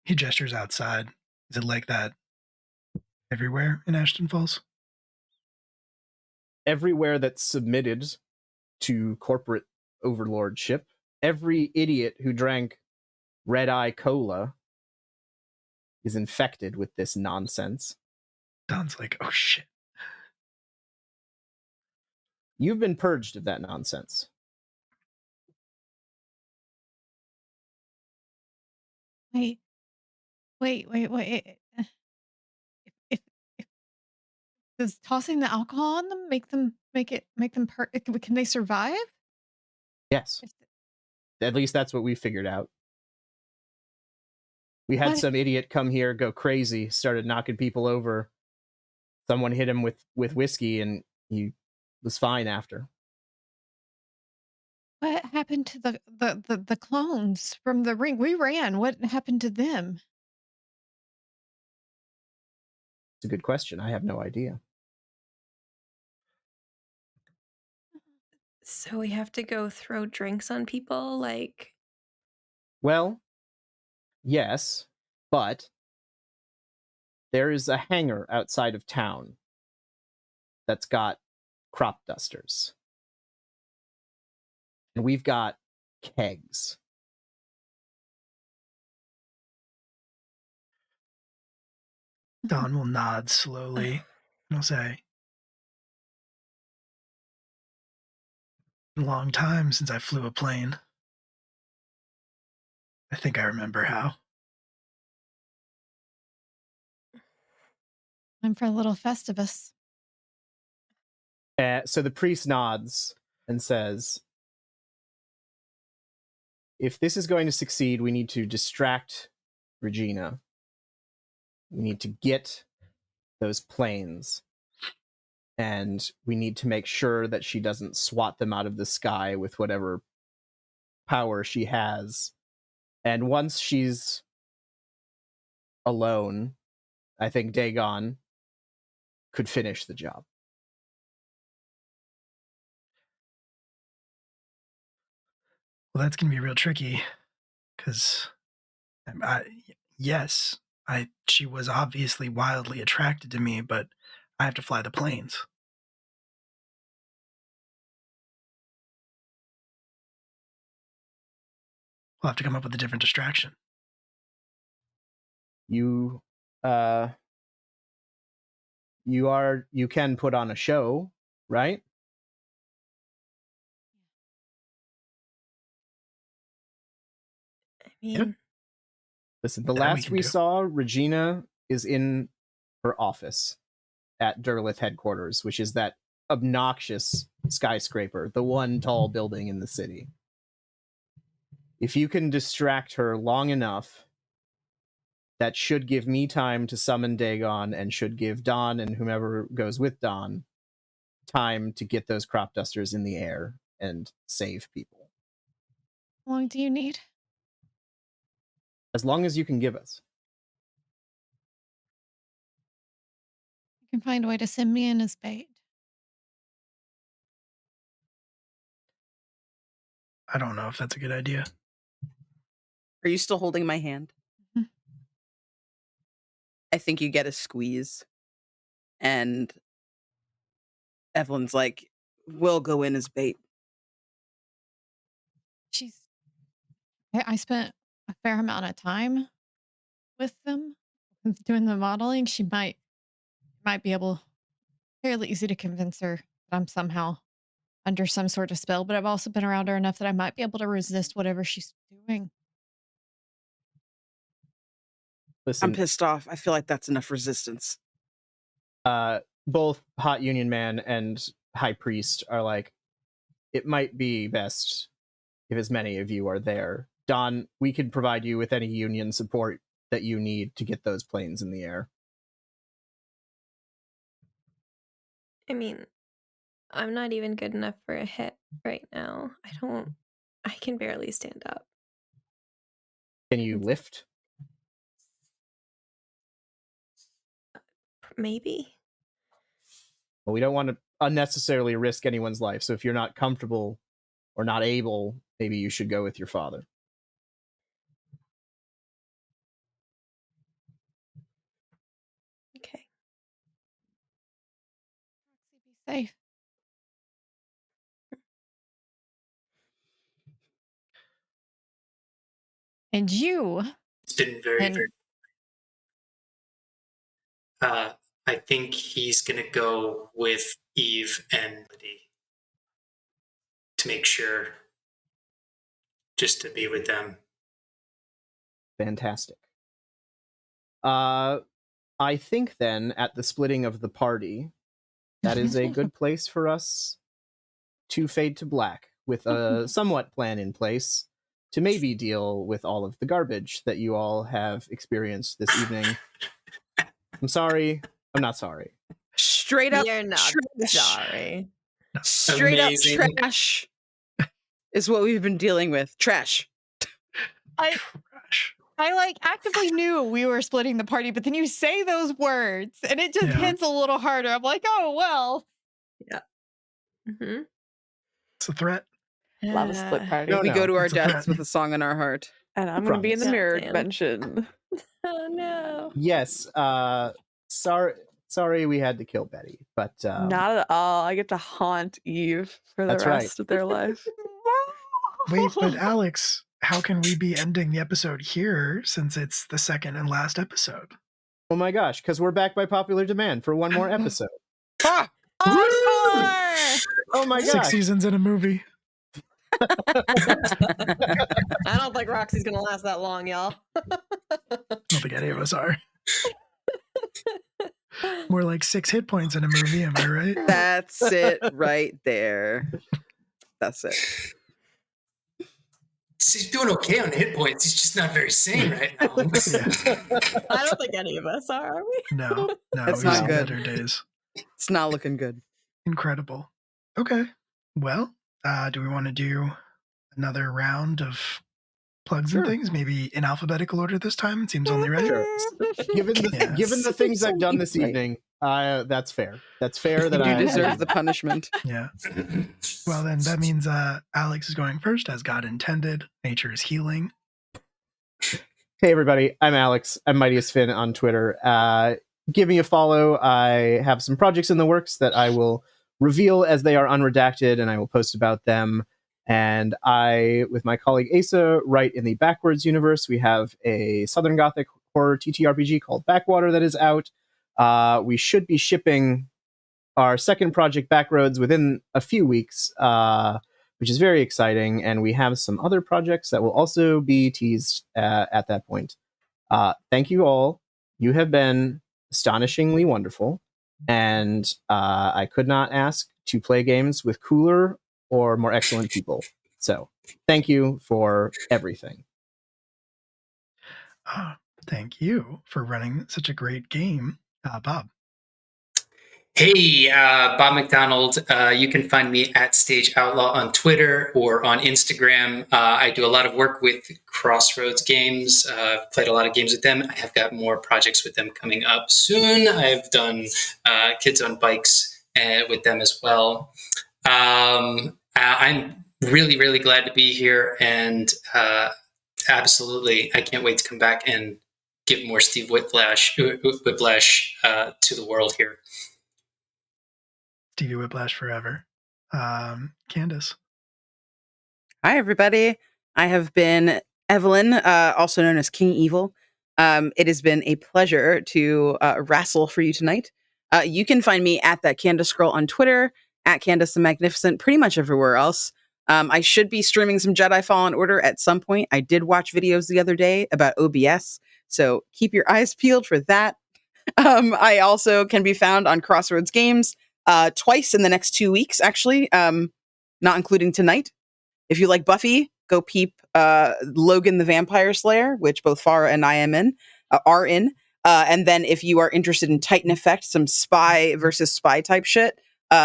He gestures outside. Is it like that everywhere in Ashton Falls? Everywhere that's submitted to corporate overlordship, every idiot who drank Red Eye Cola is infected with this nonsense. Sounds like, oh shit. You've been purged of that nonsense. Wait. If does tossing the alcohol on them make them can they survive? Yes. At least that's what we figured out. We had What? some idiot come here, go crazy, started knocking people over. Someone hit him with whiskey, and he was fine after. What happened to the clones from the ring? We ran. What happened to them? It's a good question. I have no idea. So we have to go throw drinks on people, like. Well, yes, but there is a hangar outside of town that's got crop dusters. And we've got kegs. Don will nod slowly and he'll say, a long time since I flew a plane. I think I remember how. Time for a little Festivus. So the priest nods and says, if this is going to succeed, we need to distract Regina. We need to get those planes. And we need to make sure that she doesn't swat them out of the sky with whatever power she has. And once she's alone, I think Dagon could finish the job. Well, that's going to be real tricky because, yes, she was obviously wildly attracted to me, but I have to fly the planes. We'll have to come up with a different distraction. You can put on a show, right? I mean, Listen, the That we last can we do. saw, Regina is in her office at Derlith headquarters, which is that obnoxious skyscraper, the one tall building in the city. If you can distract her long enough, that should give me time to summon Dagon and should give Don and whomever goes with Don time to get those crop dusters in the air and save people. How long do you need? As long as you can give us. You can find a way to send me in as bait. I don't know if that's a good idea. Are you still holding my hand? Mhm. I think you get a squeeze. And Evelyn's like, we'll go in as bait. I spent a fair amount of time with them doing the modeling. She might be able, fairly easy to convince her that I'm somehow under some sort of spell, but I've also been around her enough that I might be able to resist whatever she's doing. Listen, I'm pissed off. I feel like that's enough resistance. both Hot Union Man and High Priest are like, it might be best if as many of you are there. Don, we can provide you with any union support that you need to get those planes in the air. I mean, I'm not even good enough for a hit right now. I can barely stand up. Can you lift? Maybe. Well, we don't want to unnecessarily risk anyone's life, so if you're not comfortable or not able, maybe you should go with your father. safe. And you. It's been very, And- very. I think he's gonna go with Eve and Liddy to make sure, just to be with them. Fantastic. I think then at the splitting of the party, that is a good place for us to fade to black with a somewhat plan in place to maybe deal with all of the garbage that you all have experienced this evening. I'm sorry. I'm not sorry. Straight up You're not trash. sorry. Straight Amazing. up trash is what we've been dealing with. Trash. Trash. I like actively knew we were splitting the party, but then you say those words and it just Yeah. hits a little harder. I'm like, oh, well. Mm-hmm. It's a threat. Love a split party. No, We go to our it's a deaths threat. with a song in our heart. And I'm going to be in the promise. mirror Goddamn. dimension. Oh no. Yes, sorry we had to kill Betty, but Not at all. I get to haunt Eve for the That's right. rest of their life. Wait, but Alex, how can we be ending the episode here since it's the second and last episode? oh my gosh, because we're back by popular demand for one more episode. Ha! Encore! Oh my 6 gosh. seasons in a movie. I don't think Roxy's gonna last that long, y'all. I don't think any of us are. More like 6 hit points in a movie, am I right? That's it right there. That's it. He's doing okay on hit points. He's just not very sane right now. I don't think any of us are we? No, That's we've not seen good. better days. It's not looking good. Incredible. Okay. Well, do we want to do another round of plugs and things? Maybe in alphabetical order this time? It seems only right. Sure. Given the things I've done this evening, that's fair. That's fair that You I deserve the punishment. Yeah. Well, then that means Alex is going first, as God intended. Nature is healing. Hey everybody, I'm Alex. I'm Mightiest Finn on Twitter. Give me a follow. I have some projects in the works that I will reveal as they are unredacted, and I will post about them. And I, with my colleague Asa, write in the Backwards universe. We have a Southern Gothic horror TTRPG called Backwater that is out. We should be shipping our second project, Backroads, within a few weeks, which is very exciting. And we have some other projects that will also be teased at that point. Thank you all. You have been astonishingly wonderful. And I could not ask to play games with cooler or more excellent people. So thank you for everything. Thank you for running such a great game, Bob. Hey, Bob McDonald. You can find me at Stage Outlaw on Twitter or on Instagram. I do a lot of work with Crossroads Games. I've played a lot of games with them. I have got more projects with them coming up soon. I've done Kids on Bikes with them as well. I'm really, really glad to be here, and absolutely, I can't wait to come back and give more Steve Whiplash to the world here. Stevie Whiplash forever. Candace. Hi, everybody. I have been Evelyn, also known as King Evil. It has been a pleasure to wrestle for you tonight. You can find me at that Candace Girl on Twitter, at Candace the Magnificent, pretty much everywhere else. I should be streaming some Jedi Fallen Order at some point. I did watch videos the other day about OBS, so keep your eyes peeled for that. I also can be found on Crossroads Games twice in the next 2 weeks, actually, not including tonight. If you like Buffy, go peep Logan the Vampire Slayer, which both Farah and I are in. And then if you are interested in Titan Effect, some spy versus spy type shit,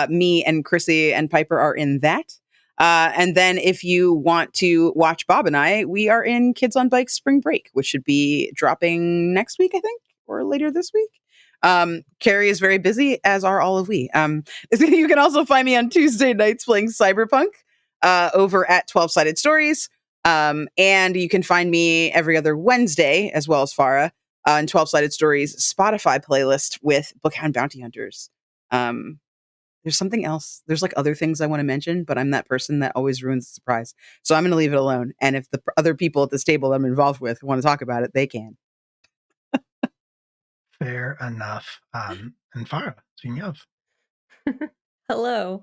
me and Chrissy and Piper are in that. And then if you want to watch Bob and I, we are in Kids on Bikes Spring Break, which should be dropping next week, I think, or later this week. Carrie is very busy, as are all of we. You can also find me on Tuesday nights playing Cyberpunk over at 12-Sided Stories. And you can find me every other Wednesday, as well as Farah, on 12-Sided Stories Spotify playlist with Bookhound Bounty Hunters. There's something else. There's like other things I want to mention, but I'm that person that always ruins the surprise. So I'm going to leave it alone. And if the other people at this table that I'm involved with want to talk about it, they can. Fair enough. And Farah, speaking of. Hello,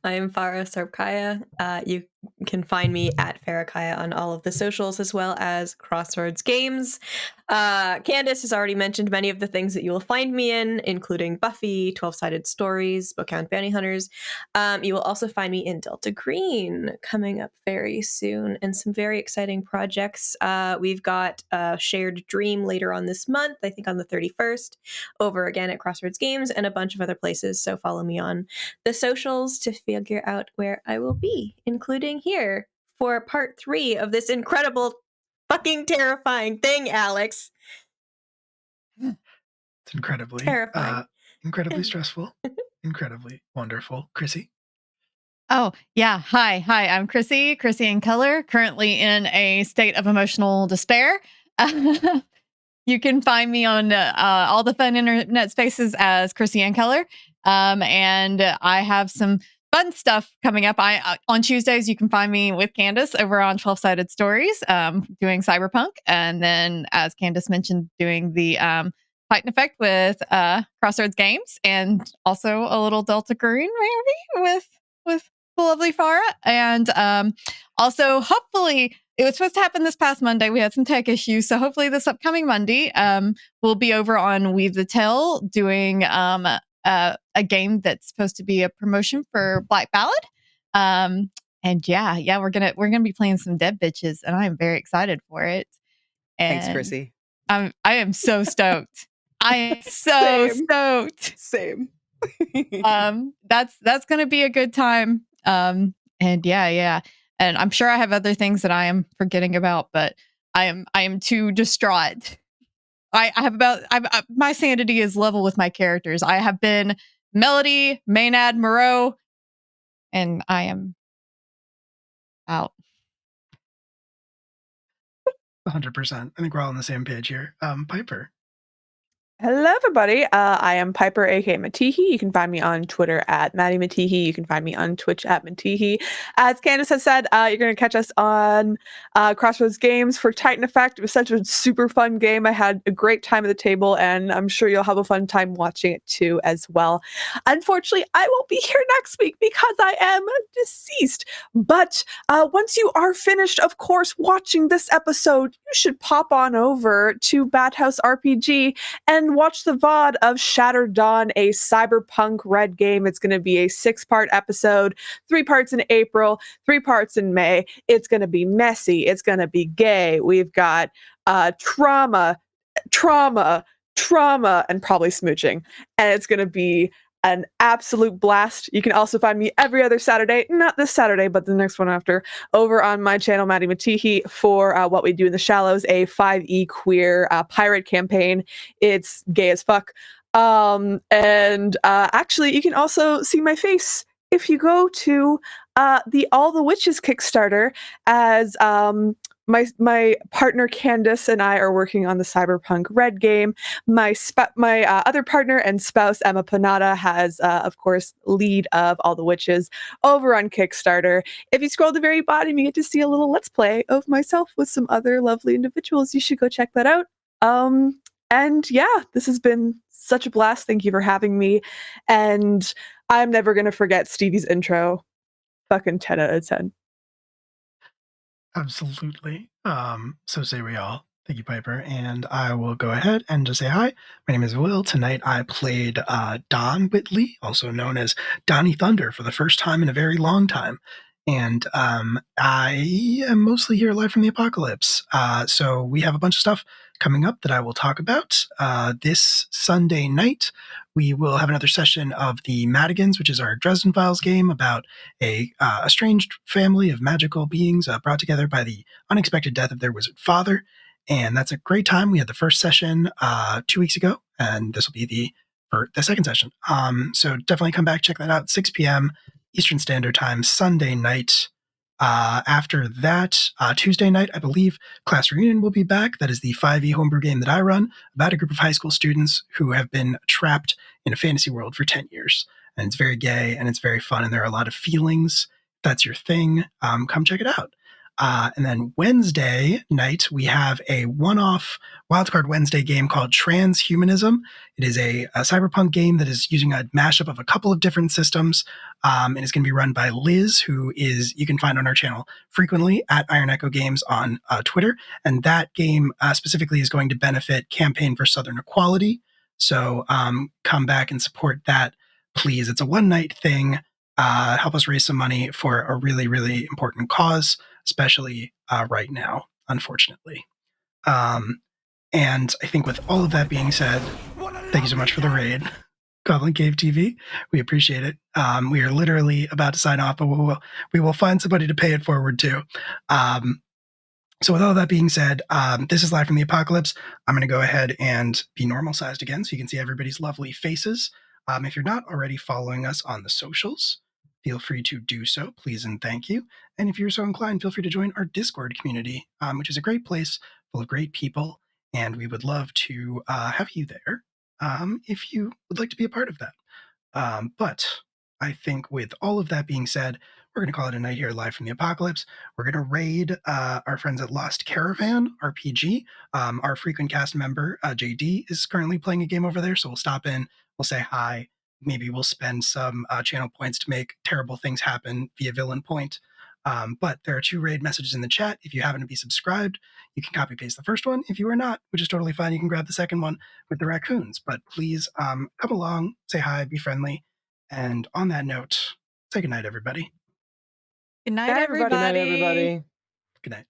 I'm Farah Sarbkaya. You can find me at Farakaya on all of the socials, as well as Crossroads Games. Candace has already mentioned many of the things that you will find me in, including Buffy, 12-Sided Stories, Bookhound Bounty Hunters. You will also find me in Delta Green, coming up very soon, and some very exciting projects. We've got a Shared Dream later on this month, I think on the 31st, over again at Crossroads Games, and a bunch of other places, so follow me on the socials to figure out where I will be, including here for part 3 of this incredible fucking terrifying thing, Alex. It's incredibly terrifying. Incredibly stressful, incredibly wonderful. Chrissy? Oh, yeah. Hi. I'm Chrissy and Keller, currently in a state of emotional despair. You can find me on all the fun internet spaces as Chrissy and Keller. And I have some fun stuff coming up. On Tuesdays, you can find me with Candace over on 12-Sided Stories, doing Cyberpunk. And then, as Candace mentioned, doing the Fight and Effect with Crossroads Games, and also a little Delta Green maybe with the lovely Farah. And also, hopefully, it was supposed to happen this past Monday. We had some tech issues. So hopefully this upcoming Monday, we'll be over on Weave the Tale doing a game that's supposed to be a promotion for Black Ballad. And yeah, we're gonna be playing some Dead Bitches, and I am very excited for it. And Thanks, Chrissy. I am so stoked. I am so stoked. Same. That's gonna be a good time. And yeah. And I'm sure I have other things that I am forgetting about, but I am too distraught. My sanity is level with my characters. I have been Melody, Maynard, Moreau, and I am out. 100%. I think we're all on the same page here. Piper? Hello, everybody. I am Piper, aka Matihi. You can find me on Twitter at Maddie Matihi. You can find me on Twitch at Matihi. As Candace has said, you're going to catch us on Crossroads Games for Titan Effect. It was such a super fun game. I had a great time at the table, and I'm sure you'll have a fun time watching it too as well. Unfortunately, I won't be here next week because I am deceased. But once you are finished, of course, watching this episode, you should pop on over to Bat House RPG and watch the VOD of Shattered Dawn, a cyberpunk red game. It's going to be a 6-part episode, 3 parts in April, 3 parts in May. It's going to be messy. It's going to be gay. We've got trauma, and probably smooching. And it's going to be an absolute blast. You can also find me every other Saturday, not this Saturday, but the next one after, over on my channel, Maddie Matihi, for What We Do in the Shallows, a 5e queer pirate campaign. It's gay as fuck. Actually, you can also see my face if you go to the All the Witches Kickstarter, as my partner Candace and I are working on the Cyberpunk Red game. My other partner and spouse Emma Panada has, of course, lead of All the Witches over on Kickstarter. If you scroll to the very bottom, you get to see a little let's play of myself with some other lovely individuals. You should go check that out. And yeah, this has been such a blast. Thank you for having me. And I'm never going to forget Stevie's intro. Fucking 10 out of 10. Absolutely. So say we all. Thank you, Piper. And I will go ahead and just say hi. My name is Will. Tonight I played Don Whitley, also known as Donnie Thunder, for the first time in a very long time. And I am mostly here live from the apocalypse. So we have a bunch of stuff coming up that I will talk about. This Sunday night, we will have another session of the Madigans, which is our Dresden Files game about a estranged family of magical beings brought together by the unexpected death of their wizard father. And that's a great time. We had the first session 2 weeks ago, and this will be the second session. So definitely come back, check that out. 6 p.m. Eastern Standard Time, Sunday night. After that, Tuesday night, I believe, Class Reunion will be back. That is the 5e homebrew game that I run about a group of high school students who have been trapped in a fantasy world for 10 years. and it's very gay and it's very fun, and there are a lot of feelings. If that's your thing, come check it out. And then Wednesday night, we have a one-off Wildcard Wednesday game called Transhumanism. It is a cyberpunk game that is using a mashup of a couple of different systems, and it's going to be run by Liz, who you can find on our channel frequently at Iron Echo Games on Twitter. And that game specifically is going to benefit Campaign for Southern Equality. So come back and support that, please. It's a one-night thing. Help us raise some money for a really, really important cause, especially right now, unfortunately. And I think with all of that being said, thank you so much for the raid, Goblin Cave TV. We appreciate it. We are literally about to sign off, but we will find somebody to pay it forward to. So with all that being said, this is Live from the Apocalypse. I'm going to go ahead and be normal sized again so you can see everybody's lovely faces. If you're not already following us on the socials, feel free to do so, please and thank you. And if you're so inclined, feel free to join our Discord community, which is a great place full of great people, and we would love to have you there if you would like to be a part of that. But I think with all of that being said, we're going to call it a night here live from the Apocalypse. We're going to raid our friends at Lost Caravan RPG. Our frequent cast member, JD, is currently playing a game over there, so we'll stop in, we'll say hi. Maybe we'll spend some channel points to make terrible things happen via villain point. But there are 2 raid messages in the chat. If you happen to be subscribed, you can copy paste the first one. If you are not, which is totally fine, you can grab the second one with the raccoons. But please come along, say hi, be friendly. And on that note, say good night, everybody. Good night, everybody. Good night, everybody. Good night.